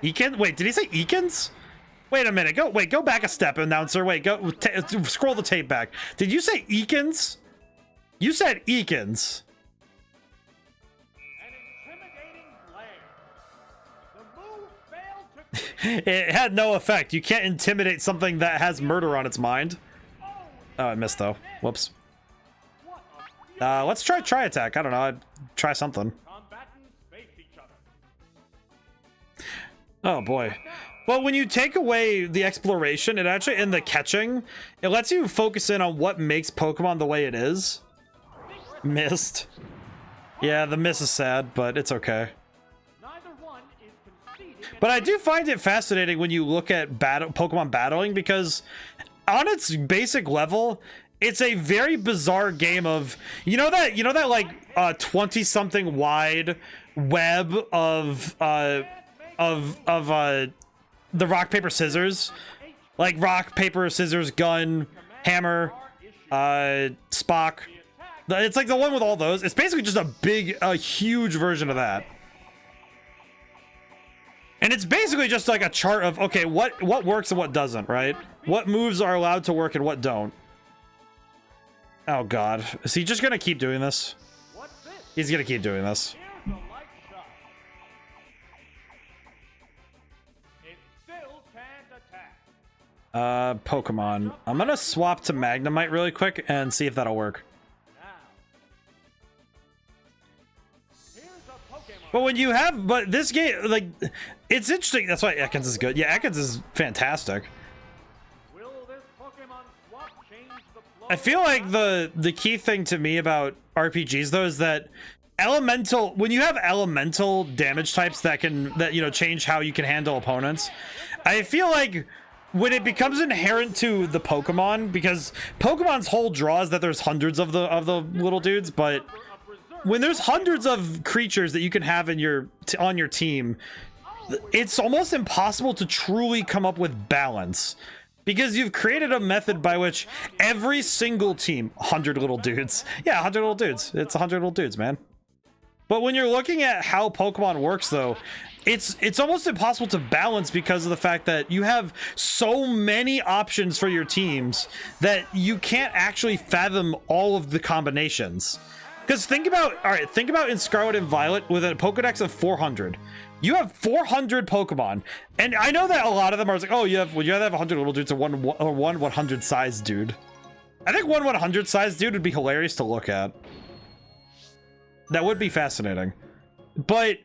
Ekin? Wait, did he say Ekans? Wait a minute. Go back a step, announcer. Wait, scroll the tape back. Did you say Ekans? You said Ekans. It had no effect. You can't intimidate something that has murder on its mind. Oh, I missed though. Whoops. Let's try attack. I don't know. I'd try something. Oh boy. Well, when you take away the exploration, it actually, and the catching, it lets you focus in on what makes Pokemon the way it is. Missed. Yeah, the miss is sad, but it's okay. But I do find it fascinating when you look at Pokemon battling, because on its basic level, it's a very bizarre game of, you know that like 20-something wide web of the rock paper scissors, like rock paper scissors gun hammer Spock. It's like the one with all those. It's basically just a huge version of that. And it's basically just like a chart of, okay, what works and what doesn't, right? What moves are allowed to work and what don't. Oh god. Is he just gonna keep doing this? He's gonna keep doing this. Pokemon. I'm gonna swap to Magnemite really quick and see if that'll work. But this game, like, it's interesting. That's why Ekans is good. Yeah, Ekans is fantastic. I feel like the key thing to me about RPGs though is that when you have elemental damage types that change how you can handle opponents, I feel like when it becomes inherent to the Pokemon, because Pokemon's whole draw is that there's hundreds of the little dudes, but when there's hundreds of creatures that you can have on your team, it's almost impossible to truly come up with balance, because you've created a method by which every single team, 100 little dudes. Yeah, 100 little dudes. It's 100 little dudes, man. But when you're looking at how Pokemon works, though, it's almost impossible to balance because of the fact that you have so many options for your teams that you can't actually fathom all of the combinations. Because think about in Scarlet and Violet with a Pokedex of 400. You have 400 Pokemon, and I know that a lot of them are like, oh, would you rather have 100 little dudes or one 100 size dude? I think one 100 size dude would be hilarious to look at. That would be fascinating. But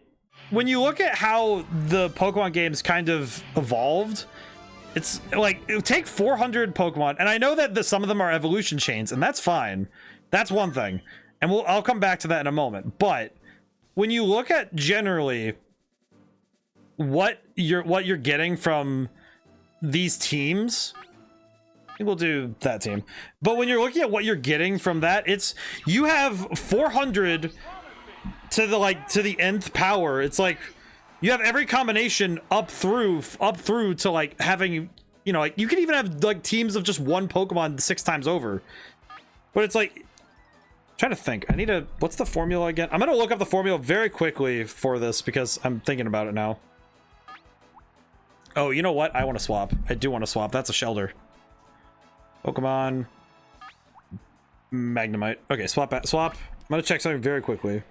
when you look at how the Pokemon games kind of evolved, it's like, take 400 Pokemon, and I know that some of them are evolution chains, and that's fine. That's one thing. And I'll come back to that in a moment. But when you look at generally what you're getting from these teams, I think we'll do that team. But when you're looking at what you're getting from that, it's you have 400 to the nth power. It's like you have every combination up through to like having, you know, like you can even have like teams of just one Pokemon 6 times over. But it's like, trying to think. What's the formula again? I'm gonna look up the formula very quickly for this because I'm thinking about it now. Oh, you know what? I want to swap. I do want to swap. That's a Shelter. Pokemon Magnemite. Okay, swap. I'm gonna check something very quickly.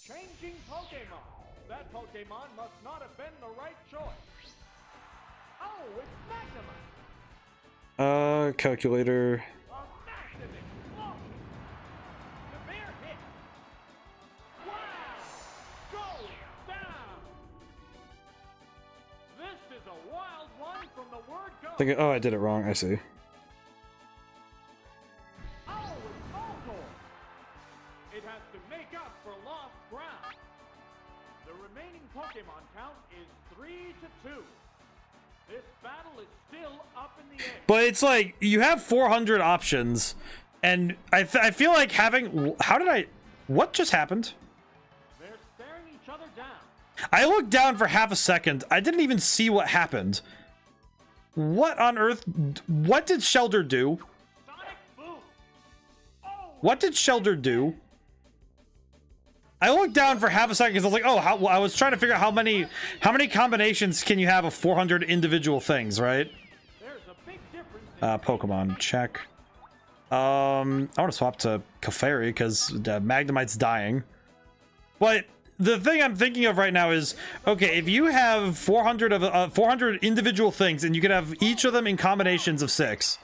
Changing Pokemon. That Pokemon must not have been the right choice. Oh, it's Magnemite. Calculator. A massive explosion. Severe hit. Wow! Going down. This is a wild one from the word go. Oh, I did it wrong. I see. Oh, it's Voltorb. It has to make up for lost ground. The remaining Pokemon count is 3-2. This battle is still up in the air. But it's like you have 400 options, and I feel like having. What just happened? They're staring each other down. I looked down for half a second. I didn't even see what happened. What on earth? What did Shelter do? Sonic Boom. Oh, What did Shelter do? I looked down for half a second because I was like, oh, I was trying to figure out how many combinations can you have of 400 individual things, right? there's a big difference. Pokemon, check. I want to swap to Clefairy because Magnemite's dying. But the thing I'm thinking of right now is, okay, if you have 400 individual things and you can have each of them in combinations of 6,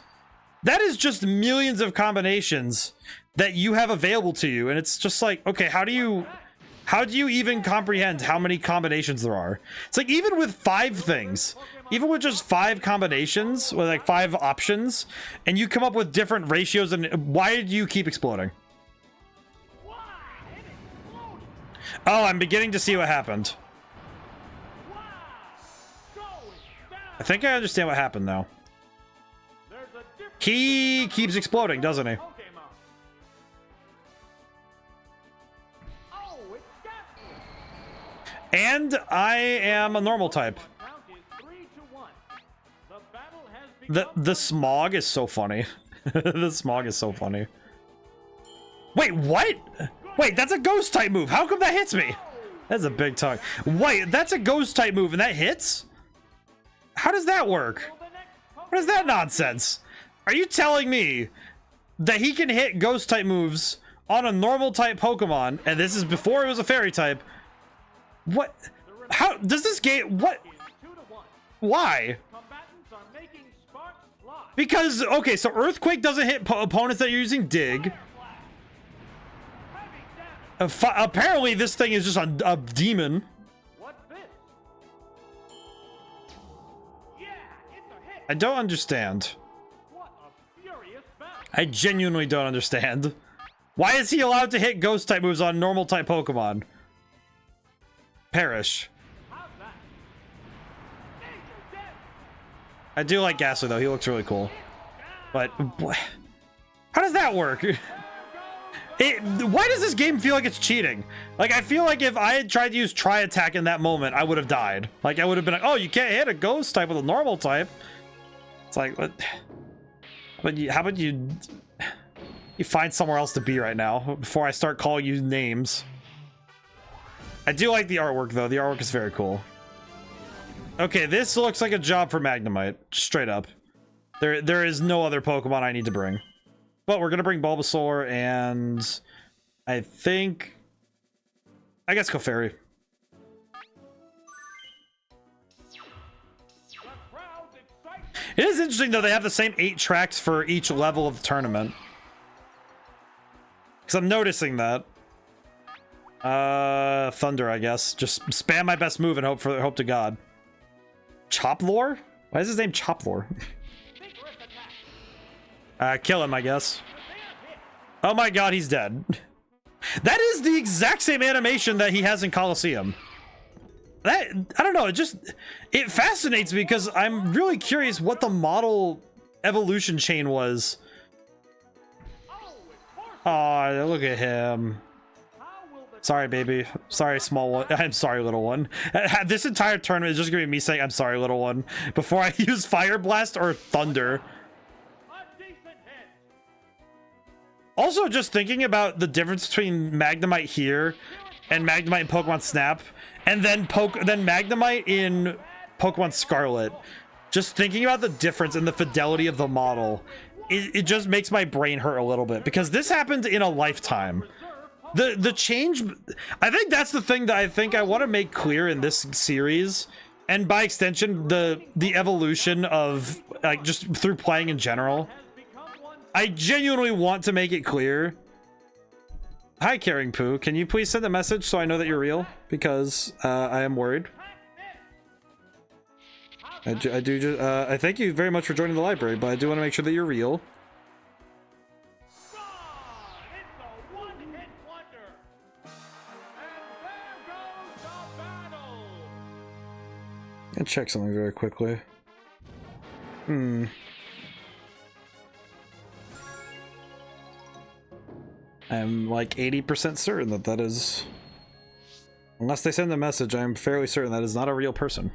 that is just millions of combinations that you have available to you, and it's just like, okay, how do you even comprehend how many combinations there are? It's like, even with 5 things, even with just 5 combinations, with like 5 options, and you come up with different ratios, and why do you keep exploding? Wow, it exploded. Oh, I'm beginning to see what happened. Wow, going down. I think I understand what happened now. There's a difference. He keeps exploding, doesn't he? Pokemon. Oh, it's Gastly. And I am a normal type. Count is 3-1. The battle has become The smog is so funny. The smog is so funny. Wait, what? Wait, that's a ghost type move. How come that hits me? That's a big talk. Wait, that's a ghost type move and that hits? How does that work? the next What is that nonsense? Are you telling me that he can hit ghost type moves on a normal type Pokemon, and this is before it was a fairy type? What? How does this game? What? is 2-1. Why? Combatants are making sparks fly. Because, okay, so Earthquake doesn't hit opponents that are using Dig. Flash. Heavy damage. Apparently, this thing is just a demon. What's this? Yeah, it's a hit. I don't understand. What a furious battle. I genuinely don't understand. Why is he allowed to hit ghost type moves on normal type Pokemon? Perish. How's that? Major damage. I do like Ghastly though. He looks really cool. But how does that work? Why does this game feel like it's cheating? Like, I feel like if I had tried to use Tri Attack in that moment, I would have died. Like, I would have been like, oh, you can't hit a ghost type with a normal type. It's like, what? But how about you You find somewhere else to be right now before I start calling you names. I do like the artwork though. The artwork is very cool. Okay, this looks like a job for Magnemite, straight up. There is no other Pokemon I need to bring. But we're gonna bring Bulbasaur and I guess Clefairy. It is interesting though, they have the same 8 tracks for each level of the tournament. Because I'm noticing that. Thunder, I guess. Just spam my best move and hope to God. Choplore? Why is his name Choplore? Kill him, I guess. Oh my God, he's dead. That is the exact same animation that he has in Colosseum. That, I don't know, it fascinates me because I'm really curious what the model evolution chain was. Oh, look at him. Sorry, baby. Sorry, small one. I'm sorry, little one. This entire tournament is just gonna be me saying, I'm sorry, little one, before I use Fire Blast or Thunder. Also, just thinking about the difference between Magnemite here and Magnemite in Pokemon Snap, and then Magnemite in Pokemon Scarlet. Just thinking about the difference in the fidelity of the model, it just makes my brain hurt a little bit, because this happened in a lifetime. The change, I think that's the thing that I want to make clear in this series, and by extension the evolution of, like, just through playing in general. I genuinely want to make it clear. Hi, Caring Poo, can you please send a message so I know that you're real, because I am worried. I thank you very much for joining the library, but I do want to make sure that you're real. And check something very quickly. I'm like 80% certain that is, unless they send a message, I'm fairly certain that is not a real person.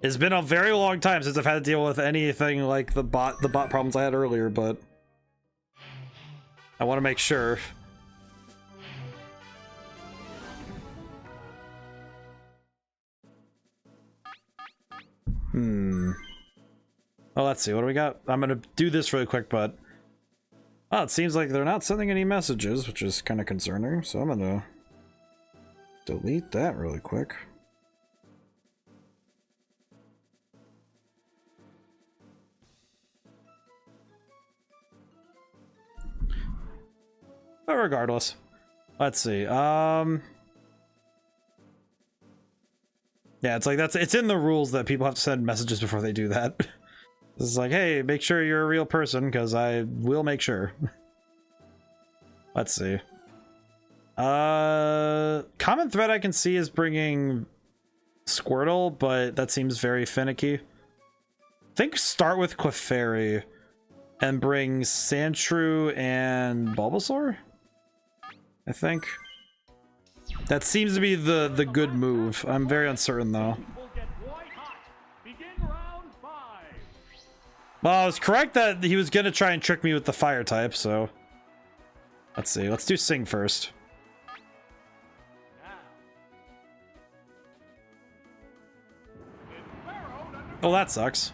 It's been a very long time since I've had to deal with anything like the bot problems I had earlier, but I want to make sure. Oh, let's see, what do we got? I'm gonna do this really quick, but oh, it seems like they're not sending any messages, which is kind of concerning, so I'm gonna delete that really quick. But regardless, let's see. Yeah, it's like it's in the rules that people have to send messages before they do that. This is like, hey, make sure you're a real person, because I will make sure. Let's see. Common thread I can see is bringing Squirtle, but that seems very finicky. I think start with Clefairy and bring Sandshrew and Bulbasaur? I think. That seems to be the good move. I'm very uncertain though. Well, I was correct that he was gonna try and trick me with the fire type, so let's see. Let's do Sing first. Oh, that sucks.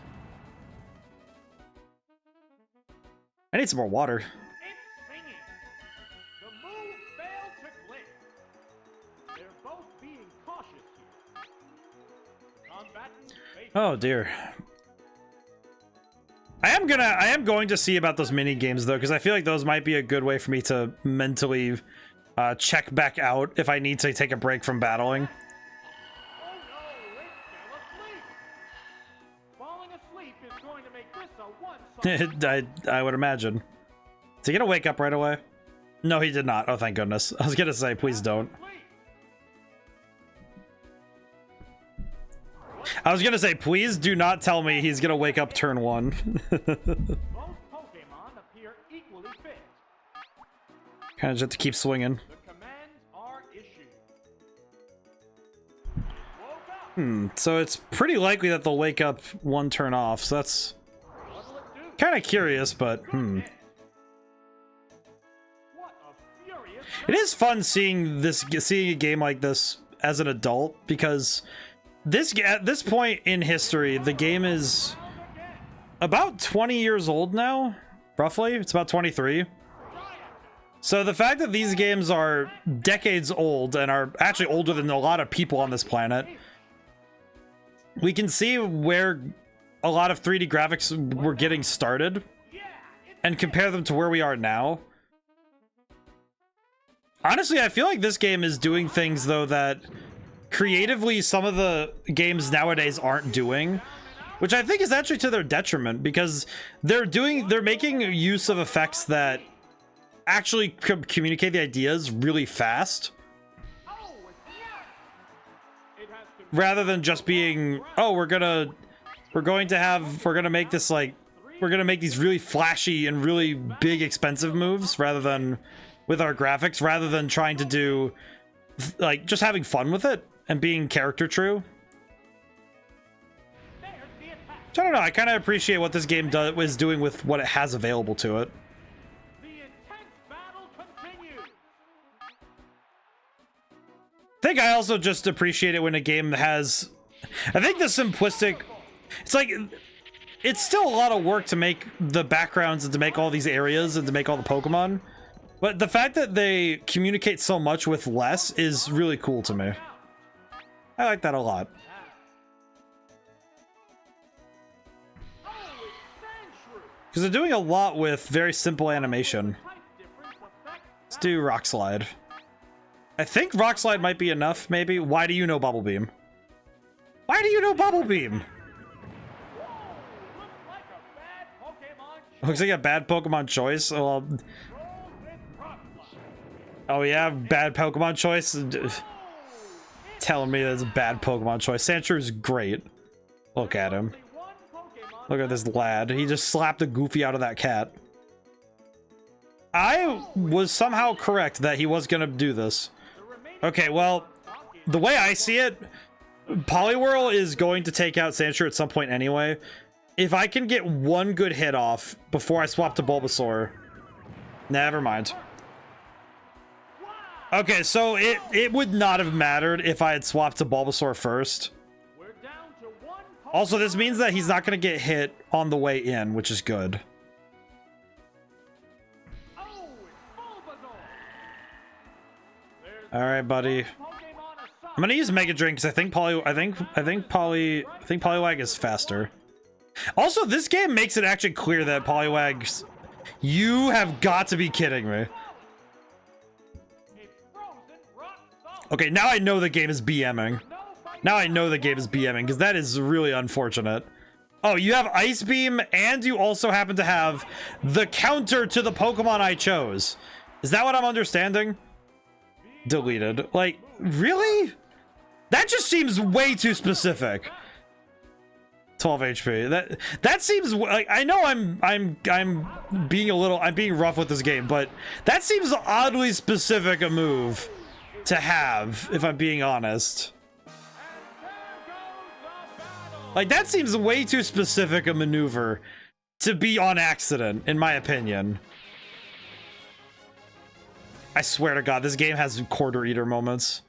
I need some more water. Oh dear. I am going to see about those mini games though, because I feel like those might be a good way for me to mentally check back out if I need to take a break from battling. I would imagine. Is he gonna wake up right away? No, he did not. Oh, thank goodness. I was gonna say, please don't. I was gonna say, please do not tell me he's gonna wake up turn 1. Kind of just have to keep swinging. So it's pretty likely that they'll wake up 1 turn off, so that's kind of curious, but furious It is fun seeing a game like this as an adult, because at this point in history, the game is about 20 years old now, roughly. It's about 23. So the fact that these games are decades old and are actually older than a lot of people on this planet, we can see where a lot of 3D graphics were getting started and compare them to where we are now. Honestly, I feel like this game is doing things, though, that creatively some of the games nowadays aren't doing, which I think is actually to their detriment, because they're making use of effects that actually communicate the ideas really fast, rather than just being, oh, we're gonna make these really flashy and really big expensive moves, rather than with our graphics, rather than trying to do like just having fun with it and being character true. So I don't know, I kind of appreciate what this game is doing with what it has available to it. I think I also just appreciate it when a game has, I think the simplistic, it's like, it's still a lot of work to make the backgrounds and to make all these areas and to make all the Pokemon, but the fact that they communicate so much with less is really cool to me. I like that a lot. Because they're doing a lot with very simple animation. Let's do Rock Slide. I think Rock Slide might be enough, maybe. Why do you know Bubble Beam? Why do you know Bubble Beam? Looks like a bad Pokemon choice. Well, oh yeah, bad Pokemon choice? Telling me that's a bad Pokemon choice. Sandshrew is great. Look at him. Look at this lad. He just slapped the Goofy out of that cat. I was somehow correct that he was gonna do this. Okay, well, the way I see it, Poliwhirl is going to take out Sandshrew at some point anyway. If I can get one good hit off before I swap to Bulbasaur, never mind. Okay, so it would not have mattered if I had swapped to Bulbasaur first. Also, this means that he's not going to get hit on the way in, which is good. All right, buddy. I'm gonna use Mega Drain because I think Poliwag is faster. Also, this game makes it actually clear that Poliwag's. You have got to be kidding me. Okay, now I know the game is BMing. Now I know the game is BMing because that is really unfortunate. Oh, you have Ice Beam and you also happen to have the counter to the Pokemon I chose. Is that what I'm understanding? Deleted. Like, really? That just seems way too specific. 12 HP. That seems like, I know I'm being rough with this game, but that seems oddly specific a move to have, if I'm being honest. Like, that seems way too specific a maneuver to be on accident, in my opinion. I swear to God, this game has quarter eater moments.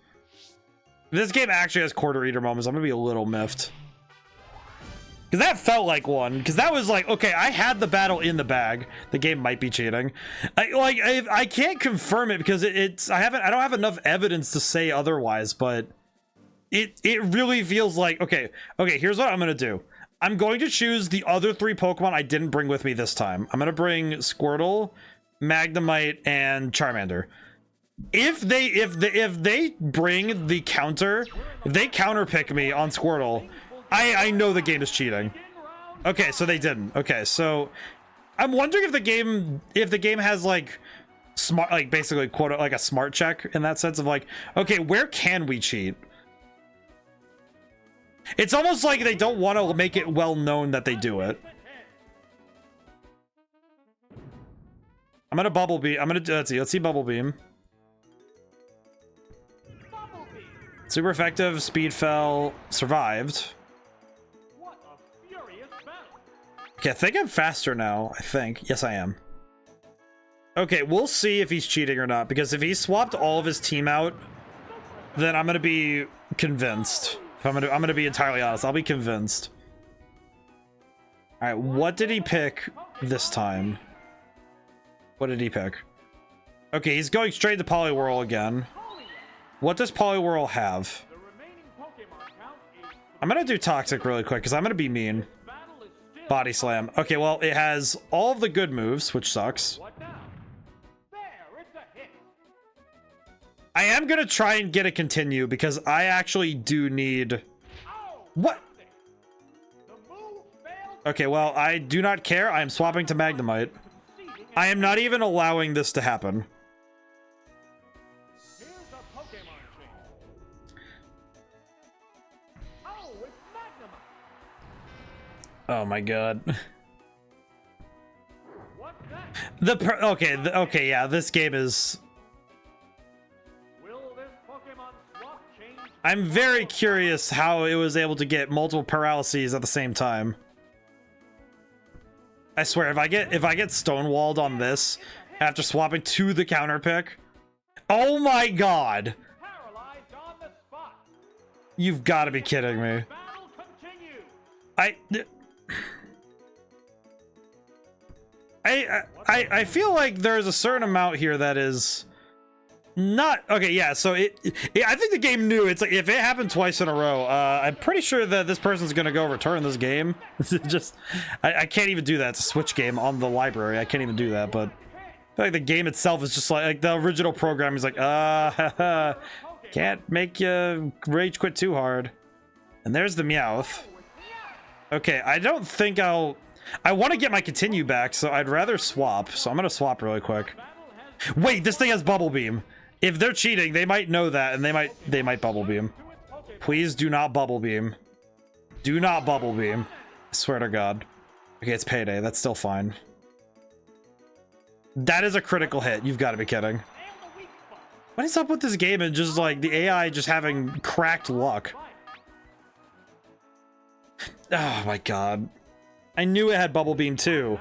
If this game actually has quarter eater moments, I'm gonna be a little miffed. Because that felt like one. Because that was like, okay, I had the battle in the bag. The game might be cheating. I can't confirm it because I don't have enough evidence to say otherwise, but it really feels like, okay, here's what I'm gonna do. I'm going to choose the other 3 Pokemon I didn't bring with me this time. I'm gonna bring Squirtle, Magnemite, and Charmander. If they bring the counter, if they counter pick me on Squirtle, I know the game is cheating. Okay, so they didn't. Okay, so I'm wondering if the game has like smart, like basically quote like a smart check in that sense of like, okay, where can we cheat? It's almost like they don't want to make it well known that they do it. I'm gonna Bubble Beam. Let's see Bubble Beam. Super effective, speed fell, survived. Okay, I think I'm faster now, I think. Yes, I am. Okay, we'll see if he's cheating or not, because if he swapped all of his team out, then I'm gonna be convinced. I'm gonna be entirely honest. I'll be convinced. All right, what did he pick this time? What did he pick? Okay, he's going straight to Poliwhirl again. What does Poliwhirl have? I'm gonna do Toxic really quick because I'm gonna be mean. Body Slam. Okay, well, it has all of the good moves, which sucks. I am gonna try and get a continue because I actually do need... What? Okay, well, I do not care. I am swapping to Magnemite. I am not even allowing this to happen. Oh my god. Okay, yeah, this game is... I'm very curious how it was able to get multiple paralyses at the same time. I swear, if I get stonewalled on this after swapping to the counter pick, oh my god! You've got to be kidding me. I feel like there's a certain amount here that is not okay. Yeah, so I think the game knew. It's like if it happened twice in a row, I'm pretty sure that this person's gonna go return this game. Just I can't even do that. It's a Switch game on the library. I can't even do that. But I feel like the game itself is just like the original program is like can't make you rage quit too hard. And there's the Meowth. Okay, I don't think I want to get my continue back, so I'd rather swap. So I'm gonna swap really quick. Wait, this thing has Bubble Beam. If they're cheating, they might know that, and they might Bubble Beam. Please do not Bubble Beam. Do not Bubble Beam. I swear to God. Okay, it's Payday. That's still fine. That is a critical hit. You've got to be kidding. What is up with this game and just like the AI just having cracked luck? Oh my god. I knew it had Bubble Beam too.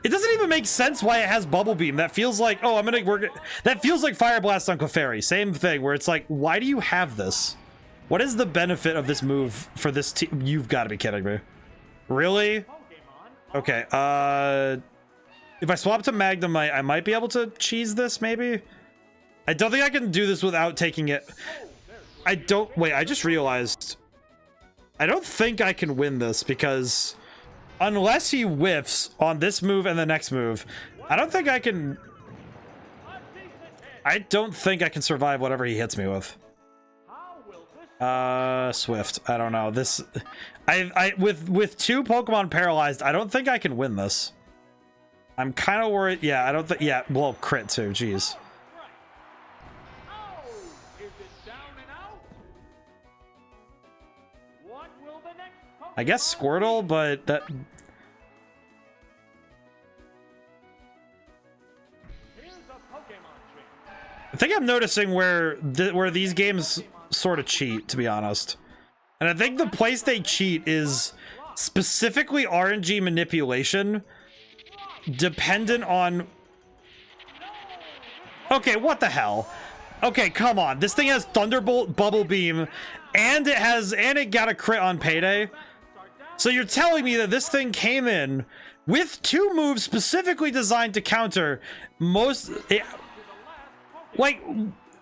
It doesn't even make sense why it has Bubble Beam. That feels like, oh, I'm gonna work it. That feels like Fire Blast on Clefairy. Same thing, where it's like, why do you have this? What is the benefit of this move for this team? You've got to be kidding me. Really? Okay, if I swap to Magnemite, I might be able to cheese this, maybe? I don't think I can do this without taking it. Wait, I just realized. I don't think I can win this because unless he whiffs on this move and the next move, I don't think I can survive whatever he hits me with. Swift. I don't know. This with two Pokemon paralyzed, I don't think I can win this. I'm kind of worried. Yeah, I don't think. Yeah, well, crit too. Jeez. I guess Squirtle, but that. I think I'm noticing where these games sort of cheat, to be honest. And I think the place they cheat is specifically RNG manipulation, dependent on... Okay, what the hell? Okay, come on. This thing has Thunderbolt, Bubble Beam, and it got a crit on Payday. So you're telling me that this thing came in with two moves specifically designed to counter most... Like,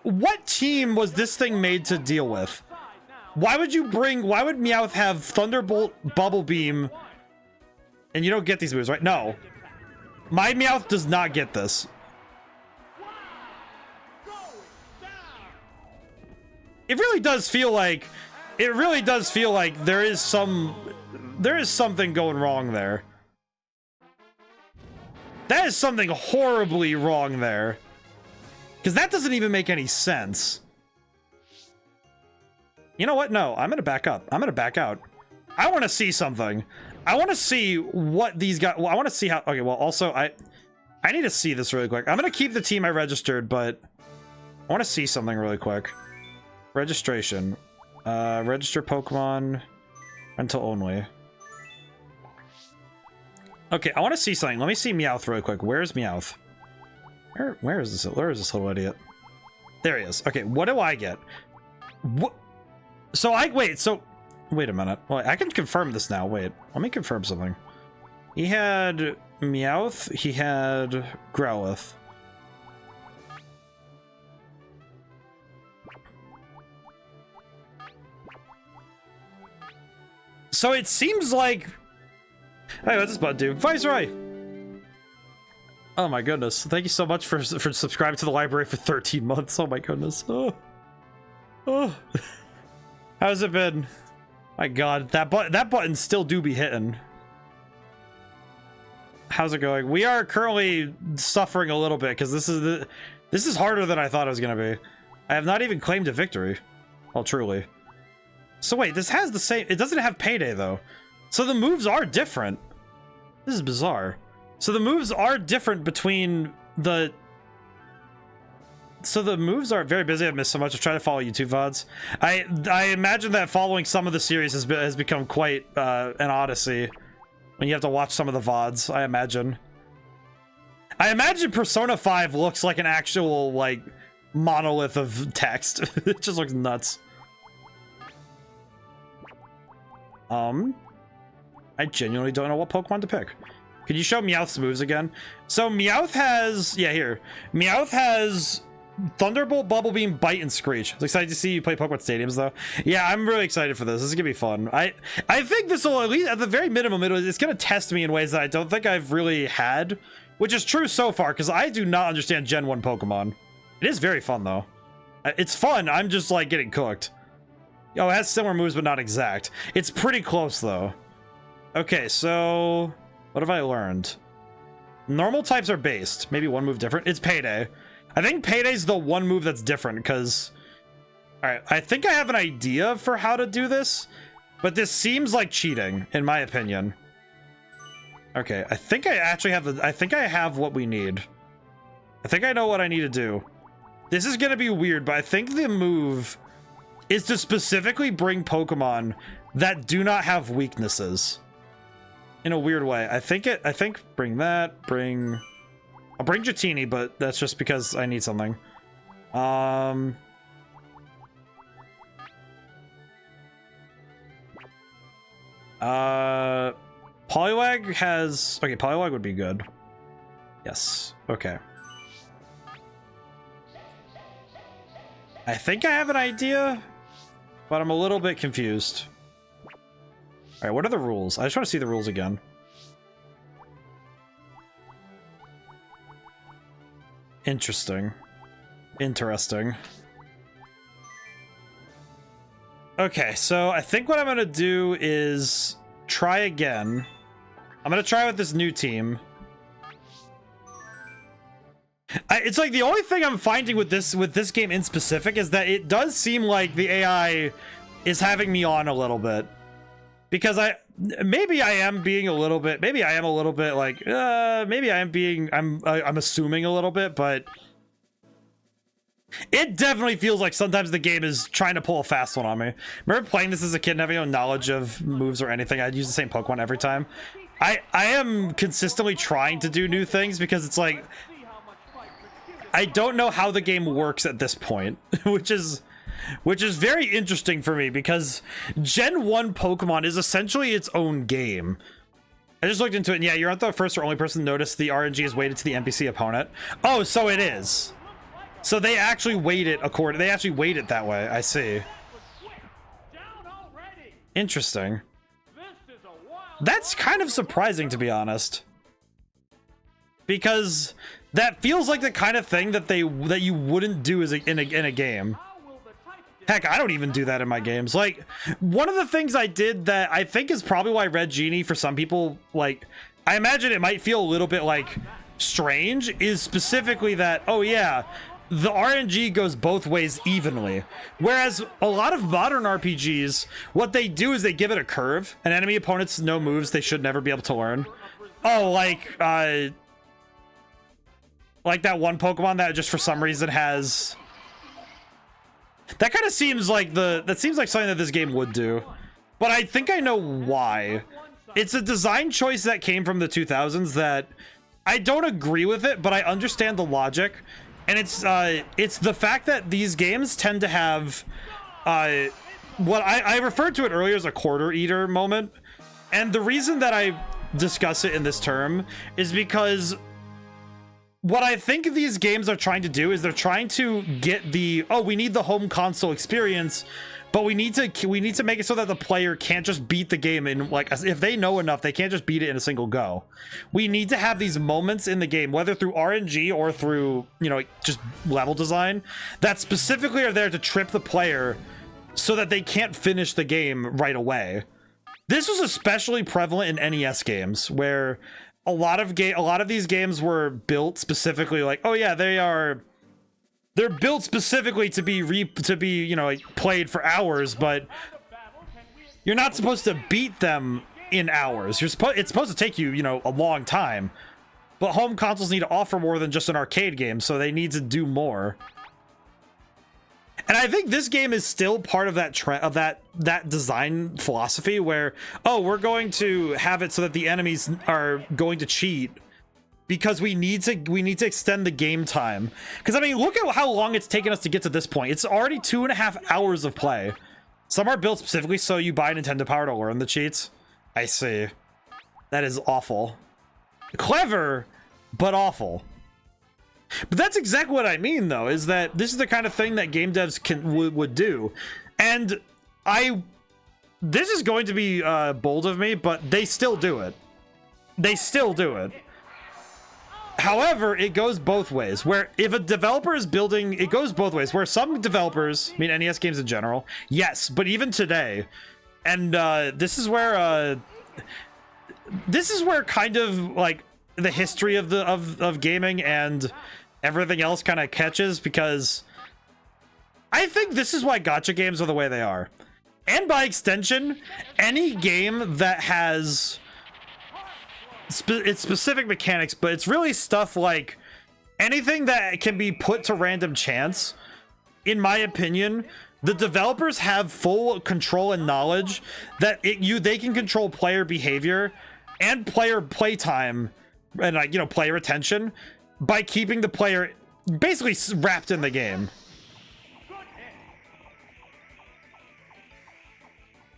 what team was this thing made to deal with? Why would Meowth have Thunderbolt, Bubble Beam, and you don't get these moves, right? No. My Meowth does not get this. It really does feel like there is something going wrong there. That is something horribly wrong there. Because that doesn't even make any sense. You know what? No, I'm going to back up. I'm going to back out. I want to see something. I want to see what these guys... Well, I want to see how... Okay, well, also, I need to see this really quick. I'm going to keep the team I registered, but I want to see something really quick. Registration. Register Pokemon. Rental only. Okay, I want to see something. Let me see Meowth really quick. Where's Meowth? Where is this? Where is this little idiot? There he is. Okay, what do I get? What? So wait a minute. Well, I can confirm this now. Wait, let me confirm something. He had Meowth. He had Growlithe. So it seems like... Hey, what's this button do? Viceroy! Oh my goodness. Thank you so much for subscribing to the library for 13 months. Oh my goodness. Oh. Oh. How's it been? My god, that button still do be hitting. How's it going? We are currently suffering a little bit because this is harder than I thought it was gonna be. I have not even claimed a victory. Well, truly. So wait, this has the same... It doesn't have Payday, though. So the moves are different. This is bizarre. So the moves are different between the... So the moves are very busy. I've missed so much. I try to follow YouTube VODs. I imagine that following some of the series has become quite an odyssey. When you have to watch some of the VODs, I imagine. I imagine Persona 5 looks like an actual, like, monolith of text. It just looks nuts. I genuinely don't know what Pokemon to pick. Could you show Meowth's moves again? So Meowth has... Yeah, here. Meowth has Thunderbolt, Bubble Beam, Bite, and Screech. I'm excited to see you play Pokemon Stadiums, though. Yeah, I'm really excited for this. This is gonna be fun. I think this will, at least at the very minimum, it's gonna test me in ways that I don't think I've really had, which is true so far, because I do not understand Gen 1 Pokemon. It is very fun, though. It's fun. I'm just, like, getting cooked. Oh, it has similar moves, but not exact. It's pretty close, though. Okay, so... What have I learned? Normal types are based. Maybe one move different. It's Payday. I think Payday's the one move that's different, because... Alright, I think I have an idea for how to do this, but this seems like cheating, in my opinion. Okay, I think I actually have I think I have what we need. I think I know what I need to do. This is gonna be weird, but I think the move... is to specifically bring Pokemon that do not have weaknesses. In a weird way. I think bring that, I'll bring Genie, but that's just because I need something. Poliwag has... Okay, Poliwag would be good. Yes, okay. I think I have an idea, but I'm a little bit confused. All right, what are the rules? I just want to see the rules again. Interesting. Interesting. Okay, so I think what I'm going to do is try again. I'm going to try with this new team. It's like the only thing I'm finding with this game in specific is that it does seem like the AI is having me on a little bit, because maybe I am being a little bit, maybe I am a little bit like maybe I am being, I'm assuming a little bit, but it definitely feels like sometimes the game is trying to pull a fast one on me. Remember playing this as a kid and having no knowledge of moves or anything? I'd use the same Pokemon every time. I am consistently trying to do new things because it's like I don't know how the game works at this point, which is very interesting for me because Gen 1 Pokemon is essentially its own game. I just looked into it, and yeah, you're not the first or only person to notice the RNG is weighted to the NPC opponent. Oh, so it is. So they actually weight it they actually weight it that way. I see. Interesting. That's kind of surprising, to be honest. Because that feels like the kind of thing that you wouldn't do in a game. Heck, I don't even do that in my games. Like, one of the things I did that I think is probably why Red Genie for some people, like, I imagine it might feel a little bit like strange, is specifically that, oh yeah, the RNG goes both ways evenly. Whereas a lot of modern RPGs, what they do is they give it a curve. An enemy opponents know moves they should never be able to learn. Oh, like that one Pokemon that just for some reason has... That kind of seems like that seems like something that this game would do. But I think I know why. It's a design choice that came from the 2000s that I don't agree with it, but I understand the logic, and it's the fact that these games tend to have what I referred to it earlier as a quarter eater moment, and the reason that I discuss it in this term is because what I think these games are trying to do is they're trying to get the, oh, we need the home console experience, but we need to make it so that the player can't just beat the game in, like, if they know enough, they can't just beat it in a single go. We need to have these moments in the game, whether through RNG or through, you know, just level design, that specifically are there to trip the player so that they can't finish the game right away. This was especially prevalent in NES games, where a lot of these games were built specifically like, oh yeah, they're built specifically to be you know, like, played for hours, but you're not supposed to beat them in hours. It's supposed to take you, you know, a long time. But home consoles need to offer more than just an arcade game, so they need to do more. And I think this game is still part of that trend, of that design philosophy where, oh, we're going to have it so that the enemies are going to cheat because we need to extend the game time. Because I mean, look at how long it's taken us to get to this point. It's already 2.5 hours of play. Some are built specifically so you buy Nintendo Power to learn the cheats. I see. That is awful. Clever, but awful. But that's exactly what I mean, though, is that this is the kind of thing that game devs would do. And this is going to be bold of me, but they still do it. They still do it. However, it goes both ways, where if a developer is building, it goes both ways, where some developers, I mean NES games in general, yes, but even today, and this is where kind of like the history of gaming and everything else kind of catches, because I think this is why gacha games are the way they are. And by extension, any game that has it's specific mechanics, but it's really stuff like anything that can be put to random chance, in my opinion, the developers have full control and knowledge that they can control player behavior and player playtime and, like, you know, player attention by keeping the player basically wrapped in the game.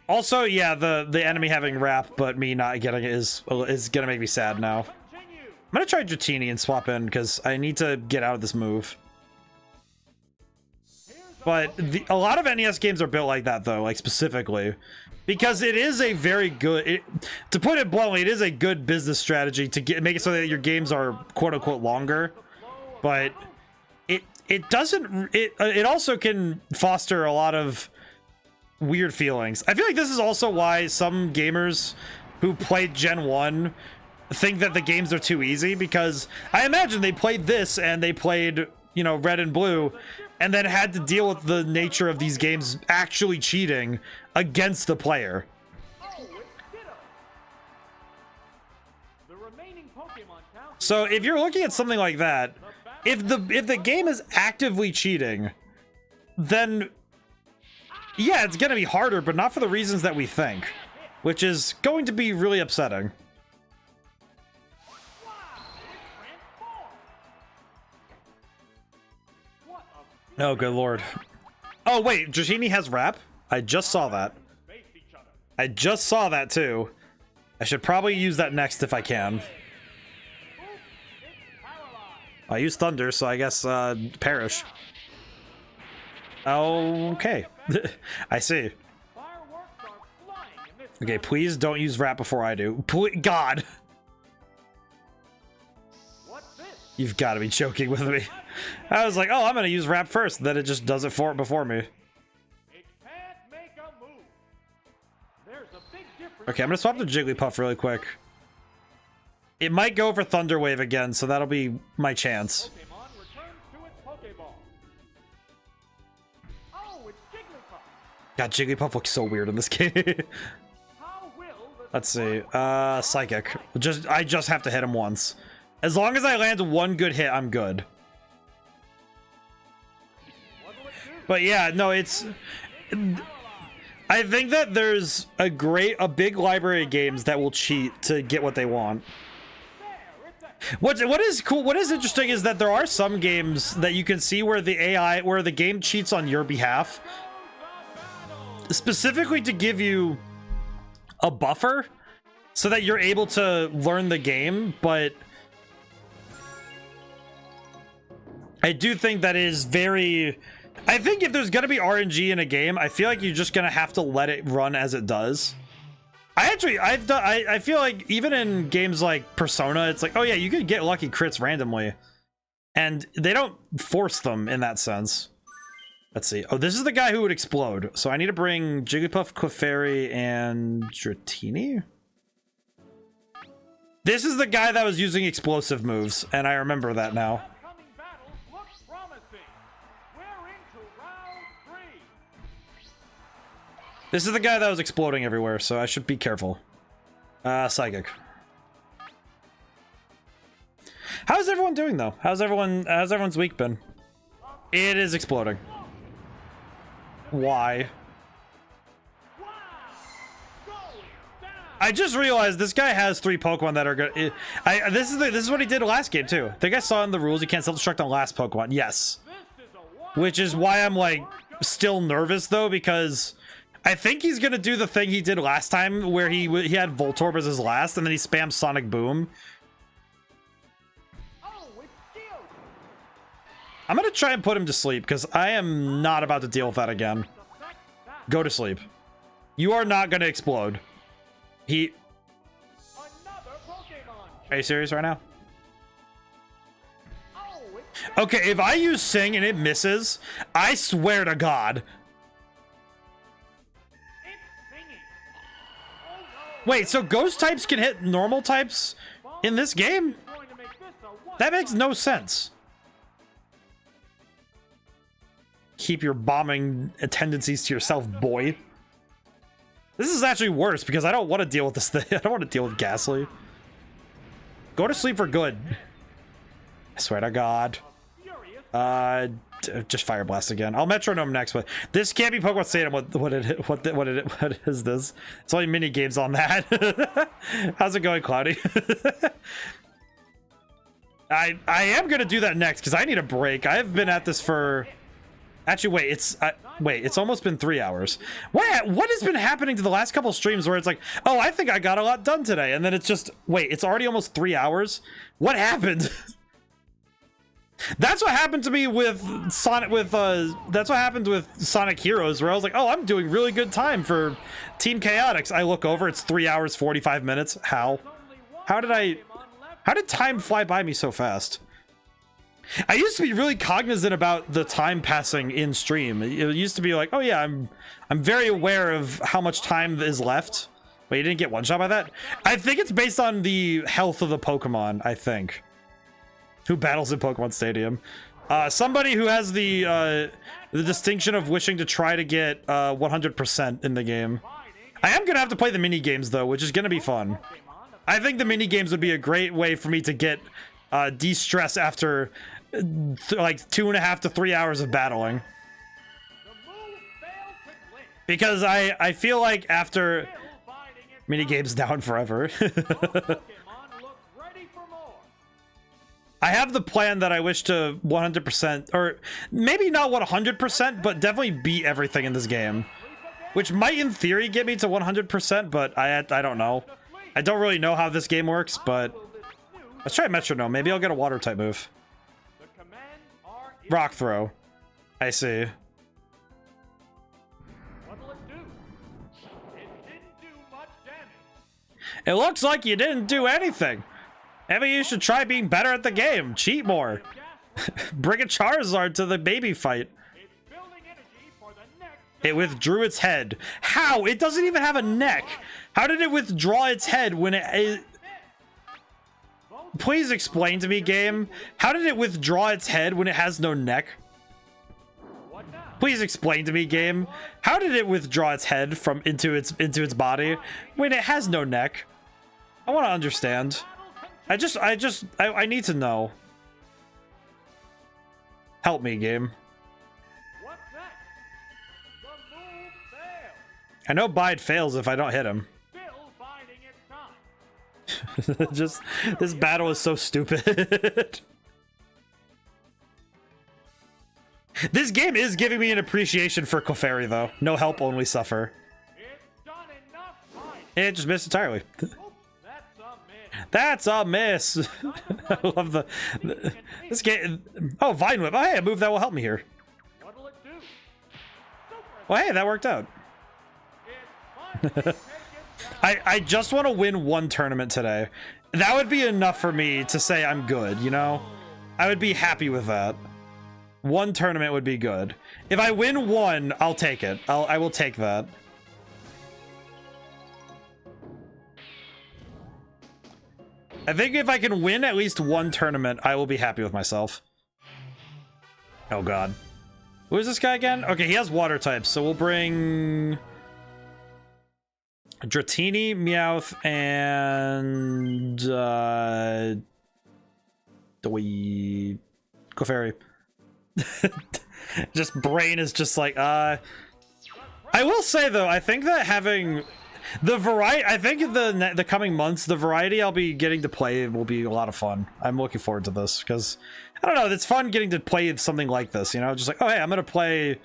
Also, yeah, the enemy having wrap but me not getting it is gonna make me sad now. I'm gonna try Genie and swap in because I need to get out of this move. But a lot of NES games are built like that, though, like specifically, because it is a very good, to put it bluntly, it is a good business strategy to make it so that your games are quote unquote longer. But it also can foster a lot of weird feelings. I feel like this is also why some gamers who played Gen 1 think that the games are too easy, because I imagine they played this and they played, you know, Red and Blue, and then had to deal with the nature of these games actually cheating against the player. So if you're looking at something like that, if the game is actively cheating, then yeah, it's gonna be harder, but not for the reasons that we think, which is going to be really upsetting. Oh, good lord. Oh, wait, Genie has wrap? I just saw that. I just saw that, too. I should probably use that next if I can. I use Thunder, so I guess, perish. Okay. I see. Okay, please don't use wrap before I do. God! You've got to be joking with me. I was like, oh, I'm gonna use wrap first, then it just does it before me. Okay, I'm gonna swap to Jigglypuff really quick. It might go for Thunder Wave again, so that'll be my chance. God, Jigglypuff looks so weird in this game. Let's see. Psychic. I just have to hit him once. As long as I land one good hit, I'm good. But yeah, no, it's... I think that there's a big library of games that will cheat to get what they want. What is cool, what is interesting is that there are some games that you can see where the game cheats on your behalf, specifically to give you a buffer so that you're able to learn the game. But I do think that is very, I think if there's gonna be RNG in a game, I feel like you're just gonna have to let it run as it does. I feel like even in games like Persona, it's like, oh yeah, you could get lucky crits randomly, and they don't force them in that sense. Let's see. Oh, this is the guy who would explode. So I need to bring Jigglypuff, Clefairy, and Dratini. This is the guy that was using explosive moves, and I remember that now. This is the guy that was exploding everywhere, so I should be careful. Psychic. How's everyone doing though? How's everyone's week been? It is exploding. Why? I just realized this guy has 3 Pokemon that are good. This is what he did last game too. I think I saw in the rules you can't self-destruct on last Pokemon. Yes. Which is why I'm like still nervous though, because I think he's gonna do the thing he did last time where he had Voltorb as his last and then he spams Sonic Boom. I'm gonna try and put him to sleep because I am not about to deal with that again. Go to sleep. You are not gonna explode. Are you serious right now? Okay, if I use Sing and it misses, I swear to God. Wait, so ghost types can hit normal types in this game? That makes no sense. Keep your bombing tendencies to yourself, boy. This is actually worse because I don't want to deal with this thing. I don't want to deal with Ghastly. Go to sleep for good. I swear to God. Just Fire Blast again. I'll Metronome next, but this can't be Pokémon Stadium. What is this? It's only mini games on that. How's it going, Cloudy? I am gonna do that next because I need a break. I have been at this for. Actually, wait. It's almost been 3 hours. What has been happening to the last couple streams where it's like, oh, I think I got a lot done today, and then it's just wait. It's already almost 3 hours. What happened? That's what happened to me with Sonic. That's what happened with Sonic Heroes, where I was like, "Oh, I'm doing really good time for Team Chaotix." I look over, it's 3 hours 45 minutes. How did time fly by me so fast? I used to be really cognizant about the time passing in stream. It used to be like, "Oh yeah, I'm very aware of how much time is left." Wait, you didn't get one shot by that? I think it's based on the health of the Pokemon. I think. Who battles in Pokemon Stadium? Somebody who has the distinction of wishing to try to get 100% in the game. I am gonna have to play the mini games though, which is gonna be fun. I think the mini games would be a great way for me to get de-stress after like 2.5 to 3 hours of battling. Because I feel like after mini games down forever. I have the plan that I wish to 100%, or maybe not 100%, but definitely beat everything in this game. Which might, in theory, get me to 100%, but I don't know. I don't really know how this game works, but... Let's try Metronome. Maybe I'll get a Water-type move. Rock Throw. I see. It looks like you didn't do anything. Maybe you should try being better at the game. Cheat more. Bring a Charizard to the baby fight. It withdrew its head. How? It doesn't even have a neck. How did it withdraw its head when it... Please explain to me, game. How did it withdraw its head when it has no neck? Please explain to me, game. How did it withdraw its head from into its body when it has no neck? I want to understand. I need to know. Help me, game. I know Bide fails if I don't hit him. Just this battle is so stupid. This game is giving me an appreciation for Clefairy, though. No help, only suffer. It just missed entirely. That's a miss. I love this game. Oh, Vine Whip. Oh, hey, a move that will help me here. Well, hey, that worked out. I just want to win one tournament today. That would be enough for me to say I'm good, you know? I would be happy with that. One tournament would be good. If I win one, I'll take it. I will take that. I think if I can win at least one tournament, I will be happy with myself. Oh god. Who is this guy again? Okay, he has water types, so we'll bring Dratini, Meowth, and Clefairy. Just brain is just like I will say though, I think that having the variety, I think the coming months, the variety I'll be getting to play will be a lot of fun. I'm looking forward to this because I don't know, it's fun getting to play something like this, you know, just like, oh hey, I'm gonna play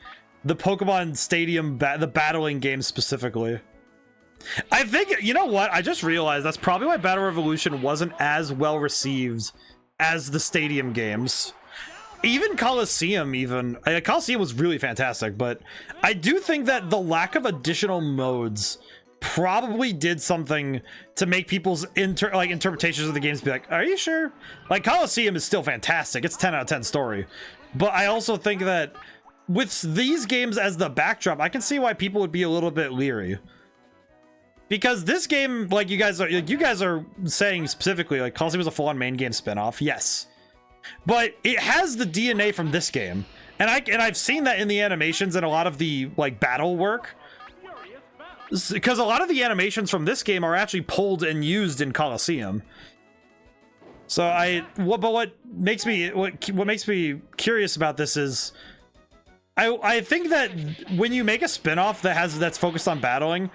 the Pokemon Stadium, the battling game specifically. I think, you know what, I just realized that's probably why Battle Revolution wasn't as well received as the Stadium games. Even Coliseum, Coliseum was really fantastic, but I do think that the lack of additional modes probably did something to make people's interpretations of the games be like, are you sure? Like, Coliseum is still fantastic. It's 10 out of 10 story. But I also think that with these games as the backdrop, I can see why people would be a little bit leery. Because this game, like you guys are saying specifically, like, Coliseum was a full-on main game spinoff. Yes. But it has the DNA from this game. And I've seen that in the animations and a lot of the, like, battle work. Because a lot of the animations from this game are actually pulled and used in Coliseum. So what makes me curious about this is I think that when you make a spin-off that's focused on battling,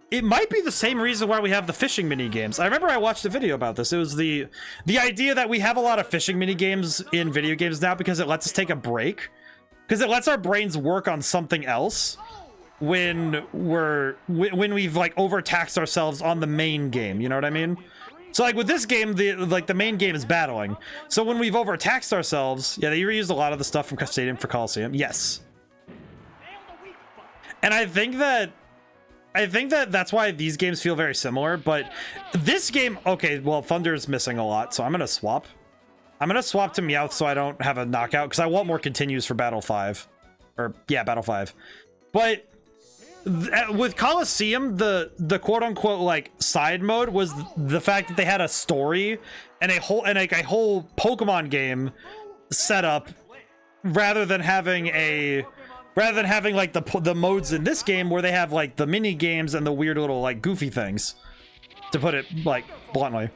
it might be the same reason why we have the fishing mini games. I remember I watched a video about this. It was the idea that we have a lot of fishing mini games in video games now because it lets us take a break, because it lets our brains work on something else when we've like overtaxed ourselves on the main game, you know what I mean? So like with this game, the main game is battling. So when we've overtaxed ourselves, yeah, they reused a lot of the stuff from Stadium for Coliseum. Yes. And I think that that's why these games feel very similar, but this game, okay, well, Thunder's missing a lot, so I'm gonna swap. I'm gonna swap to Meowth so I don't have a knockout, because I want more continues for Battle 5. Or, yeah, Battle 5. But with Coliseum, the quote-unquote like side mode was the fact that they had a story and a whole Pokemon game set up rather than having like the modes in this game where they have like the mini games and the weird little like goofy things, to put it like bluntly.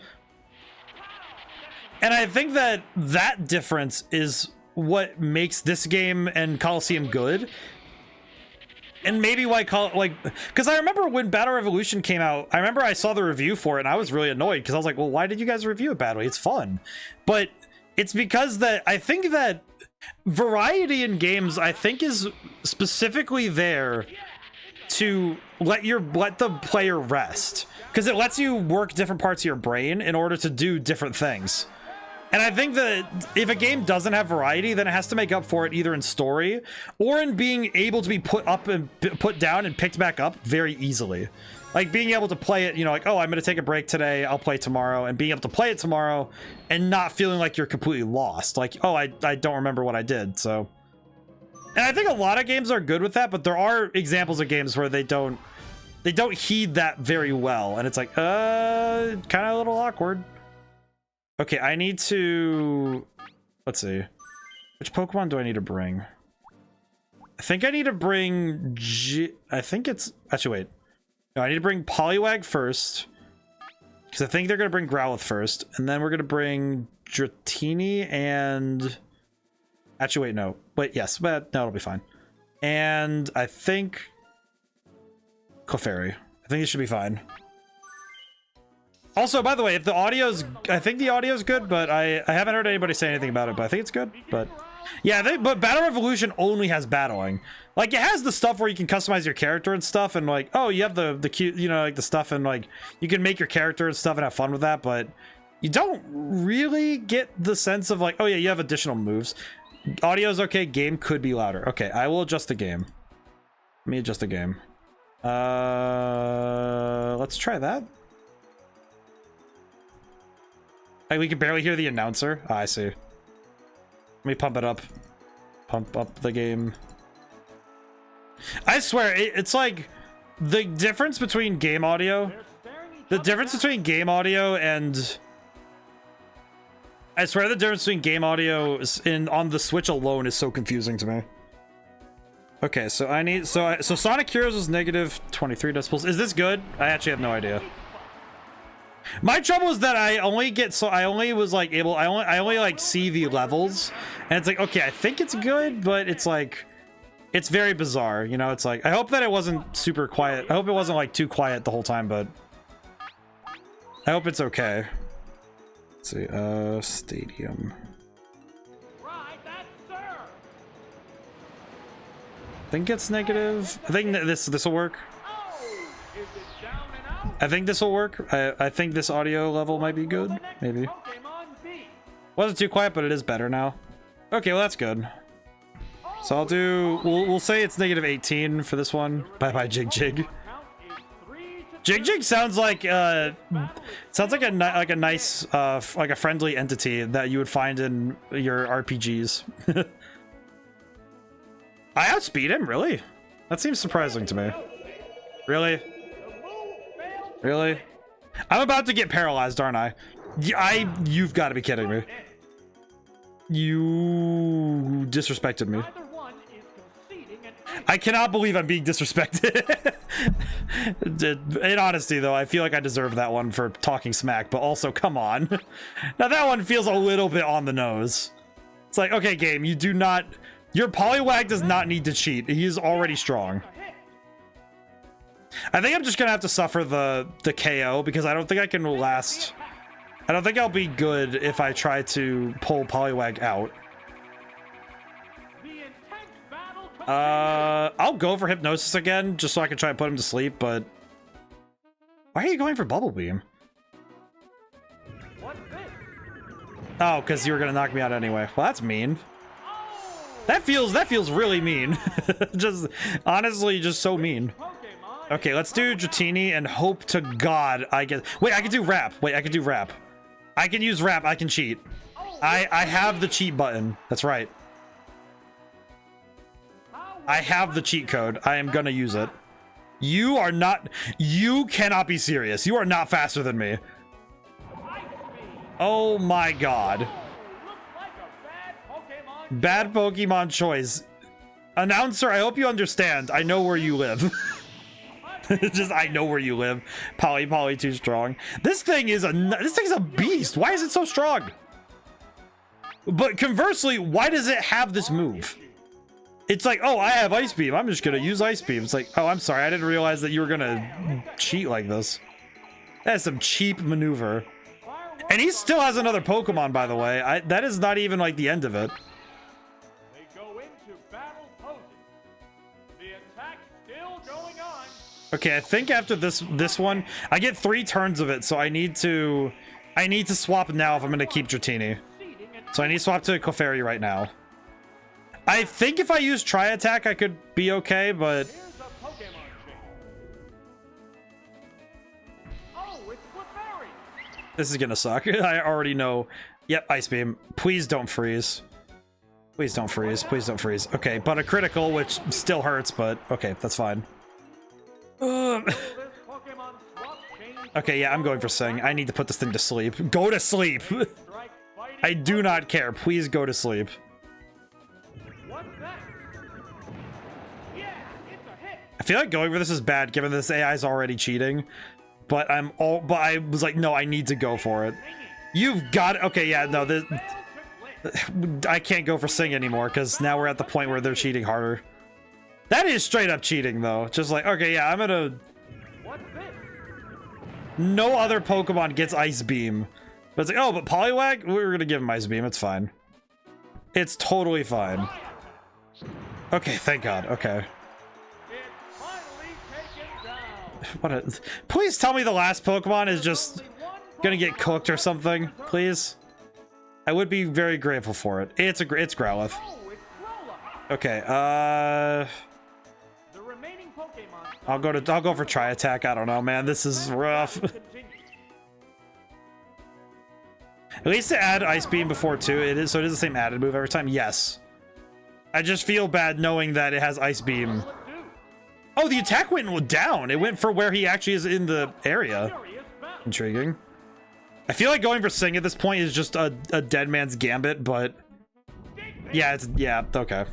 And I think that difference is what makes this game and Coliseum good. And maybe why because I remember when Battle Revolution came out, I remember I saw the review for it and I was really annoyed because I was like, well, why did you guys review it badly? It's fun. But it's because that I think that variety in games, I think, is specifically there to let the player rest, because it lets you work different parts of your brain in order to do different things. And I think that if a game doesn't have variety, then it has to make up for it either in story or in being able to be put up and put down and picked back up very easily. Like being able to play it, you know, like, oh, I'm going to take a break today, I'll play tomorrow, and being able to play it tomorrow and not feeling like you're completely lost. Like, oh, I don't remember what I did, so. And I think a lot of games are good with that, but there are examples of games where they don't heed that very well, and it's like, kind of a little awkward. Okay, I need to, let's see. Which Pokemon do I need to bring? I think I need to bring I think it's, actually wait. No, I need to bring Poliwag first, because I think they're going to bring Growlithe first, and then we're going to bring Dratini and... Actually, wait, no. Wait, yes, but no, it'll be fine. And I think... Clefairy. I think it should be fine. Also, by the way, if the audio's, I think the audio's good, but I haven't heard anybody say anything about it, but I think it's good. But yeah, but Battle Revolution only has battling. Like, it has the stuff where you can customize your character and stuff, and like, oh, you have the cute, you know, like the stuff, and like you can make your character and stuff and have fun with that, but you don't really get the sense of like, oh yeah, you have additional moves. Audio's okay, game could be louder. Okay, I will adjust the game. Let me adjust the game. Let's try that. Like, we can barely hear the announcer. Oh, I see. Let me pump it up. Pump up the game. I swear, it's like the difference between game audio. The difference between game audio and... I swear the difference between game audio on the Switch alone is so confusing to me. Okay, so I need... So Sonic Heroes is negative 23 decibels. Is this good? I actually have no idea. My trouble is that I only like see the levels, and it's like, okay, I think it's good, but it's like, it's very bizarre, you know. It's like, I hope that it wasn't super quiet. I hope it wasn't like too quiet the whole time, but I hope it's okay. Let's see, Stadium. I think it's negative. I think this will work. I think this will work. I think this audio level might be good. Maybe. Wasn't too quiet, but it is better now. Okay, well that's good. So I'll do. We'll say it's negative 18 for this one. Bye bye, Jig Jig. Jig Jig sounds like a nice like a friendly entity that you would find in your RPGs. I outspeed him, really? That seems surprising to me. Really? Really? I'm about to get paralyzed, aren't I? You've got to be kidding me. You disrespected me. I cannot believe I'm being disrespected. In honesty, though, I feel like I deserve that one for talking smack, but also, come on. Now, that one feels a little bit on the nose. It's like, okay, game, you do not... Your Poliwag does not need to cheat. He is already strong. I think I'm just gonna have to suffer the KO because I don't think I can last. I don't think I'll be good if I try to pull Poliwag out. I'll go for Hypnosis again just so I can try and put him to sleep, but why are you going for Bubble Beam? Oh, because you were gonna knock me out anyway. Well, that's mean. That feels really mean. Just honestly, just so mean. Okay, let's do Dratini and hope to God I get... Wait, I can do rap. Wait, I can do rap. I can use rap. I can cheat. I have the cheat button. That's right. I have the cheat code. I am gonna use it. You are not... You cannot be serious. You are not faster than me. Oh my God. Bad Pokemon choice. Announcer, I hope you understand. I know where you live. Just, I know where you live. Poly too strong. This thing's a beast. Why is it so strong? But conversely, why does it have this move? It's like, oh, I have Ice Beam. I'm just gonna use Ice Beam. It's like, oh, I'm sorry. I didn't realize that you were gonna cheat like this. That's some cheap maneuver. And he still has another Pokemon, by the way. That is not even like the end of it. Okay, I think after this one, I get 3 turns of it, so I need to swap now if I'm gonna keep Dratini. So I need to swap to Clefairy right now. I think if I use Tri-Attack, I could be okay, but... This is gonna suck. I already know. Yep, Ice Beam. Please don't freeze. Please don't freeze. Please don't freeze. Okay, but a critical, which still hurts, but okay, that's fine. Okay, yeah, I'm going for Sing. I need to put this thing to sleep. Go to sleep! I do not care. Please go to sleep. I feel like going for this is bad, given this AI is already cheating. But I was like, no, I need to go for it. You've got it. Okay, yeah, no, I can't go for Sing anymore, because now we're at the point where they're cheating harder. That is straight up cheating, though. Just like, okay, yeah, I'm gonna... No other Pokemon gets Ice Beam. But it's like, oh, but Poliwag? We're gonna give him Ice Beam. It's fine. It's totally fine. Okay, thank God. Okay. What a... Please tell me the last Pokemon is just gonna get cooked or something, please. I would be very grateful for it. It's Growlithe. Okay, I'll go for Tri Attack. I don't know, man. This is rough. At least to add Ice Beam before too. It is the same added move every time. Yes. I just feel bad knowing that it has Ice Beam. Oh, the attack went down. It went for where he actually is in the area. Intriguing. I feel like going for Sing at this point is just a dead man's gambit, but yeah, okay.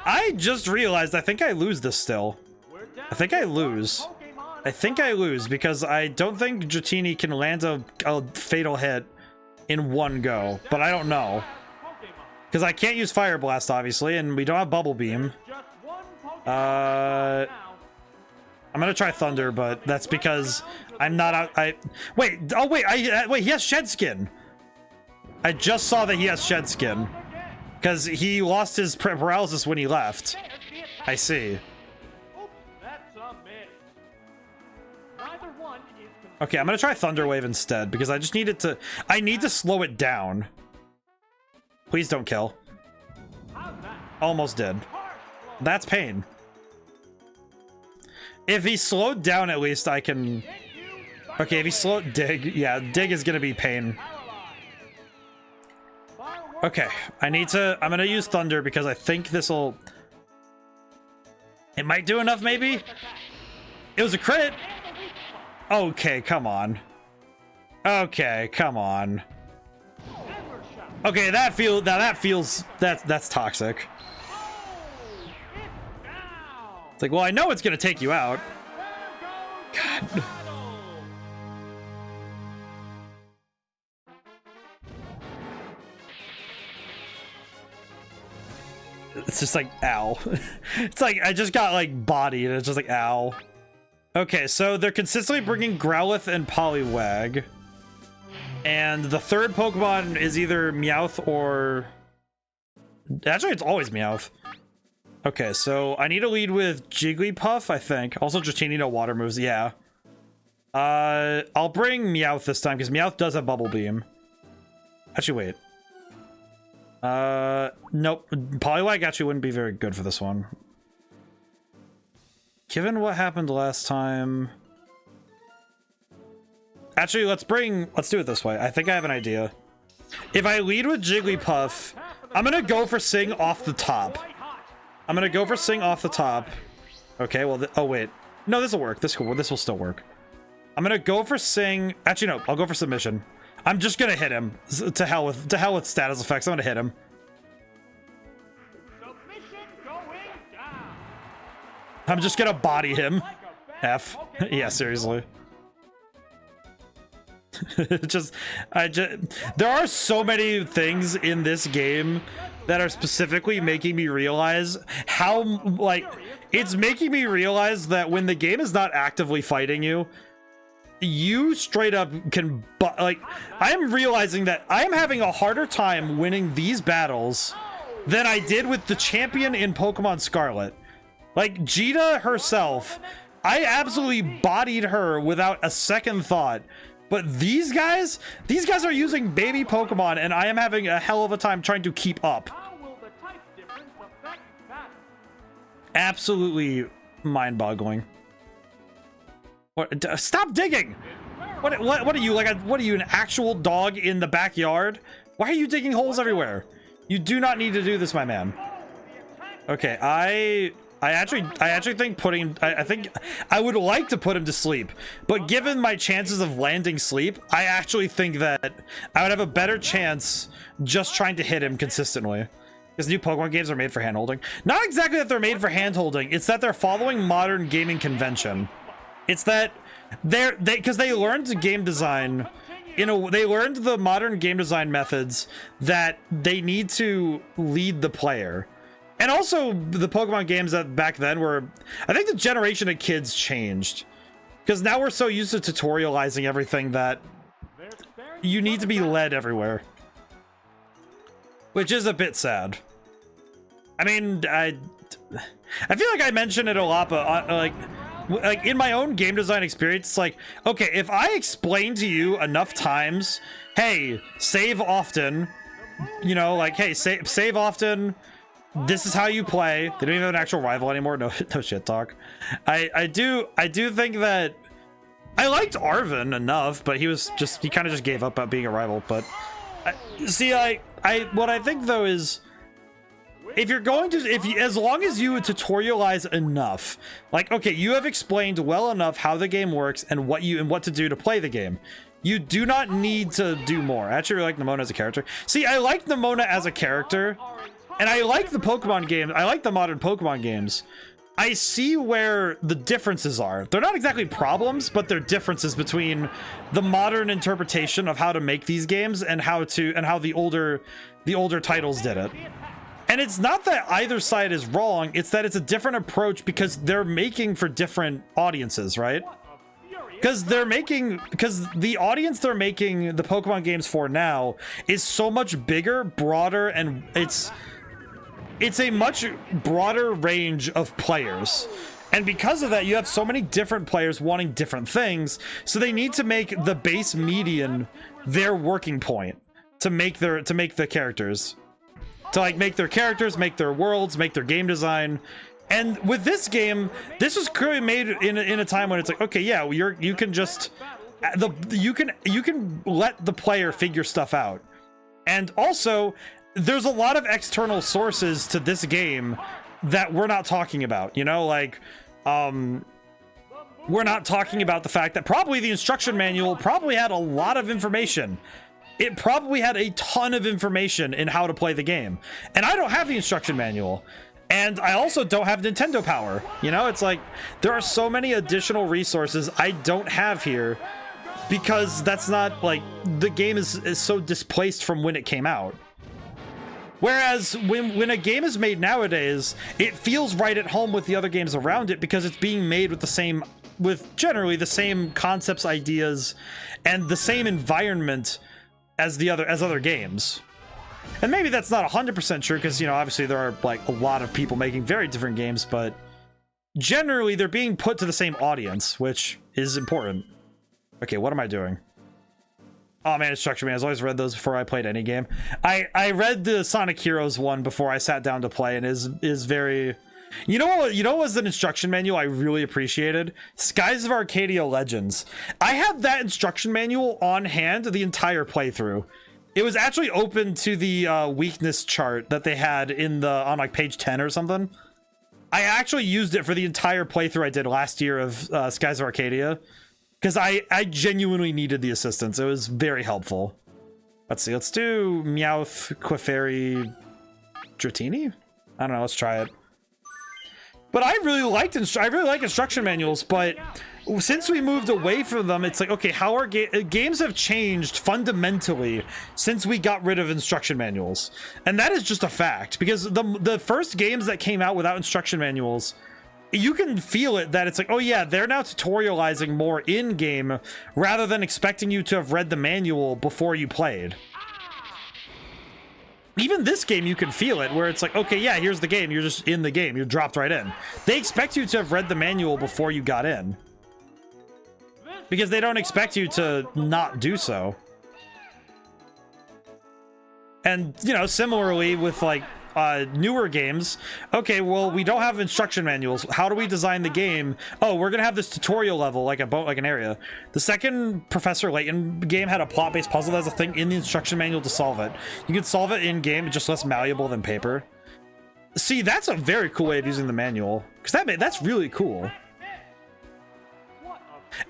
I just realized I think I lose this still. I think I lose because I don't think Dratini can land a fatal hit in one go, but I don't know. Because I can't use Fire Blast, obviously, and we don't have Bubble Beam. I'm gonna try Thunder, but that's because I'm not out. Wait, he has Shed Skin. I just saw that he has Shed Skin. Because he lost his paralysis when he left. I see. Okay, I'm gonna try Thunder Wave instead, because I just need it to... I need to slow it down. Please don't kill. Almost did. That's pain. If he slowed down, at least I can... Okay, if he slowed... Dig. Yeah, Dig is gonna be pain. Okay, I'm gonna use Thunder because I think this'll... It might do enough, maybe? It was a crit! Okay, come on. Okay, come on. Okay, that's toxic. It's like, well, I know it's gonna take you out. God. It's just like, ow. It's like, I just got like bodied and it's just like, ow. Okay, so they're consistently bringing Growlithe and Poliwag. And the third Pokemon is either Meowth or... Actually, it's always Meowth. Okay, so I need to lead with Jigglypuff, I think. Also, Dratini, no water moves, yeah. I'll bring Meowth this time, because Meowth does have Bubble Beam. Actually, wait. Nope. Poliwag actually wouldn't be very good for this one. Given what happened last time... Actually, let's do it this way. I think I have an idea. If I lead with Jigglypuff, I'm gonna go for Sing off the top. Okay, well, oh wait. No, this will work. This will still work. I'm gonna go for Sing. Actually, no, I'll go for Submission. I'm just gonna hit him. To hell with status effects. I'm gonna hit him. I'm just gonna body him. F. Yeah, seriously. There are so many things in this game that are specifically making me realize how, like, it's making me realize that when the game is not actively fighting you, you straight up can, like, I'm realizing that I'm having a harder time winning these battles than I did with the champion in Pokemon Scarlet. Like, Jita herself, I absolutely bodied her without a second thought. But these guys are using baby Pokemon, and I am having a hell of a time trying to keep up. Absolutely mind-boggling. What? Stop digging! What are you, like? What are you, an actual dog in the backyard? Why are you digging holes everywhere? You do not need to do this, my man. Okay, I actually think I think I would like to put him to sleep, but given my chances of landing sleep, I actually think that I would have a better chance just trying to hit him consistently. Because new Pokemon games are made for handholding. Not exactly that they're made for handholding, it's that they're following modern gaming convention. It's that because they learned game design, they learned the modern game design methods that they need to lead the player. And also the Pokemon games that back then were, I think the generation of kids changed. Because now we're so used to tutorializing everything that you need to be led everywhere. Which is a bit sad. I mean, I feel like I mentioned it a lot, but like in my own game design experience, it's like, okay, if I explain to you enough times, hey, save often, you know, like, hey, save often, this is how you play. They don't even have an actual rival anymore. No shit talk. I do think that I liked Arvin enough, but he kind of just gave up about being a rival. But what I think though is, if you're going to, as long as you tutorialize enough, like, okay, you have explained well enough how the game works and what to do to play the game. You do not need to do more. I actually really like Nemona as a character. See, I like Nemona as a character, and I like the Pokemon games. I like the modern Pokemon games. I see where the differences are. They're not exactly problems, but they're differences between the modern interpretation of how to make these games and how the older titles did it. And it's not that either side is wrong, it's that it's a different approach because they're making for different audiences, right? Because the audience they're making the Pokemon games for now is so much bigger, broader, and it's a much broader range of players. And because of that, you have so many different players wanting different things, so they need to make the base median their working point to make the characters. To like make their characters, make their worlds, make their game design. And with this game, this was clearly made in a time when it's like, okay, yeah, you can let the player figure stuff out. And also, there's a lot of external sources to this game that we're not talking about, you know, like we're not talking about the fact that probably the instruction manual probably had a lot of information. It probably had a ton of information in how to play the game. And I don't have the instruction manual. And I also don't have Nintendo Power. You know, it's like there are so many additional resources I don't have here because that's not like the game is so displaced from when it came out. Whereas when a game is made nowadays, it feels right at home with the other games around it because it's being made with generally the same concepts, ideas, and the same environment as other games. And maybe that's not 100% true because, you know, obviously there are like a lot of people making very different games, but generally they're being put to the same audience, which is important. Okay, what am I doing? Oh man, Instruction Man. I've always read those before I played any game. I read the Sonic Heroes one before I sat down to play, and is very... You know what was an instruction manual I really appreciated? Skies of Arcadia Legends. I had that instruction manual on hand the entire playthrough. It was actually open to the weakness chart that they had on like page 10 or something. I actually used it for the entire playthrough I did last year of Skies of Arcadia. Because I genuinely needed the assistance. It was very helpful. Let's see. Let's do Meowth, Clefairy, Dratini? I don't know. Let's try it. But I really like instruction manuals, but since we moved away from them, it's like, okay, how are games have changed fundamentally since we got rid of instruction manuals. And that is just a fact, because the first games that came out without instruction manuals, you can feel it that it's like, oh yeah, they're now tutorializing more in-game rather than expecting you to have read the manual before you played. Even this game, you can feel it, where it's like, okay, yeah, here's the game. You're just in the game. You're dropped right in. They expect you to have read the manual before you got in. Because they don't expect you to not do so. And, you know, similarly with, like, newer games, okay, well, we don't have instruction manuals. How do we design the game? Oh, we're gonna have this tutorial level, like an area. The second Professor Layton game had a plot-based puzzle as a thing in the instruction manual to solve it. You could solve it in game, just less malleable than paper. See, that's a very cool way of using the manual, because that's really cool.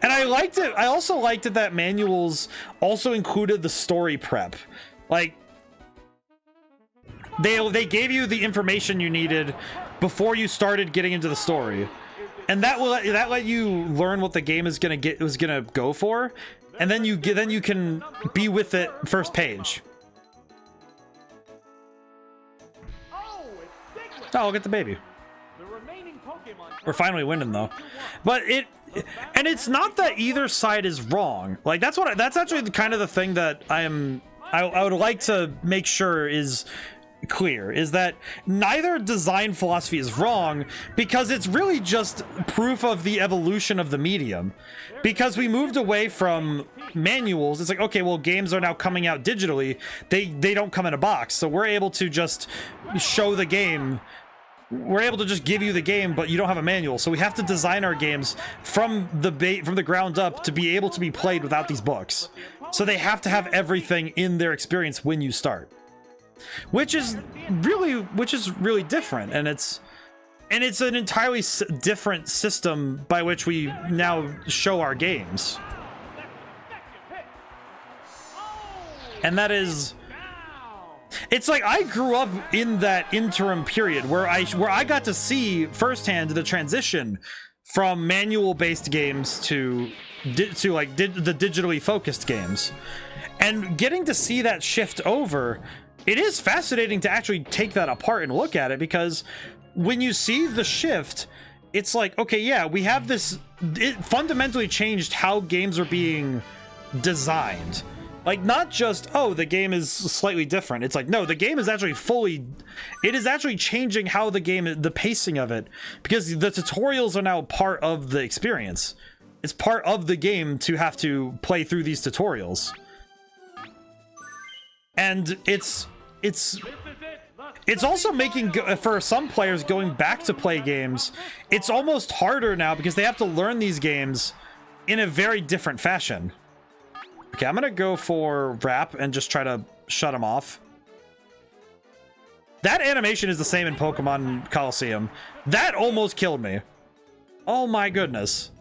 And I liked it. I also liked it that manuals also included the story prep, like. They gave you the information you needed before you started getting into the story, and that let you learn what the game was gonna go for, and then you can be with it first page. Oh, it's Diglett. Oh, look at the baby. The remaining Pokemon We're finally winning though. But it's not that either side is wrong. Like that's actually kind of the thing that I would like to make sure is clear, is that neither design philosophy is wrong, because it's really just proof of the evolution of the medium. Because we moved away from manuals, it's like, okay, well, games are now coming out digitally. They don't come in a box, so we're able to just show the game. We're able to just give you the game, but you don't have a manual. So we have to design our games from the ground up to be able to be played without these books. So they have to have everything in their experience when you start, which is really different, and it's an entirely different system by which we now show our games. And that is, it's like I grew up in that interim period where I got to see firsthand the transition from manual based games to the digitally focused games, and getting to see that shift over. It is fascinating to actually take that apart and look at it, because when you see the shift, it's like, okay, yeah, we have this. It fundamentally changed how games are being designed. Like, not just, oh, the game is slightly different. It's like, no, the game is actually it is actually changing how the game, the pacing of it, because the tutorials are now part of the experience. It's part of the game to have to play through these tutorials. And it's also making, for some players going back to play games, it's almost harder now because they have to learn these games in a very different fashion. Okay, I'm gonna go for Wrap and just try to shut him off. That animation is the same in Pokemon Coliseum. That almost killed me. Oh my goodness.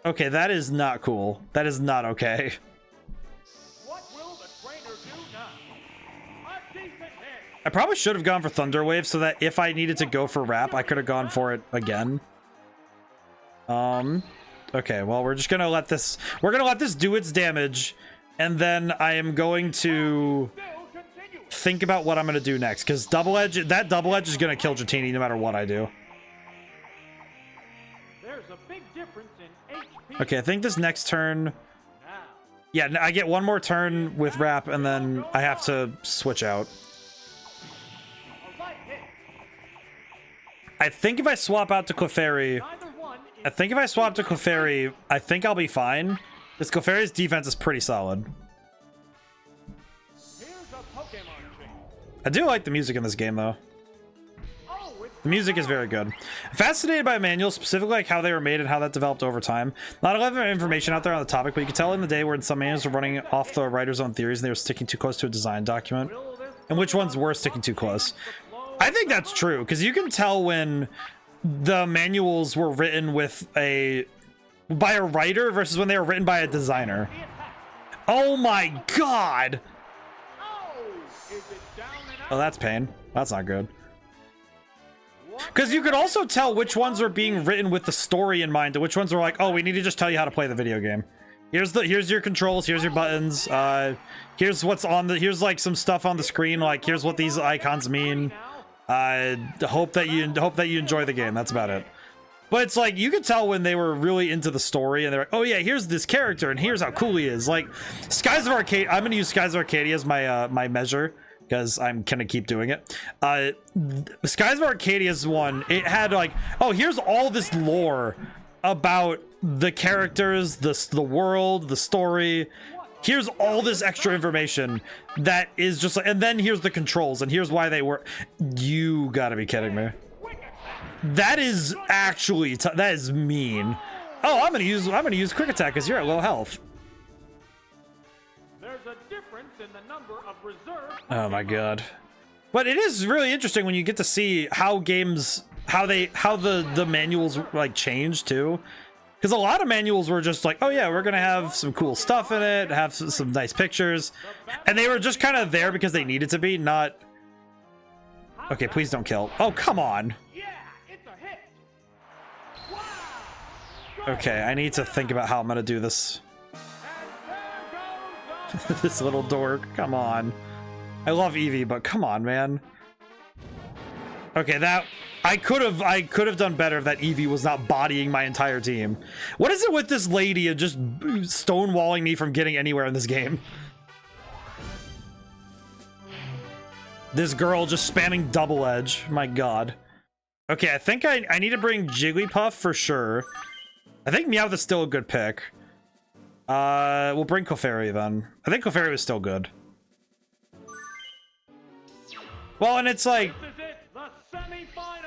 Okay, that is not cool. That is not okay. I probably should have gone for Thunder Wave so that if I needed to go for Wrap, I could have gone for it again. Okay, well, we're just gonna let this... We're gonna let this do its damage, and then I am going to think about what I'm gonna do next, because that Double Edge is gonna kill Dratini no matter what I do. There's a big difference in HP. Okay, I think this next turn... Yeah, I get one more turn with Wrap, and then I have to switch out. I think if I swap out to Clefairy... I think I'll be fine. This Clefairy's defense is pretty solid. I do like the music in this game, though. The music is very good. I'm fascinated by manuals, specifically like how they were made and how that developed over time. Not a lot of information out there on the topic, but you can tell in the day where some manuals were running off the writer's own theories and they were sticking too close to a design document. And which ones were sticking too close. I think that's true, because you can tell when the manuals were written by a writer versus when they were written by a designer. Oh my god! Oh, that's pain. That's not good. Because you could also tell which ones are being written with the story in mind, and which ones are like, oh, we need to just tell you how to play the video game. Here's your controls, here's your buttons, here's what's on here's like some stuff on the screen, like here's what these icons mean. Hope that you enjoy the game. That's about it. But it's like, you could tell when they were really into the story and they're like, oh yeah, here's this character and here's how cool he is. Like Skies of Arcadia, I'm gonna use Skies of Arcadia as my my measure, because I'm gonna keep doing it. Skies of Arcadia's one, it had like, oh, here's all this lore about the characters, the world, the story. Here's all this extra information that is just like, and then here's the controls, and here's why they work. You gotta be kidding me. That is actually, that is mean. Oh, I'm gonna use Quick Attack because you're at low health. There's a difference in the number of reserve. Oh my god. But it is really interesting when you get to see how games, how the manuals like change too. Because a lot of manuals were just like, oh yeah, we're gonna have some cool stuff in it, have some nice pictures, and they were just kind of there because they needed to be, not... Okay, please don't kill. Oh, come on. Okay, I need to think about how I'm gonna do this. This little dork, come on. I love Eevee, but come on, man. Okay, that I could have done better if that Eevee was not bodying my entire team. What is it with this lady and just stonewalling me from getting anywhere in this game? This girl just spamming double edge. My god. Okay, I think I need to bring Jigglypuff for sure. I think Meowth is still a good pick. We'll bring Clefairy then. I think Clefairy was still good. Well, and it's like,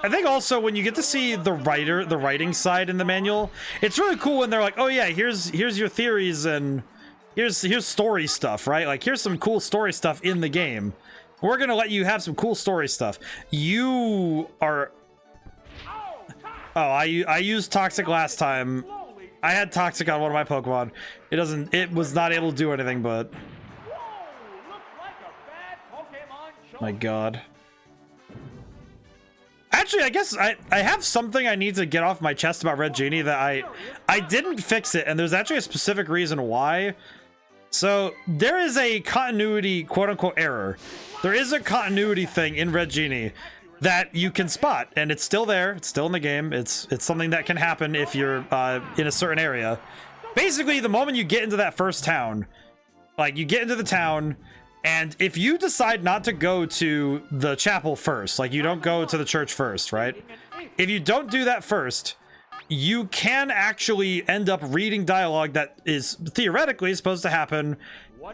I think also when you get to see the writing side in the manual, it's really cool when they're like, oh yeah, here's your theories and here's story stuff, right? Like here's some cool story stuff in the game. We're gonna let you have some cool story stuff. You are. Oh, I used Toxic last time. I had Toxic on one of my Pokemon. It was not able to do anything, but. My god. Actually, I guess I have something I need to get off my chest about Red Genie that I didn't fix it, and there's actually a specific reason why. So there is a continuity quote-unquote error. There is a continuity thing in Red Genie that you can spot, and it's still there. It's still in the game. It's something that can happen if you're in a certain area. Basically, the moment you get into that first town, like you get into the town, and if you decide not to go to the chapel first, like you don't go to the church first, right? If you don't do that first, you can actually end up reading dialogue that is theoretically supposed to happen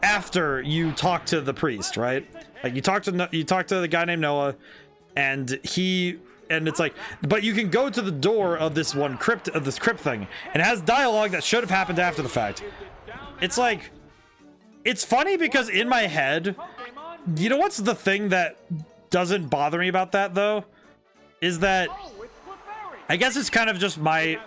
after you talk to the priest, right? Like you talk to the guy named Noah, and it's like, but you can go to the door of this crypt thing, and it has dialogue that should have happened after the fact. It's like, it's funny because in my head, you know what's the thing that doesn't bother me about that though? Is that I guess it's kind of just my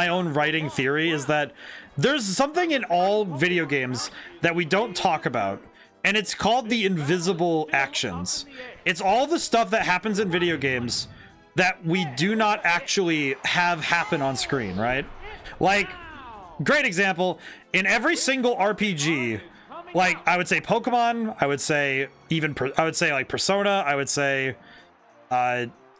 own writing theory, is that there's something in all video games that we don't talk about, and it's called the invisible actions. It's all the stuff that happens in video games that we do not actually have happen on screen, right? Like, great example, in every single RPG, like I would say Pokemon, I would say like Persona, I would say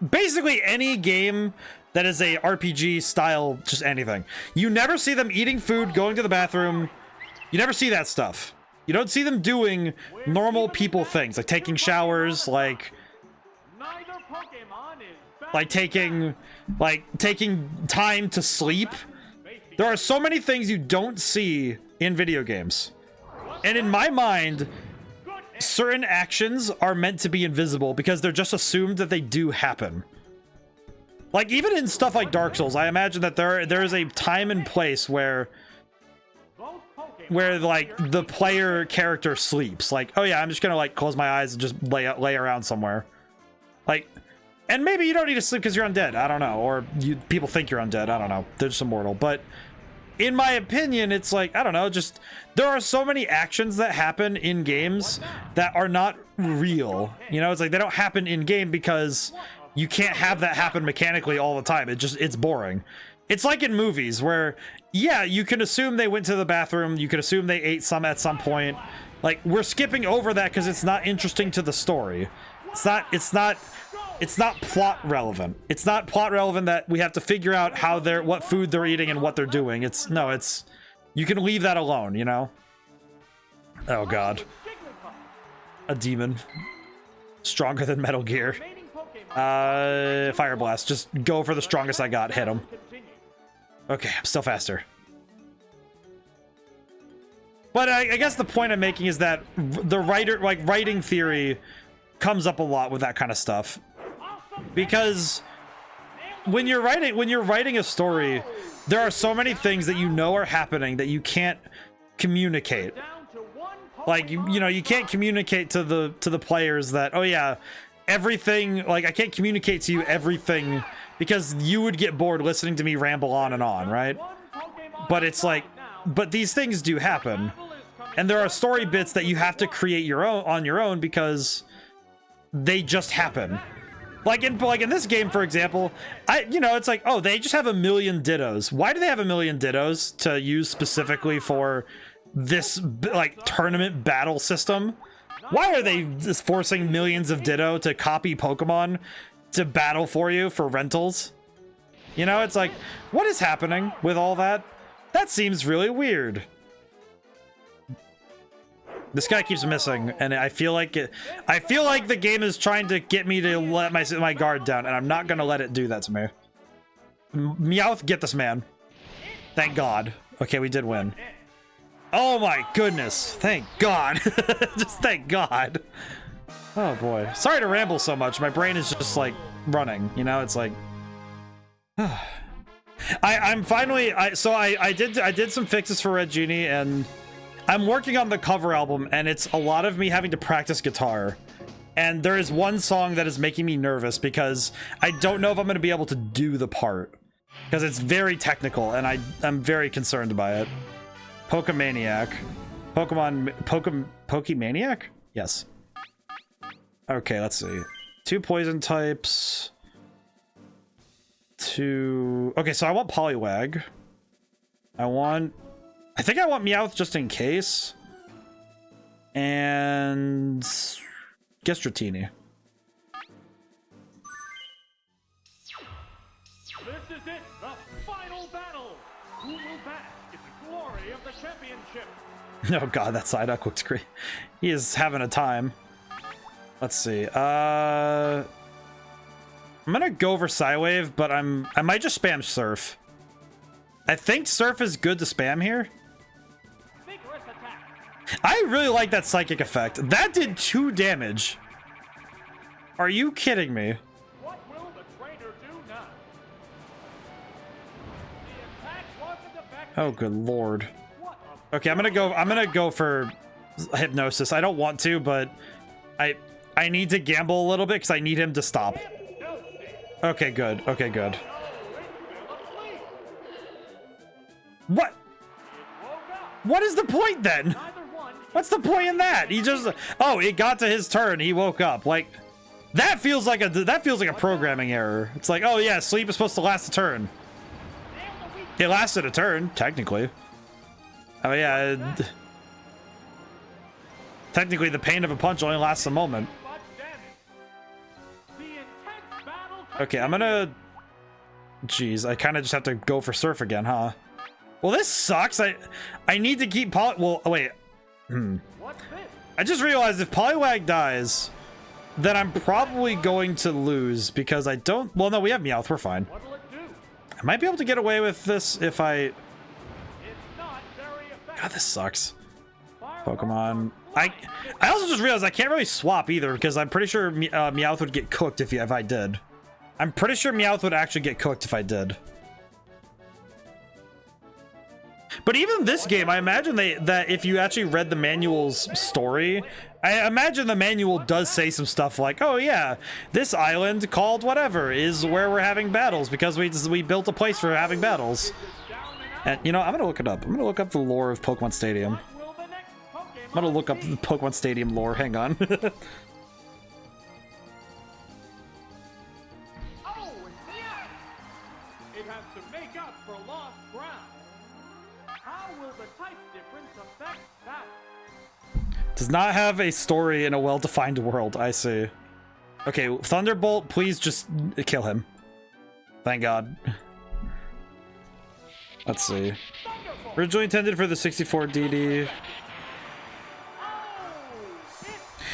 basically any game that is a RPG style, just anything. You never see them eating food, going to the bathroom. You never see that stuff. You don't see them doing normal people things, like taking showers, like taking time to sleep. There are so many things you don't see in video games. And in my mind, certain actions are meant to be invisible because they're just assumed that they do happen. Like, even in stuff like Dark Souls, I imagine that there is a time and place where like the player character sleeps. Like, oh yeah, I'm just gonna like close my eyes and just lay around somewhere. Like, and maybe you don't need to sleep because you're undead. I don't know, or people think you're undead. I don't know. They're just immortal. But in my opinion, it's like, I don't know, just there are so many actions that happen in games that are not real. You know, it's like they don't happen in game because you can't have that happen mechanically all the time. It's boring. It's like in movies where, yeah, you can assume they went to the bathroom. You can assume they ate some at some point. Like, we're skipping over that because it's not interesting to the story. It's not plot relevant. It's not plot relevant that we have to figure out what food they're eating and what they're doing. You can leave that alone, you know? Oh god. A demon. Stronger than Metal Gear. Fire Blast. Just go for the strongest I got. Hit him. Okay, I'm still faster. But I guess the point I'm making is that the writing theory comes up a lot with that kind of stuff. Because when you're writing a story, there are so many things that you know are happening that you can't communicate. Like, you know, you can't communicate to the players that, oh yeah, everything, like, I can't communicate to you everything because you would get bored listening to me ramble on and on, right? But it's like, but these things do happen. And there are story bits that you have to create on your own because they just happen. Like in this game, for example, it's like, oh, they just have 1 million Dittos. Why do they have 1 million Dittos to use specifically for this, like, tournament battle system? Why are they just forcing millions of Ditto to copy Pokemon to battle for you for rentals. You know, it's like, what is happening with all that? That seems really weird. This guy keeps missing, and I feel like the game is trying to get me to let my guard down, and I'm not gonna let it do that to me. Meowth, get this man. Thank God. Okay, we did win. Oh my goodness. Thank God. Just thank God. Oh boy. Sorry to ramble so much. My brain is just like running, you know? It's like I'm finally I did some fixes for Red Genie, and I'm working on the cover album, and it's a lot of me having to practice guitar. And there is one song that is making me nervous because I don't know if I'm going to be able to do the part. Because it's very technical, and I'm very concerned by it. Pokemaniac. Pokemaniac? Yes. Okay, let's see. 2 poison types. 2... Okay, so I want Poliwag. I think I want Meowth just in case. And... guess Dratini. This is it, the final battle. Who will bask in the glory of the championship? Oh god, that Psyduck looks great. He is having a time. Let's see. I'm gonna go for Psywave, but I might just spam Surf. I think Surf is good to spam here. Vigorous attack. I really like that psychic effect. That did 2 damage. Are you kidding me? What will the trainer do now? The attack wasn't effective. Oh good lord. What a Okay, I'm gonna go for Hypnosis. I don't want to, but I need to gamble a little bit because I need him to stop. hypnosis. Okay, good. Okay, good. Oh, it fell asleep. What? It woke up. What is the point then? Neither one. What's the point in that? He just, oh, it got to his turn. He woke up. Like, that feels like a programming error. It's like, oh yeah, sleep is supposed to last a turn. It lasted a turn, technically. Oh yeah. Technically, the pain of a punch only lasts a moment. Much damage. The intense battle Okay, I'm gonna... Jeez, I kind of just have to go for Surf again, huh? Well, this sucks. I need to keep Well, oh, wait. What's this? I just realized if Poliwag dies, then I'm probably going to lose because I don't... Well, no, we have Meowth. We're fine. What'll it do? I might be able to get away with this if I... It's not very effective. God, this sucks. Fireworks Pokemon. are I also just realized I can't really swap either because I'm pretty sure Meowth would get cooked if I did. I'm pretty sure Meowth would actually get cooked if I did. But even this game, I imagine that if you actually read the manual's story, I imagine the manual does say some stuff like, oh yeah, this island called whatever is where we're having battles because we built a place for having battles. And you know, I'm gonna look it up. I'm gonna look up the lore of Pokémon Stadium. What will the next Pokemon I'm gonna look up be? the Pokémon Stadium lore. Hang on. Oh, it's the It has to make up for lost ground. How will the type difference affect that? Does not have a story in a well-defined world. I see. Okay, Thunderbolt, please just kill him. Thank God. Let's see. Thunderbolt! Originally intended for the 64 DD. Oh,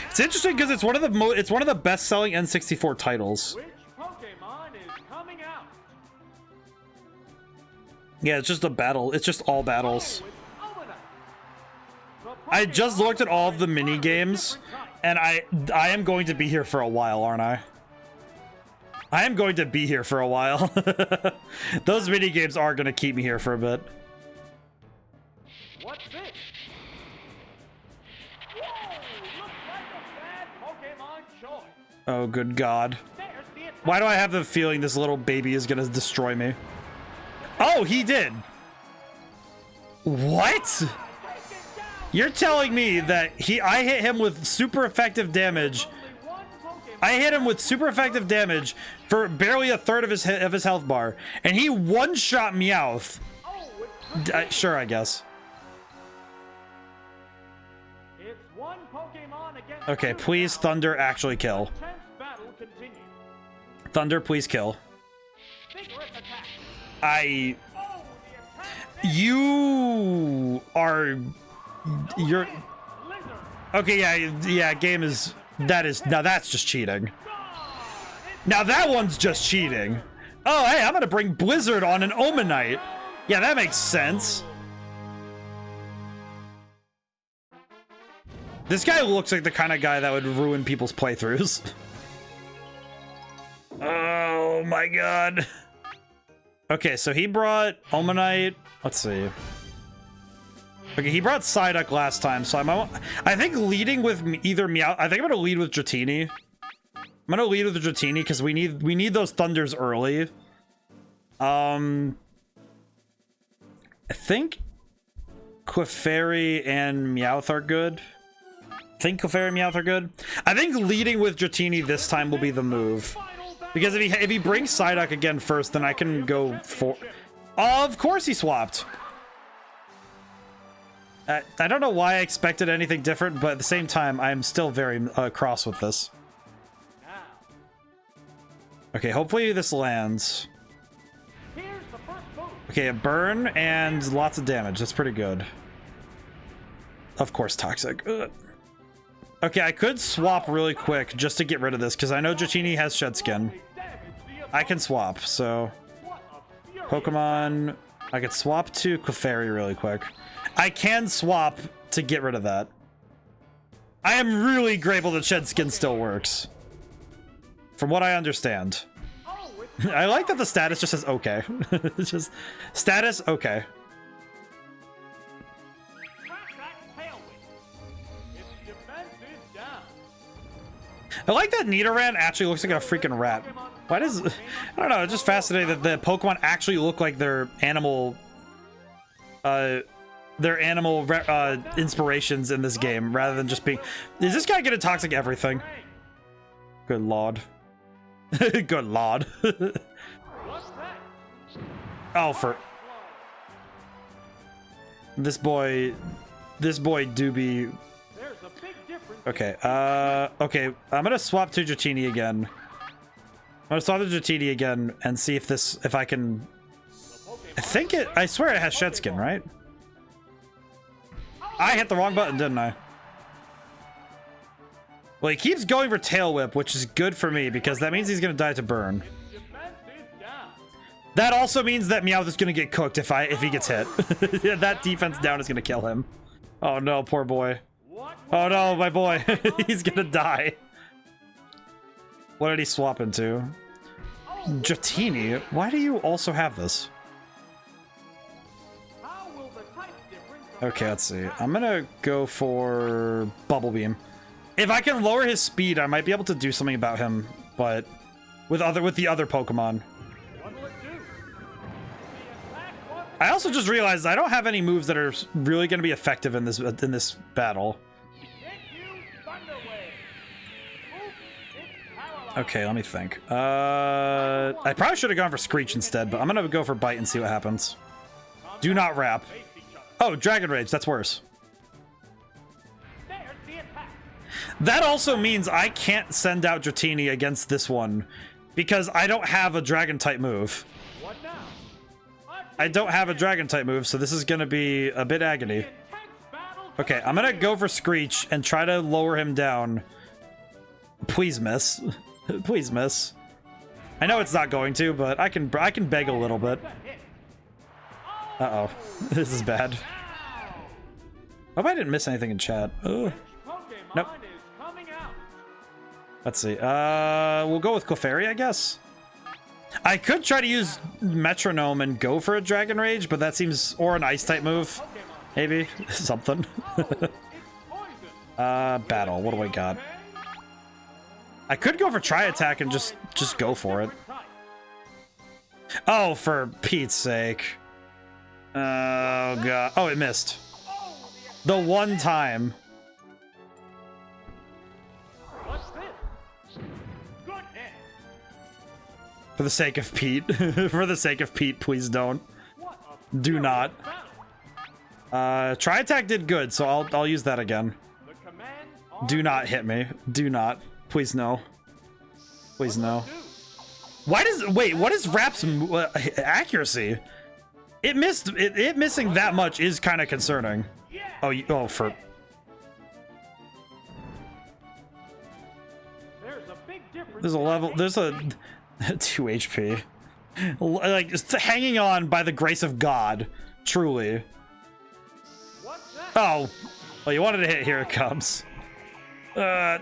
It's interesting because it's one of the best-selling N64 titles. which Pokemon is coming out? Yeah, it's just a battle. It's just all battles. Oh, it's Omanite. The I just Pokemon looked at all of the are mini games, different types. and I am going to be here for a while, aren't I? I am going to be here for a while. Those mini games are going to keep me here for a bit. What's this? Whoa! Looks like a bad Pokemon choice. Oh, good God. There's the attack. Why do I have the feeling this little baby is going to destroy me? Oh, he did. What? Take it down. You're telling me that I hit him with super effective damage. Only one Pokemon. I hit him with super effective damage for barely a third of his health bar, and he one-shot Meowth. Oh, it's Sure, I guess. It's one Pokemon against Okay, two please, now. Thunder, actually kill. Tense battle continues. Thunder, please kill. Vigorous attack. I... Oh, the attack. You are... You're... Blizzard. Okay, yeah, game is... Now that's just cheating. Now that one's just cheating. Oh, hey, I'm gonna bring Blizzard on an Omanite. Yeah, that makes sense. This guy looks like the kind of guy that would ruin people's playthroughs. Oh my god. Okay, so he brought Omanite. Let's see. Okay, he brought Psyduck last time, so I think leading with either Meow. I think I'm gonna lead with Dratini. I'm gonna lead with Dratini because we need those thunders early. I think Clefairy and Meowth are good. I think leading with Dratini this time will be the move. Because if he brings Psyduck again first, then I can go for... Of course he swapped! I don't know why I expected anything different, but at the same time, I'm still very cross with this. Okay, hopefully this lands. Okay, a burn and lots of damage. That's pretty good. Of course, Toxic. Ugh. Okay, I could swap really quick just to get rid of this, because I know Dratini has Shed Skin. I can swap, so... Pokemon... I could swap to Clefairy really quick. I can swap to get rid of that. I am really grateful that Shed Skin still works. From what I understand. I like that the status just says okay. It's just... Status, okay. I like that Nidoran actually looks like a freaking rat. Why does... I don't know, it's just fascinating that the Pokemon actually look like their animal... inspirations in this game, rather than just being... Is this guy gonna toxic everything? Good lord. Good lord. Oh, for... This boy do be... Okay, okay, I'm gonna swap to Dratini again. I'm gonna swap to Dratini again and see if I can... I swear it has Shed Skin, right? I hit the wrong button, didn't I? Well, he keeps going for Tail Whip, which is good for me, because that means he's gonna die to burn. That also means that Meowth is gonna get cooked if he gets hit. Yeah, that defense down is gonna kill him. Oh no, poor boy. Oh no, my boy. He's gonna die. What did he swap into? Dratini? Why do you also have this? Okay, let's see. I'm gonna go for Bubble Beam. If I can lower his speed, I might be able to do something about him, but with the other Pokemon. I also just realized I don't have any moves that are really going to be effective in this battle. Okay, let me think. I probably should have gone for Screech instead, but I'm gonna go for Bite and see what happens. Do not wrap. Oh, Dragon Rage, that's worse. That also means I can't send out Dratini against this one, because I don't have a Dragon-type move. I don't have a Dragon-type move, so this is gonna be a bit agony. Okay, I'm gonna go for Screech and try to lower him down. Please miss. Please miss. I know it's not going to, but I can beg a little bit. Uh-oh. This is bad. Hope I didn't miss anything in chat. Ugh. Nope. Let's see. We'll go with Clefairy, I guess. I could try to use Metronome and go for a Dragon Rage, but that seems... Or an Ice-type move. Maybe. Something. Battle. What do I got? I could go for Tri-Attack and just go for it. Oh, for Pete's sake. Oh, God. Oh, it missed. The one time. For the sake of Pete. For the sake of Pete, please don't. Do not. Tri-Attack did good, so I'll use that again. Do not hit me. Do not. Please no. Please no. Why does wait? What is Rap's accuracy? It missed. It missing that much is kind of concerning. Oh, for. There's a level. There's a 2 HP. Like just hanging on by the grace of God, truly. Oh, well, you wanted to hit. Here it comes. And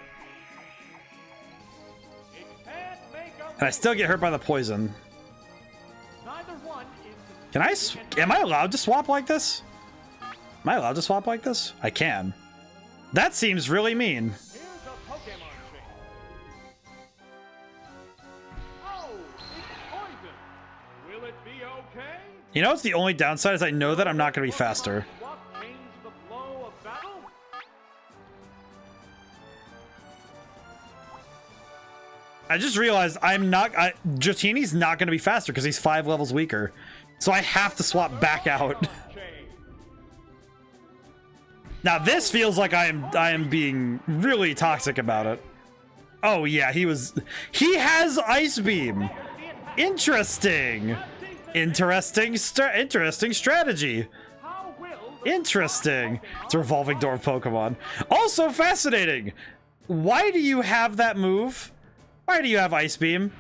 I still get hurt by the poison. Can I? Am I allowed to swap like this? Am I allowed to swap like this? I can. That seems really mean. You know what's the only downside is I know that I'm not going to be faster. I just realized Dratini's not going to be faster because he's 5 levels weaker. So I have to swap back out. Now this feels like I am being really toxic about it. Oh yeah, he has Ice Beam. Interesting. Interesting strategy. Interesting. It's a revolving door of Pokemon. Also fascinating. Why do you have that move? Why do you have Ice Beam?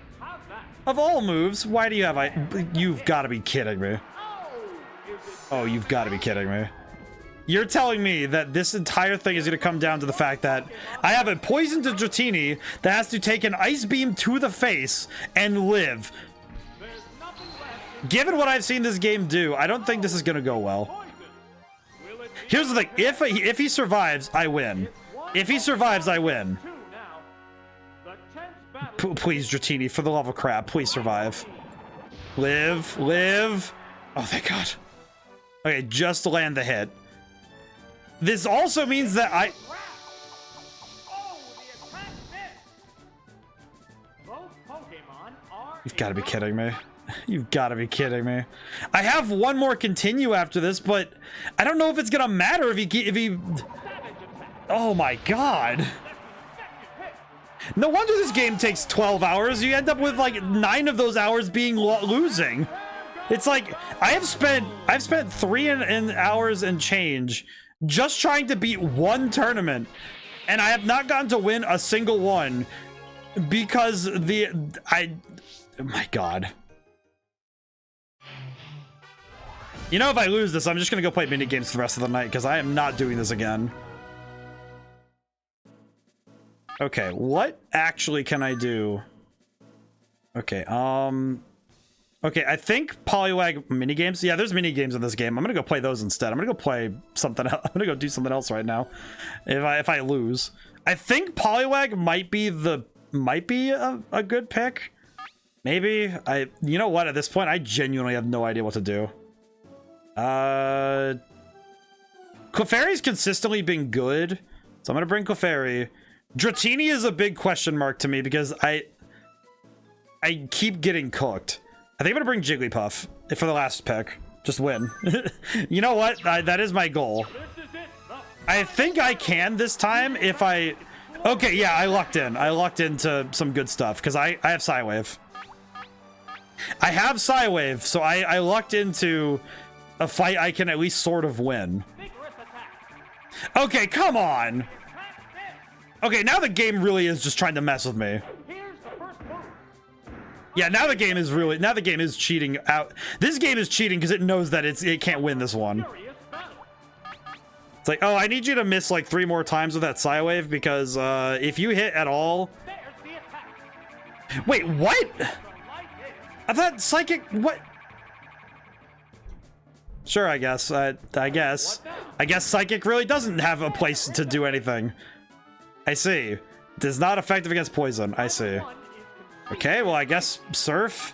Of all moves, why do you have You've got to be kidding me. Oh, you've got to be kidding me. You're telling me that this entire thing is going to come down to the fact that I have a poisoned Dratini that has to take an Ice Beam to the face and live. Given what I've seen this game do, I don't think this is going to go well. Here's the thing. If he survives, I win. If he survives, I win. Please, Dratini, for the love of crap, please survive. Live. Oh, thank God. Okay, just land the hit. This also means that You've got to be kidding me. You've got to be kidding me. I have one more continue after this, but I don't know if it's gonna matter if he... Oh my God. No wonder this game takes 12 hours. You end up with like 9 of those hours being losing. It's like I've spent 3 hours and change just trying to beat one tournament, and I have not gotten to win a single one because oh my God. You know, if I lose this, I'm just gonna go play mini games for the rest of the night because I am not doing this again. Okay, what actually can I do? Okay, okay, I think Poliwag minigames. Yeah, there's minigames in this game. I'm gonna go play those instead. I'm gonna go play something else. I'm gonna go do something else right now. If I lose. I think Poliwag might be a good pick. Maybe. You know what? At this point, I genuinely have no idea what to do. Clefairy's consistently been good, so I'm gonna bring Clefairy. Dratini is a big question mark to me because I keep getting cooked. I think I'm gonna bring Jigglypuff for the last pick. Just win. You know what? That is my goal. I think I can this time if I... Okay, yeah, I lucked in. I lucked into some good stuff because I have Psywave. I have Psywave, so I lucked into a fight I can at least sort of win. Okay, come on. Okay, now the game really is just trying to mess with me. Yeah, now the game is cheating out. This game is cheating because it knows that it can't win this one. It's like, oh, I need you to miss like 3 more times with that Psywave because if you hit at all... Wait, what? I thought Psychic... What? Sure, I guess. I guess Psychic really doesn't have a place to do anything. I see. It is not effective against poison. I see. Okay, well, I guess Surf.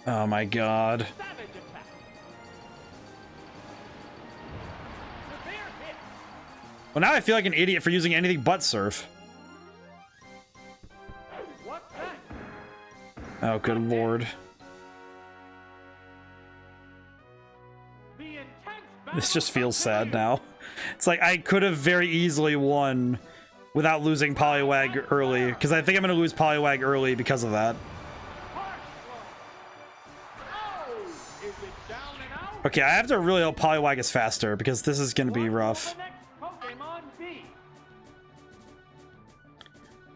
Oh my God. Well, now I feel like an idiot for using anything but Surf. Oh, good Lord. This just feels sad now. It's like I could have very easily won without losing Poliwag early, because I think I'm going to lose Poliwag early because of that. Okay, I have to really hope Poliwag is faster, because this is going to be rough.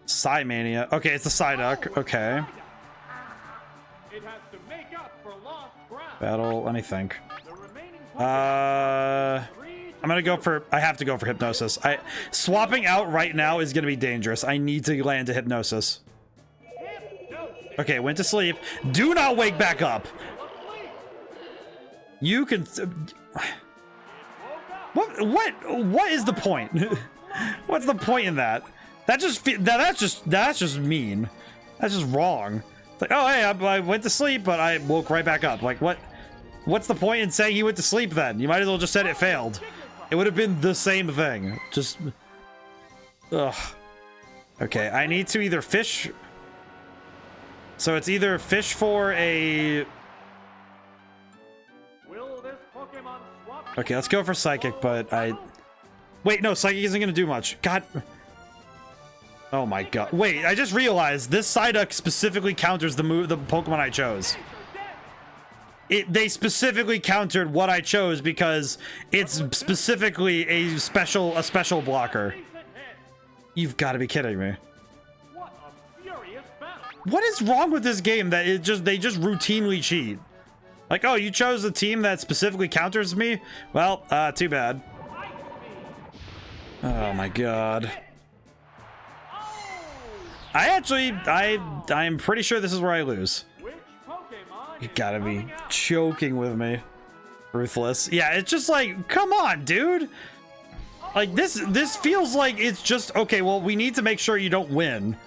Psymania. Okay, it's the Psyduck. Okay. Battle, let me think. I'm gonna go for, I have to go for Hypnosis. Swapping out right now is gonna be dangerous. I need to land a Hypnosis. Okay, went to sleep. Do not wake back up. You can... What is the point? What's the point in that? That's just mean. That's just wrong. It's like, oh hey, I went to sleep, but I woke right back up. Like, what's the point in saying he went to sleep then? You might as well just said it failed. It would have been the same thing. Just, ugh. Okay, I need to either fish. So it's either fish for a. Okay, let's go for Psychic, but wait, no, Psychic isn't gonna do much. God. Oh my god. Wait, I just realized this Psyduck specifically counters the Pokemon I chose. They specifically countered what I chose because it's specifically a special blocker. You've got to be kidding me. What is wrong with this game that they just routinely cheat? Like, oh, you chose a team that specifically counters me? Well, too bad. Oh my god. I'm pretty sure this is where I lose. You gotta be joking with me. Ruthless. Yeah, it's just like, come on, dude. Like, this feels like it's just, okay, well, we need to make sure you don't win.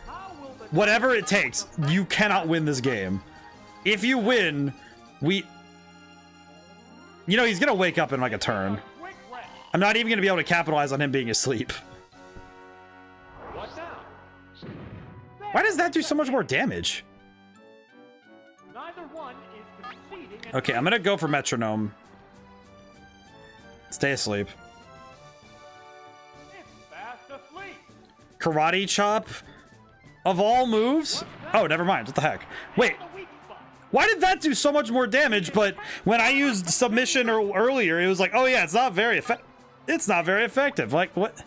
Whatever it takes, you cannot win this game. If you win, you know, he's gonna wake up in like a turn. I'm not even gonna be able to capitalize on him being asleep. Why does that do so much more damage? Okay, I'm gonna go for Metronome. Stay asleep. Karate Chop? Of all moves? Oh, never mind. What the heck? Wait. Why did that do so much more damage, but when I used Submission earlier, it was like, oh yeah, it's not very effective. Like, what?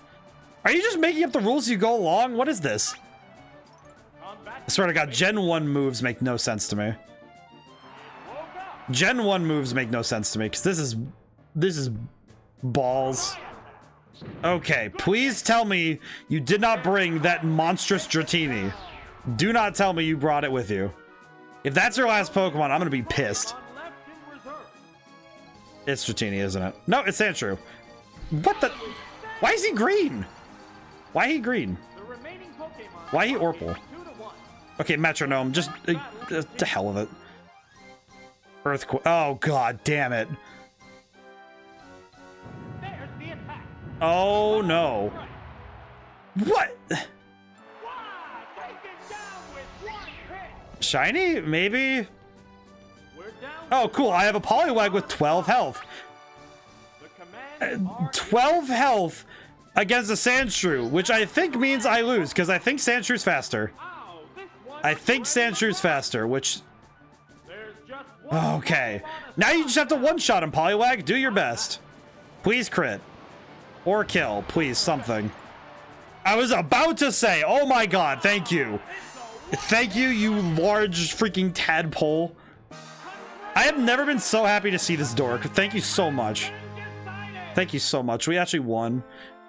Are you just making up the rules as you go along? What is this? I swear to God, Gen 1 moves make no sense to me. Gen 1 moves make no sense to me, because this is balls. Okay, please tell me you did not bring that monstrous Dratini. Do not tell me you brought it with you. If that's your last Pokemon, I'm gonna be pissed. It's Dratini, isn't it? No, it's Sandshrew. What the? Why is he green? Why he green? Why he Orpal? Okay, Metronome, just to hell with it. Earthquake. Oh god damn it. Oh no. What? Shiny? Maybe? Oh cool, I have a Poliwag with 12 health. 12 health against a Sandshrew, which I think means I lose, because I think Sandshrew's faster. I think Sandshrew's faster, which... Okay. Now you just have to one-shot him, Poliwag. Do your best. Please crit. Or kill. Please, something. I was about to say, oh my god, thank you. Thank you, you large freaking tadpole. I have never been so happy to see this dork. Thank you so much. Thank you so much. We actually won.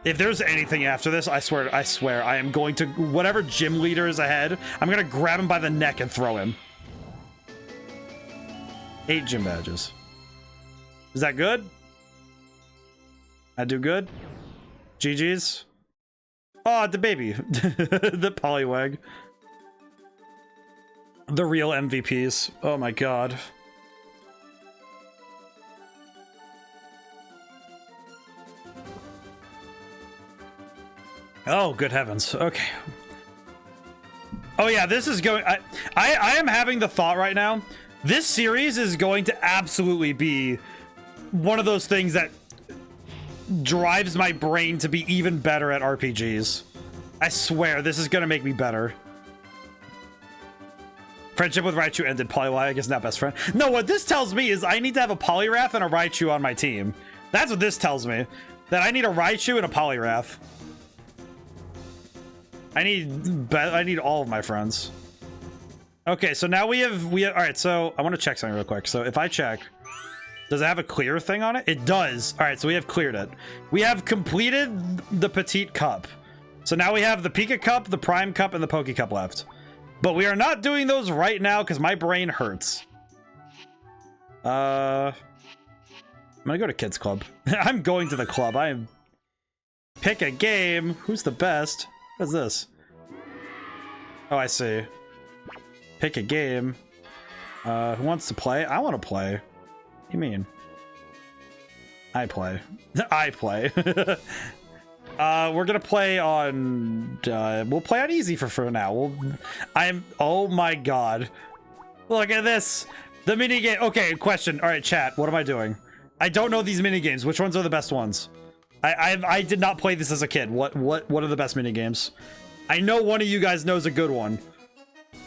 If there's anything after this, I swear, I am going to, whatever gym leader is ahead, I'm gonna grab him by the neck and throw him. 8 gym badges. Is that good? I do good? GG's? Oh, the baby. The Poliwag. The real MVPs. Oh my god. Oh, good heavens. Okay. Oh yeah, this is going... I am having the thought right now. This series is going to absolutely be one of those things that drives my brain to be even better at RPGs. I swear, this is gonna make me better. Friendship with Raichu ended. Polywhy, I guess not best friend. No, what this tells me is I need to have a Poliwrath and a Raichu on my team. That's what this tells me. That I need a Raichu and a Poliwrath. I need all of my friends. Okay, so now we have all right, so I want to check something real quick. So if I check, does it have a clear thing on it? It does. All right, so we have cleared it. We have completed the Petite Cup. So now we have the Pika Cup, the Prime Cup, and the Poke Cup left. But we are not doing those right now because my brain hurts. I'm gonna go to Kids Club. I'm going to the club. I am. Pick a game. Who's the best? What is this? Oh, I see. Pick a game. Who wants to play? I want to play. What do you mean? I play. I play. We're gonna play on. We'll play on easy for now. Oh my god! Look at this. The mini game. Okay, question. All right, chat. What am I doing? I don't know these mini games. Which ones are the best ones? I did not play this as a kid. What are the best mini games? I know one of you guys knows a good one.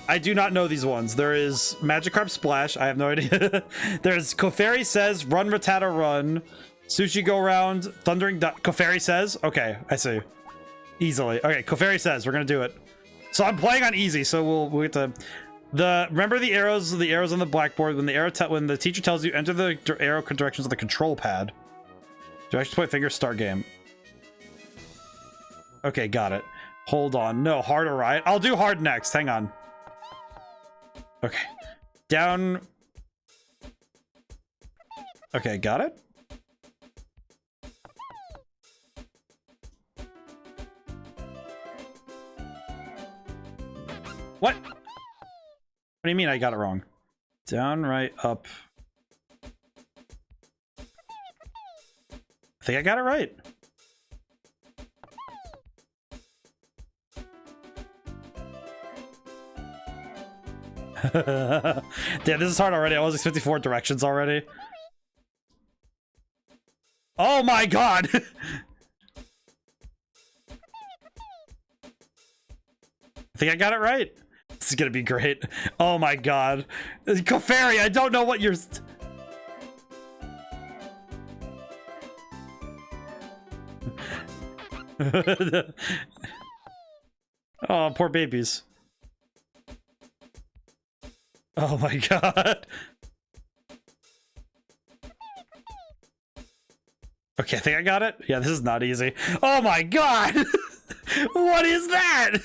I do not know these ones. There is Magikarp Splash. I have no idea. There's Koferi Says, Run Rattata Run, Sushi Go Round, Thundering Koferi Says. Okay, I see. Easily. Okay, Koferi Says. We're gonna do it. So I'm playing on easy. So we'll get to remember the arrows on the blackboard. When the teacher tells you enter the arrow directions of the control pad. Directions point finger start game. Okay, got it. Hold on. No, hard or right? I'll do hard next. Hang on. Okay. Down. Okay, got it. What? What do you mean I got it wrong? Down, right, up. I think I got it right. Damn, this is hard already. I was expecting 4 directions already. Oh my god! I think I got it right. This is gonna be great. Oh my god. Koferi, I don't know what you're... Oh, poor babies. Oh my god. Okay, I think I got it. Yeah, this is not easy. Oh my god! What is that?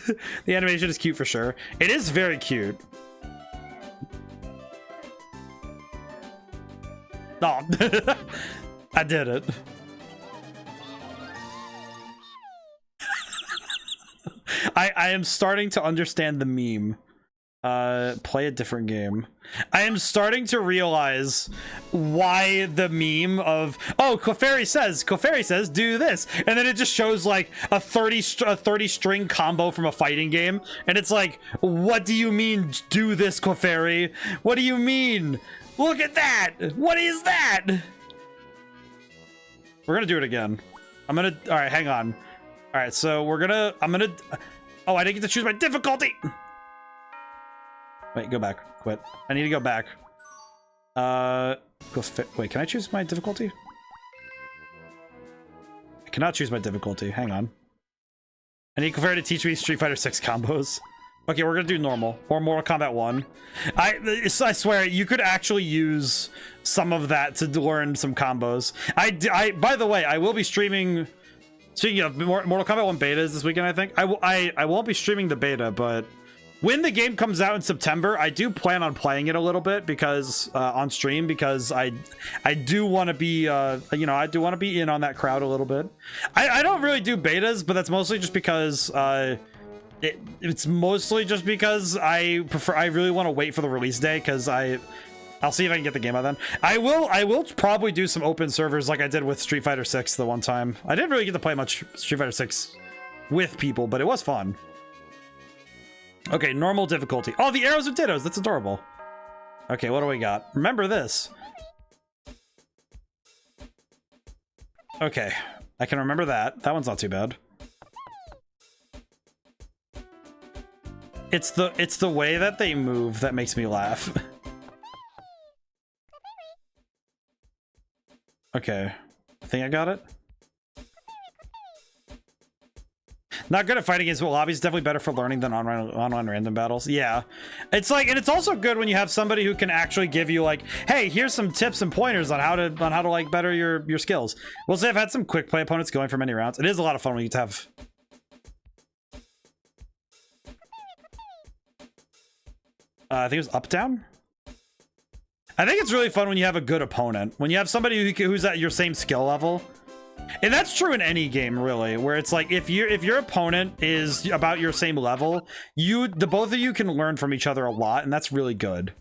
The animation is cute for sure. It is very cute. Oh, I did it. I am starting to understand the meme. Play a different game. I am starting to realize why the meme of, oh, Koferi says do this, and then it just shows like a 30 string combo from a fighting game, and it's like, what do you mean do this, Koferi? What do you mean? Look at that! What is that? We're gonna do it again. All right, hang on. All right, so oh, I didn't get to choose my difficulty. Wait, go back. Quit. I need to go back. Wait, can I choose my difficulty? I cannot choose my difficulty. Hang on. I need Koferi to teach me Street Fighter 6 combos. Okay, we're gonna do normal or Mortal Kombat 1. I swear you could actually use some of that to learn some combos. By the way, I will be streaming. Speaking of Mortal Kombat 1 betas this weekend, I think I won't be streaming the beta, but when the game comes out in September, I do plan on playing it a little bit because on stream, because I do want to be I do want to be in on that crowd a little bit. I don't really do betas, but that's mostly just because it's mostly just because I really want to wait for the release day, because I'll see if I can get the game out then. I will probably do some open servers like I did with Street Fighter 6 the one time. I didn't really get to play much Street Fighter 6 with people, but it was fun. Okay, normal difficulty. Oh, the arrows are dittos. That's adorable. Okay, what do we got? Remember this. Okay, I can remember that. That one's not too bad. it's the way that they move that makes me laugh. Okay, I think I got it. Not good at fighting against lobbies. Definitely better for learning than online random battles. Yeah, it's like, and it's also good when you have somebody who can actually give you like, hey, here's some tips and pointers on how to like better your skills. We'll say I've had some quick play opponents going for many rounds. It is a lot of fun when you have. I think it was up down. I think it's really fun when you have a good opponent, when you have somebody who's at your same skill level. And that's true in any game, really, where it's like if your opponent is about your same level, the both of you can learn from each other a lot, and that's really good.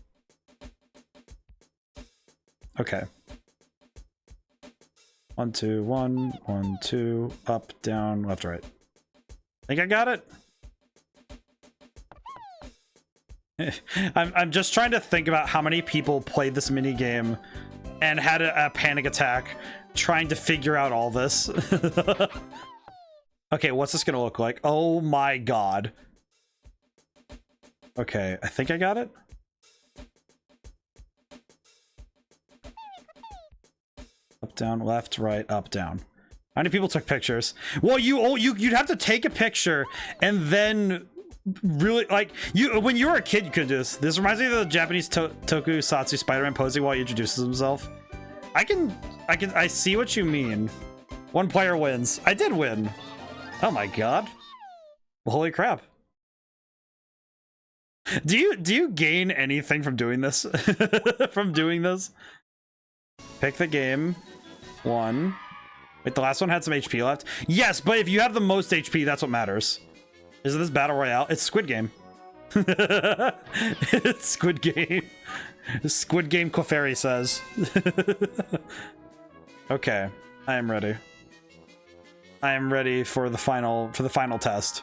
Okay. 1, 2, 1, 1, 2, up, down, left, right. Think I got it? I'm just trying to think about how many people played this mini game and had a panic attack trying to figure out all this. Okay, what's this gonna look like? Oh my god. Okay, I think I got it. Up, down, left, right, up, down. How many people took pictures? Well, you'd have to take a picture and then really, like, when you were a kid, you could do this. This reminds me of the Japanese tokusatsu Spider-Man posing while he introduces himself. I see what you mean. One player wins. I did win. Oh my god. Well, holy crap. Do you gain anything from doing this? From doing this? Pick the game. 1. Wait, the last one had some HP left? Yes, but if you have the most HP, that's what matters. Isn't this Battle Royale? It's Squid Game. It's Squid Game. Squid Game Clefairy says. Okay, I am ready. I am ready for the final test.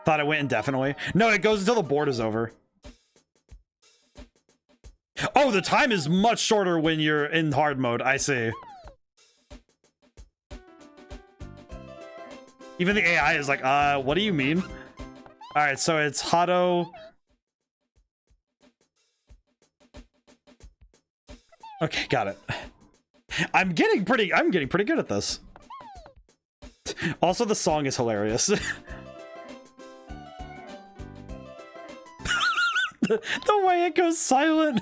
Thought it went indefinitely. No, it goes until the board is over. Oh, the time is much shorter when you're in hard mode. I see. Even the AI is like, what do you mean? All right, so it's Hado. Okay, got it. I'm getting pretty good at this. Also, the song is hilarious. the way it goes silent.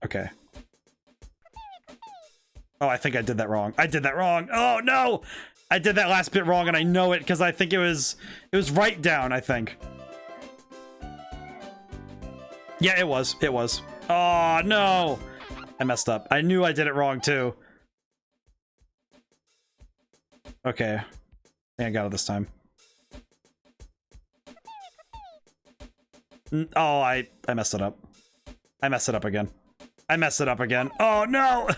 Okay. Oh, I think I did that wrong. I did that wrong. Oh no! I did that last bit wrong, and I know it because I think it was right down, I think. Yeah, it was. It was. Oh no! I messed up. I knew I did it wrong too. Okay. I think I got it this time. Oh, I messed it up. I messed it up again. I messed it up again. Oh no!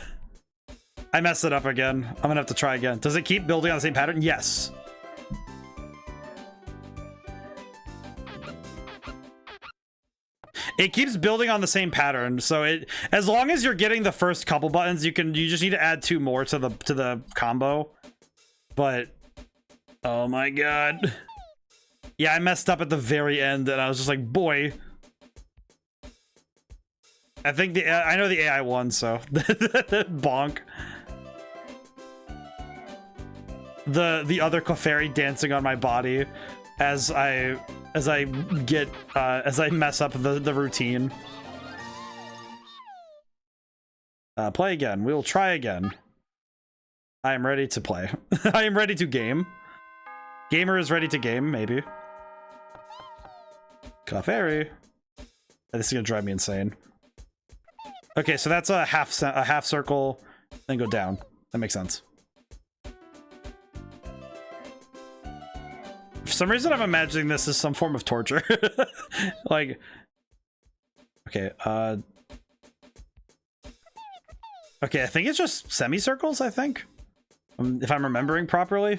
I messed it up again. I'm gonna have to try again. Does it keep building on the same pattern? Yes. It keeps building on the same pattern, so as long as you're getting the first couple buttons, you just need to add 2 more to the combo. But oh my god. Yeah, I messed up at the very end and I was just like, boy. I think I know the AI won, so bonk. The other Clefairy dancing on my body as I mess up the routine. Play again. We will try again. I am ready to play. I am ready to game. Gamer is ready to game, maybe. Clefairy. This is gonna drive me insane. Okay, so that's a half circle, then go down. That makes sense. For some reason, I'm imagining this as some form of torture. Like, okay, okay, I think it's just semicircles, I think. If I'm remembering properly.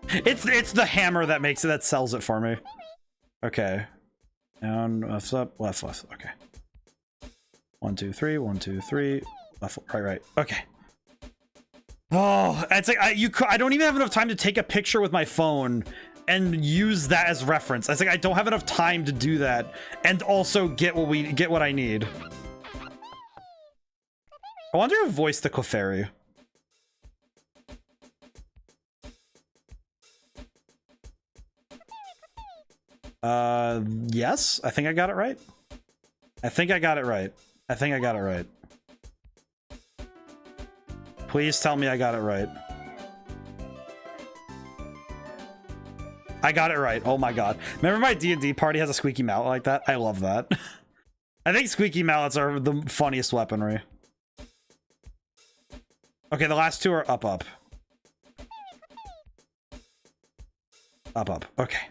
It's the hammer that makes it, that sells it for me. Okay. Down, left, up, left, left. Okay. 1, 2, 3, 1, 2, 3. Left, right. Okay. Oh, it's like I don't even have enough time to take a picture with my phone and use that as reference. It's like I don't have enough time to do that and also get what I need. I wonder who voiced the Clefairy. Yes, I think I got it right. I think I got it right. Please tell me I got it right. I got it right. Oh my god. Remember my D&D party has a squeaky mallet like that? I love that. I think squeaky mallets are the funniest weaponry. Okay, the last two are up. Up. Okay.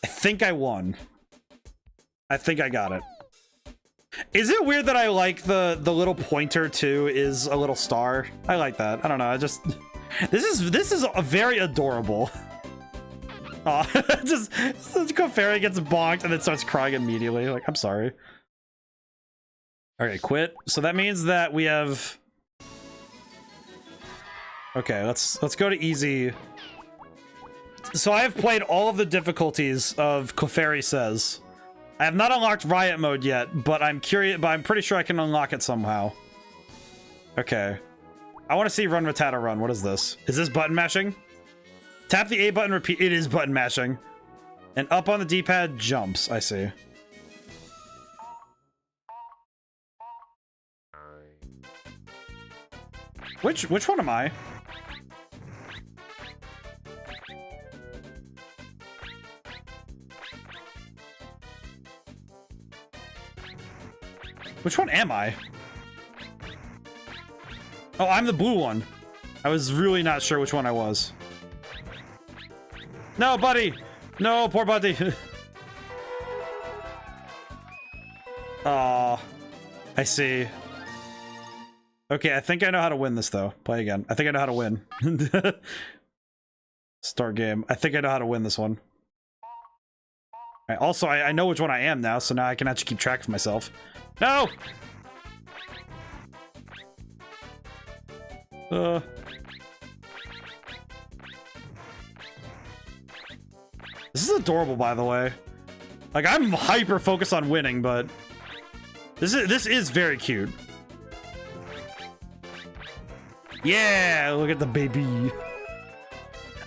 I think I won. I think I got it. Is it weird that I like the little pointer too is a little star? I like that. I don't know. I just this is a very adorable. Oh, just Clefairy gets bonked and then starts crying immediately. Like, I'm sorry. Okay, quit. So that means that we have. Okay, let's go to easy. So I have played all of the difficulties of Clefairy Says. I have not unlocked Riot Mode yet, but I'm curious, but I'm pretty sure I can unlock it somehow. Okay. I want to see Run Rattata Run. What is this? Is this button mashing? Tap the A button, repeat. It is button mashing. And up on the D-pad, jumps. I see. Which one am I? Which one am I? Oh, I'm the blue one. I was really not sure which one I was. No, buddy! No, poor buddy! Aw. I see. Okay, I think I know how to win this, though. Play again. I think I know how to win. Start game. I think I know how to win this one. Right, also, I know which one I am now, so now I can actually keep track of myself. No! This is adorable, by the way. Like, I'm hyper focused on winning, but this is very cute. Yeah, look at the baby.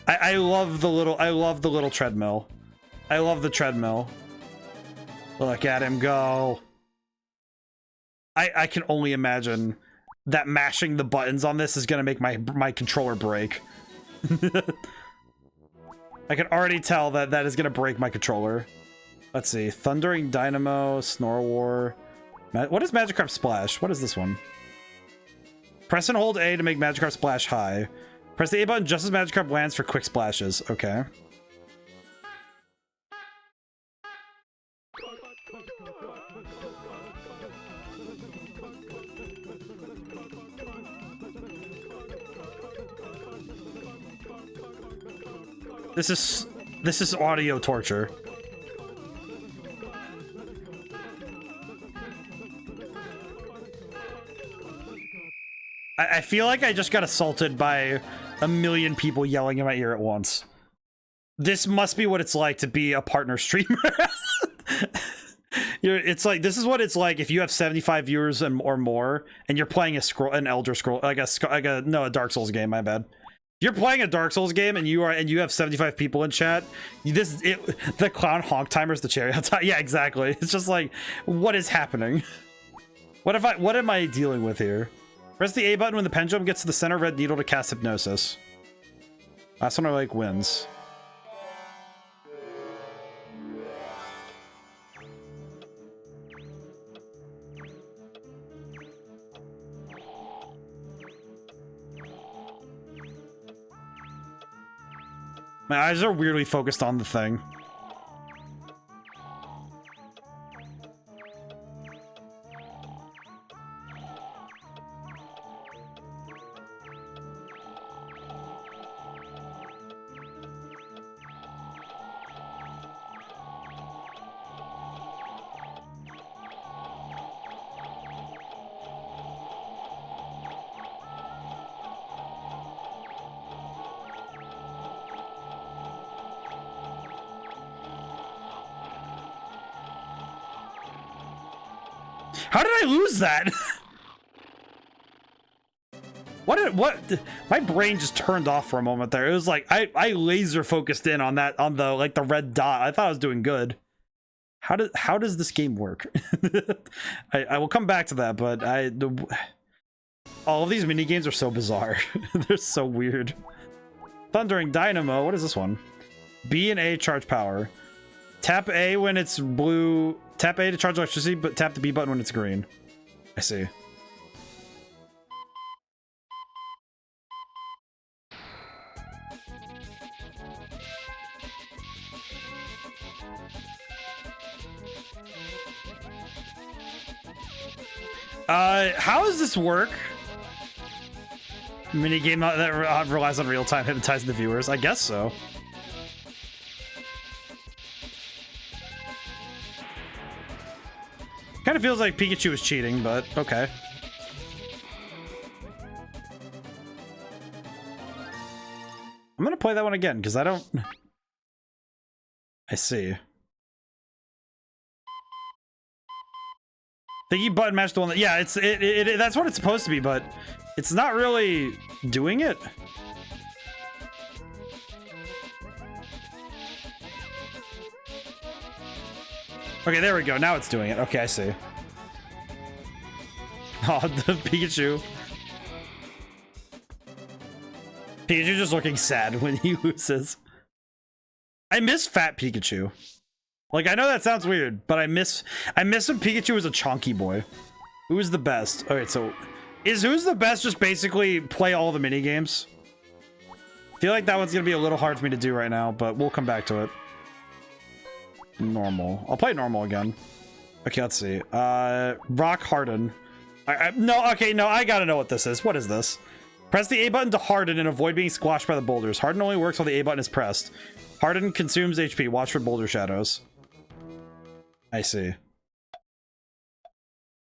I love the little treadmill. I love the treadmill. Look at him go. I can only imagine that mashing the buttons on this is gonna make my controller break. I can already tell that is gonna break my controller. Let's see. Thundering Dynamo, Snore War. What is Magikarp Splash? What is this one? Press and hold A to make Magikarp Splash high. Press the A button just as Magikarp lands for quick splashes. Okay. This is audio torture. I feel like I just got assaulted by a million people yelling in my ear at once. This must be what it's like to be a partner streamer. It's like, this is what it's like if you have 75 viewers or more, and you're playing an Elder Scroll, a Dark Souls game. My bad. You're playing a Dark Souls game, and you have 75 people in chat. The clown honk timer's the cherry on top. Yeah, exactly. It's just like, what is happening? What am I dealing with here? Press the A button when the pendulum gets to the center red needle to cast Hypnosis. Last one I like wins. My eyes are weirdly focused on the thing. How did I lose that? What? My brain just turned off for a moment there. It was like I laser focused in on that, on the like the red dot. I thought I was doing good. How does this game work? I will come back to that, but all of these mini games are so bizarre. They're so weird. Thundering Dynamo. What is this one? B and A charge power. Tap A when it's blue. Tap A to charge electricity, but tap the B button when it's green. I see. How does this work? Minigame that relies on real-time hypnotizing the viewers? I guess so. Kind of feels like Pikachu is cheating, but okay. I'm gonna play that one again, because I don't... I see. Thingy button match the one that... Yeah, that's what it's supposed to be, but it's not really doing it. Okay, there we go. Now it's doing it. Okay, I see. Oh, the Pikachu. Pikachu just looking sad when he loses. I miss Fat Pikachu. Like, I know that sounds weird, but I miss when Pikachu was a chonky boy. Who is the best? Alright, so who's the best just basically play all the mini games? I feel like that one's gonna be a little hard for me to do right now, but we'll come back to it. Normal. I'll play normal again. Okay, let's see. Rock Harden. No, okay, no, I gotta know what this is. What is this? Press the A button to harden and avoid being squashed by the boulders. Harden only works while the A button is pressed. Harden consumes HP. Watch for boulder shadows. I see.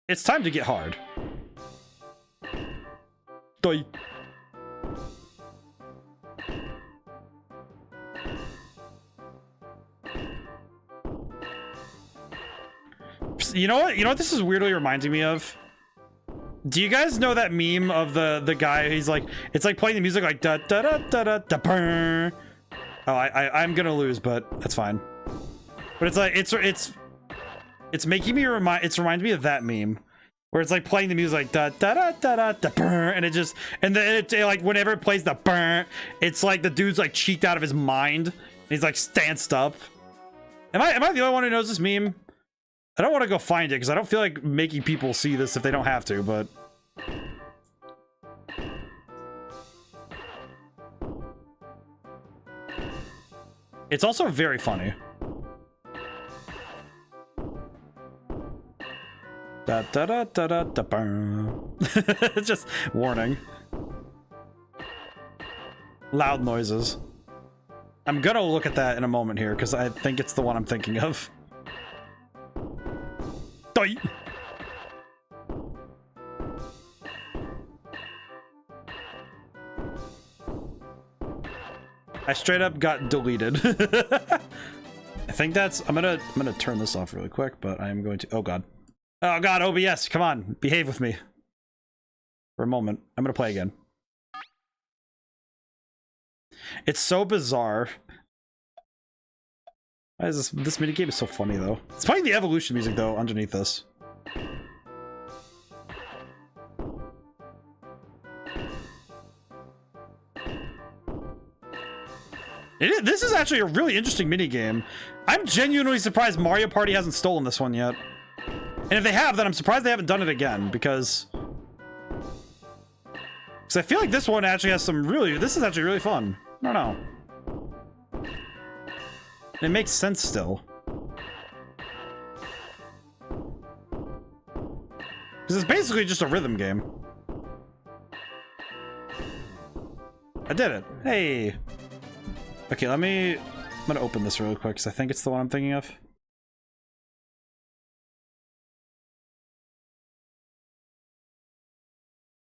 It's time to get hard. Die. You know what this is weirdly reminding me of? Do you guys know that meme of the guy? He's like, it's like playing the music like da da da da da da burr. Oh, I'm gonna lose, but that's fine. But it's like it's making me it's reminding me of that meme where it's like playing the music like da da da da da da burr, and then it like whenever it plays the burr, it's like the dude's like cheeked out of his mind. And he's like stanced up. Am I the only one who knows this meme? I don't want to go find it because I don't feel like making people see this if they don't have to, but... It's also very funny. Da da da da da da burn. Just warning. Loud noises. I'm gonna look at that in a moment here because I think it's the one I'm thinking of. I straight up got deleted. I think that's... I'm gonna turn this off really quick, but I am going to... Oh god. Oh god, OBS, come on, behave with me. For a moment. I'm gonna play again. It's so bizarre. Why is this minigame is so funny though? It's playing the evolution music though underneath this. This is actually a really interesting minigame. I'm genuinely surprised Mario Party hasn't stolen this one yet. And if they have, then I'm surprised they haven't done it again, because I feel like this one actually has some really... This is actually really fun. I don't know. It makes sense still. Because it's basically just a rhythm game. I did it. Hey. Okay, I'm gonna open this really quick because I think it's the one I'm thinking of.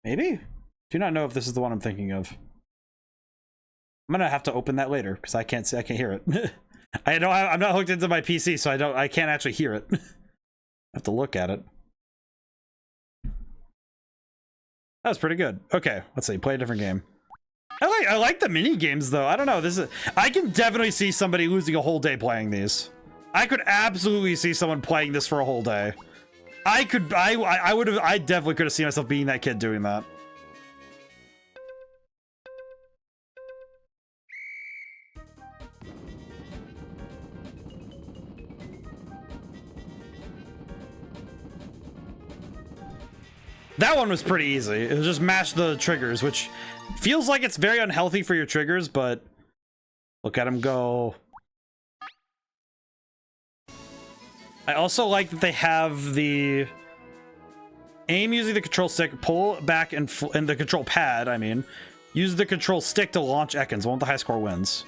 Maybe? Do not know if this is the one I'm thinking of. I'm gonna have to open that later because I can't hear it. I'm not hooked into my PC, so I can't actually hear it. I have to look at it. That was pretty good. Okay, let's see. Play a different game. I like the mini games though. I don't know. I can definitely see somebody losing a whole day playing these. I could absolutely see someone playing this for a whole day. I definitely could have seen myself being that kid doing that. That one was pretty easy. It was just mash the triggers, which feels like it's very unhealthy for your triggers, but look at him go. I also like that they have the aim using the control stick, pull back and the control pad, I mean. Use the control stick to launch Ekans. One with the high score wins.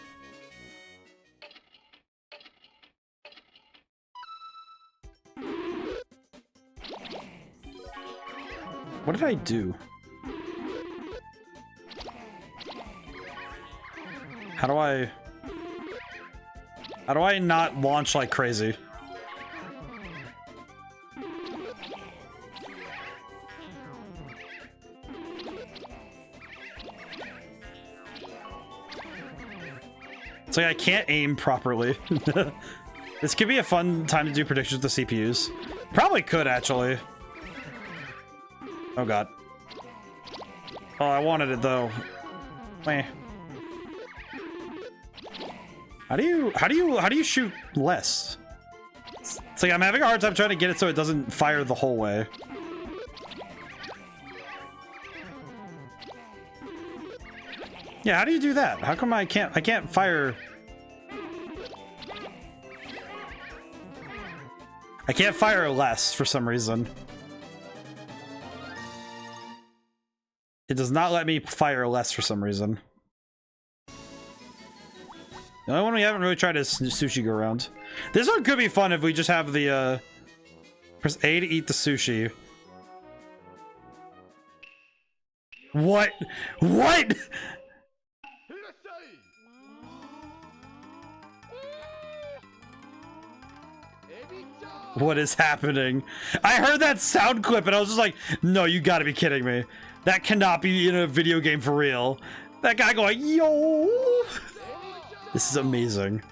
What did I do? How do I not launch like crazy? It's like I can't aim properly. This could be a fun time to do predictions with the CPUs. Probably could, actually. Oh god. Oh, I wanted it though. Meh. How do you shoot less? It's like I'm having a hard time trying to get it so it doesn't fire the whole way. Yeah, how do you do that? How come I can't fire? I can't fire less for some reason. It does not let me fire less for some reason. The only one we haven't really tried is sushi go around. This one could be fun if we just have the press A to eat the sushi. What? What? What is happening? I heard that sound clip and I was just like, no, you gotta be kidding me. That cannot be in a video game for real. That guy going, yo! This is amazing.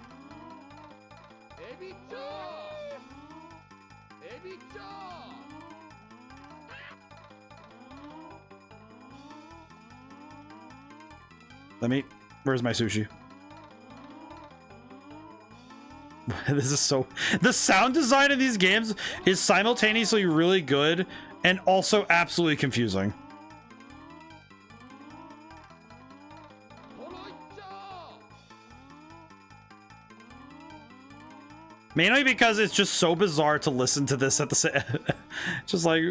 Where's my sushi? This is so... The sound design of these games is simultaneously really good and also absolutely confusing. Mainly because it's just so bizarre to listen to this at the same... Just like...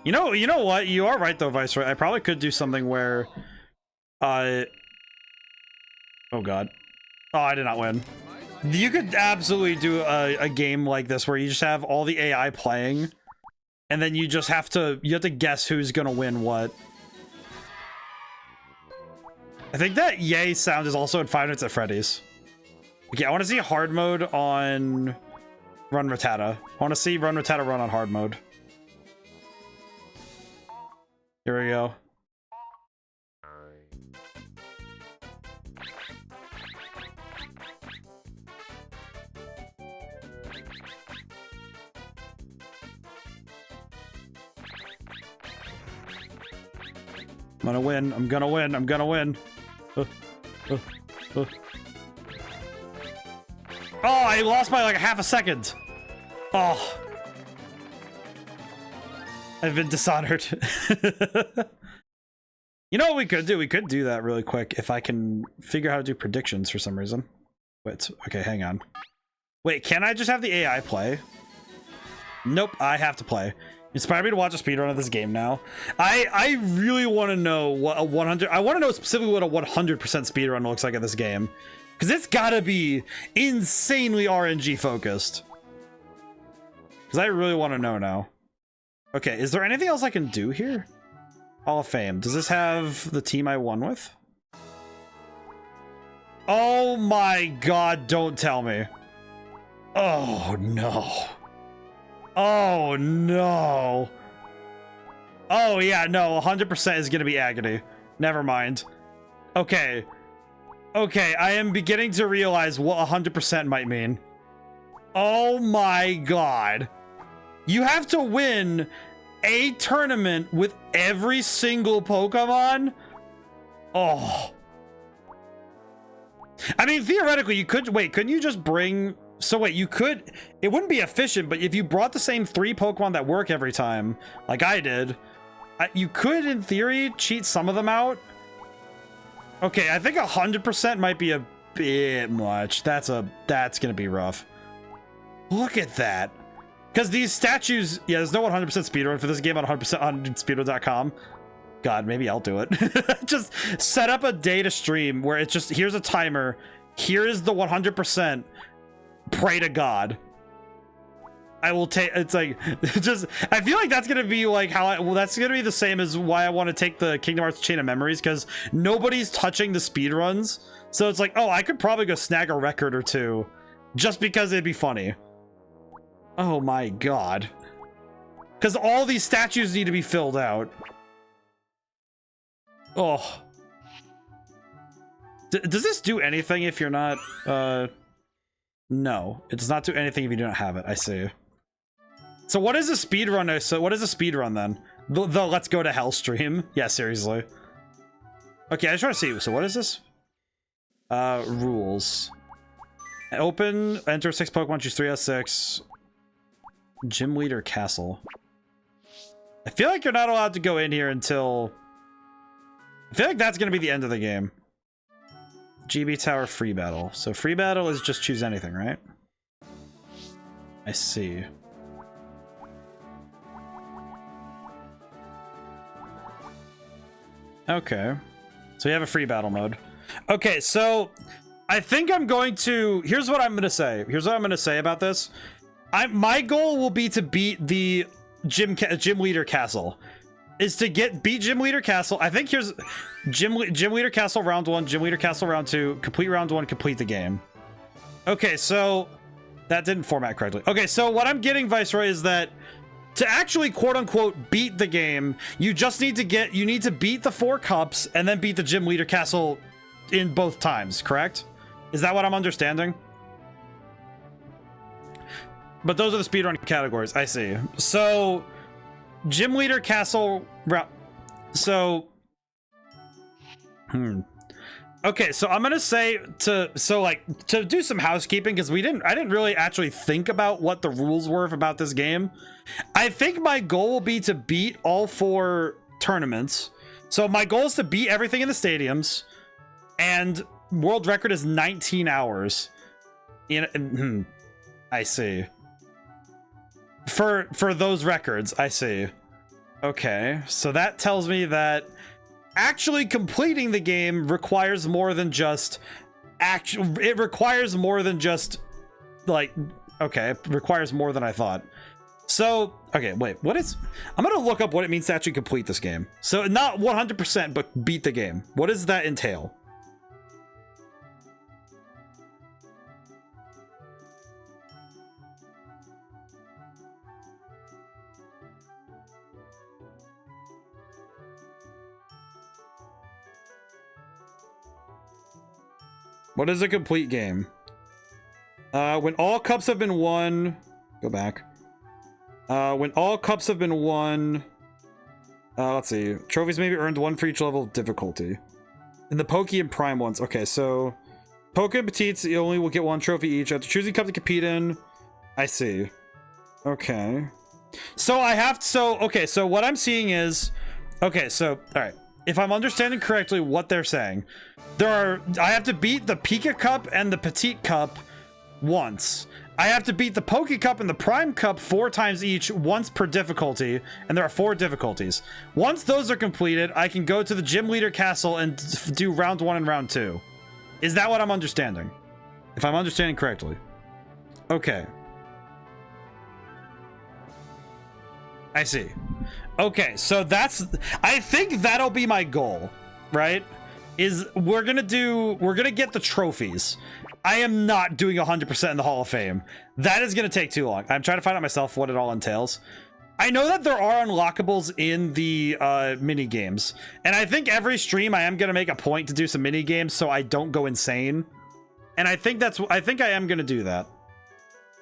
You know what? You are right though, Viceroy. I probably could do something where... Oh god. Oh, I did not win. You could absolutely do a game like this where you just have all the AI playing, and then you just have to guess who's gonna win what. I think that yay sound is also in 5 Nights at Freddy's. Okay, I want to see hard mode on Run Rattata. I want to see Run Rattata run on hard mode. Here we go. I'm gonna win. I'm gonna win. I'm gonna win. Oh, I lost by like half a second. Oh. I've been dishonored. You know what we could do? We could do that really quick if I can figure out how to do predictions for some reason. Wait, okay, hang on. Wait, can I just have the AI play? Nope, I have to play. Inspire me to watch a speedrun of this game now. I really want to know what a 100... I want to know specifically what a 100% speedrun looks like in this game. Because it's gotta be insanely RNG focused. Because I really want to know now. Okay, is there anything else I can do here? Hall of Fame. Does this have the team I won with? Oh my god, don't tell me. Oh no. Oh no. Oh, yeah, no, 100% is going to be agony. Never mind. Okay. Okay, I am beginning to realize what 100% might mean. Oh my god. You have to win a tournament with every single Pokemon? Oh. I mean, theoretically, you could... Wait, couldn't you just bring... So wait, you could... It wouldn't be efficient, but if you brought the same 3 Pokemon that work every time, like I did, you could, in theory, cheat some of them out. Okay, I think 100% might be a bit much. That's gonna be rough. Look at that. Because these statues... Yeah, there's no 100% speedrun for this game on 100% on speedrun.com. God, maybe I'll do it. Just set up a day to stream where it's just, here's a timer. Here is the 100%. Pray to God. I will take, it's like, just, I feel like that's going to be like how well, that's going to be the same as why I want to take the Kingdom Hearts Chain of Memories, because nobody's touching the speedruns. So it's like, oh, I could probably go snag a record or 2 just because it'd be funny. Oh my God. Because all these statues need to be filled out. Oh. Does this do anything if you're not, no, it does not do anything if you don't have it. I see. So what is a speedrun? So what is a speedrun then? The let's go to hell stream. Yeah, seriously. Okay, I just want to see. So what is this? Rules. Open, enter 6 Pokemon, choose 3 out of 6. Gym Leader Castle. I feel like you're not allowed to go in here until... I feel like that's going to be the end of the game. GB Tower free battle. So free battle is just choose anything, right? I see. Okay. So we have a free battle mode. Okay, so I think I'm going to... Here's what I'm going to say. Here's what I'm going to say about this. My goal will be to beat the Gym Leader Castle. Is to beat Gym Leader Castle. I think here's Gym Leader Castle round 1, Gym Leader Castle round 2, complete round 1, complete the game. Okay, so that didn't format correctly. Okay, so what I'm getting, Viceroy, is that to actually quote unquote beat the game, you just need to beat the 4 cups and then beat the Gym Leader Castle in both times, correct? Is that what I'm understanding? But those are the speedrun categories. I see. So Gym Leader Castle route. So okay, so I'm gonna say to do some housekeeping, because I didn't really actually think about what the rules were about this game. I think my goal will be to beat all 4 tournaments. So my goal is to beat everything in the stadiums, and world record is 19 hours. I see. For those records, I see. Okay, so that tells me that actually completing the game requires more than just it requires more than just like, okay, it requires more than I thought. So, okay, wait, I'm gonna look up what it means to actually complete this game. So not 100%, but beat the game. What does that entail? What is a complete game? When all cups have been won... Go back. When all cups have been won... let's see. Trophies may be earned 1 for each level of difficulty. In the Poke and Prime ones. Okay, so... Poke and Petites, you only will get 1 trophy each. After choosing cup to compete in... I see. Okay. So I have... Okay, so what I'm seeing is... Okay, so... Alright. If I'm understanding correctly what they're saying... I have to beat the Pika Cup and the Petite Cup once. I have to beat the Poke Cup and the Prime Cup 4 times each, once per difficulty, and there are 4 difficulties. Once those are completed, I can go to the Gym Leader Castle and do round 1 and round 2. Is that what I'm understanding? If I'm understanding correctly. Okay. I see. Okay, so I think that'll be my goal, right? We're gonna get the trophies. I am not doing 100% in the Hall of Fame. That is gonna take too long. I'm trying to find out myself what it all entails. I know that there are unlockables in the mini games, and I think every stream I am gonna make a point to do some mini games so I don't go insane. And I think I am gonna do that.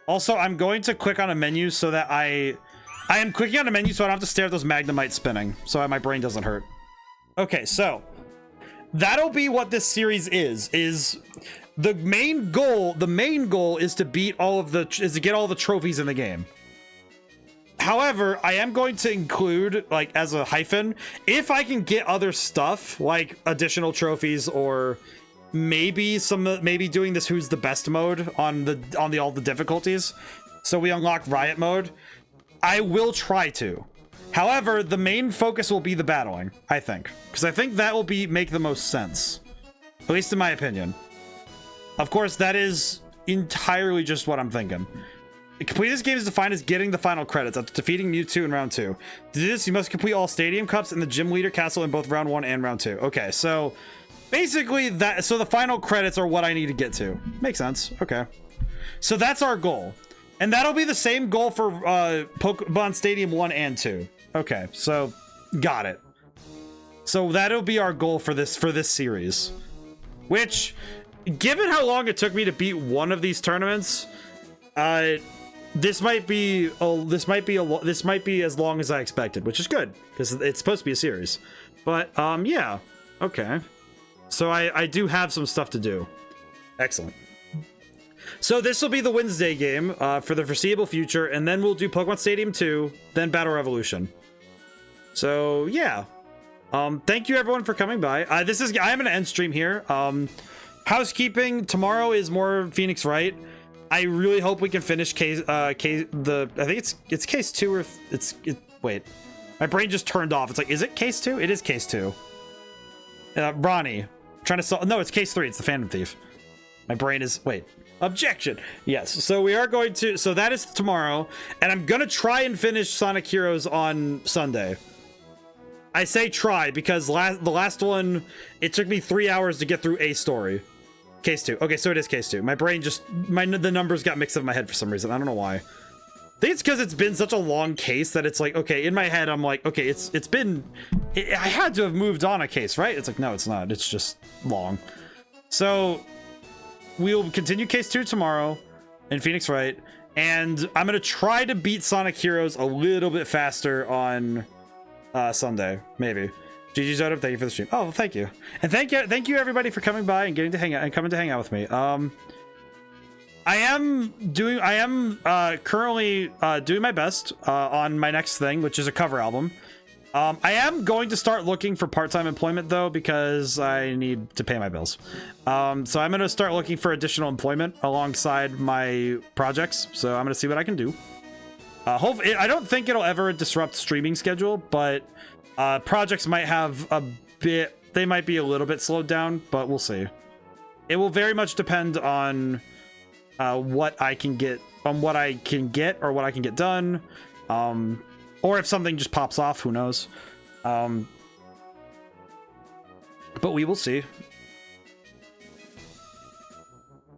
Also, I'm going to click on a menu so that I am clicking on a menu so I don't have to stare at those Magnemites spinning, so my brain doesn't hurt. Okay, so that'll be what this series is the main goal. The main goal is to get all the trophies in the game. However, I am going to include, like, as a hyphen, if I can get other stuff like additional trophies, or maybe doing this who's the best mode on all the difficulties, so we unlock riot mode, I will try to. However, the main focus will be the battling, I think, because I think that will make the most sense, at least in my opinion. Of course, that is entirely just what I'm thinking. Complete this game is defined as getting the final credits after defeating Mewtwo in round 2. To do this, you must complete all stadium cups and the gym leader castle in both round 1 and round 2. Okay, so basically so the final credits are what I need to get to. Makes sense. Okay. So that's our goal. And that'll be the same goal for Pokémon Stadium 1 and 2. Okay, so got it. So that'll be our goal for this series. Which, given how long it took me to beat one of these tournaments, this might be as long as I expected, which is good because it's supposed to be a series. But yeah, okay. So I do have some stuff to do. Excellent. So this will be the Wednesday game for the foreseeable future, and then we'll do Pokemon Stadium 2, then Battle Revolution. So yeah, thank you everyone for coming by. I am gonna end stream here. Housekeeping, tomorrow is more Phoenix Wright. I really hope we can finish I think it's case 2 or wait, my brain just turned off. It's like, is it case 2? It is case 2. Ronnie trying to solve. No, it's case 3. It's the Phantom Thief. My brain is, wait, objection. Yes, so we are going to, so that is tomorrow, and I'm gonna try and finish Sonic Heroes on Sunday. I say try because the last one, it took me 3 hours to get through a story. Case 2. Okay, so it is case 2. My brain just, the numbers got mixed up in my head for some reason. I don't know why. I think it's because it's been such a long case that it's like, okay, in my head, I'm like, okay, I had to have moved on a case, right? It's like, no, it's not. It's just long. So we'll continue case 2 tomorrow in Phoenix Wright, and I'm going to try to beat Sonic Heroes a little bit faster on Sunday, maybe. GG's Odom, thank you for the stream. Oh, thank you. And thank you everybody for coming by and getting to hang out and coming to hang out with me. I am currently doing my best on my next thing, which is a cover album. I am going to start looking for part-time employment though, because I need to pay my bills. So I'm going to start looking for additional employment alongside my projects. So I'm going to see what I can do. Hopefully, I don't think it'll ever disrupt streaming schedule, but projects might have they might be a little bit slowed down, but we'll see. It will very much depend on what I can get or what I can get done, or if something just pops off, who knows. But we will see.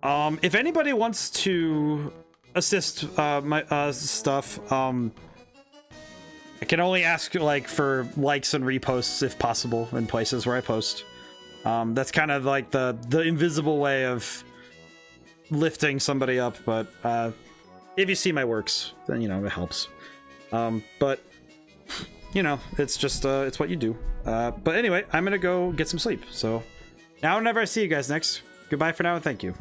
If anybody wants to assist my stuff, I can only ask like for likes and reposts if possible in places where I post. That's kind of like the invisible way of lifting somebody up, but if you see my works, then you know it helps. But you know, it's just it's what you do. But anyway, I'm gonna go get some sleep. So now whenever I see you guys next, goodbye for now and thank you.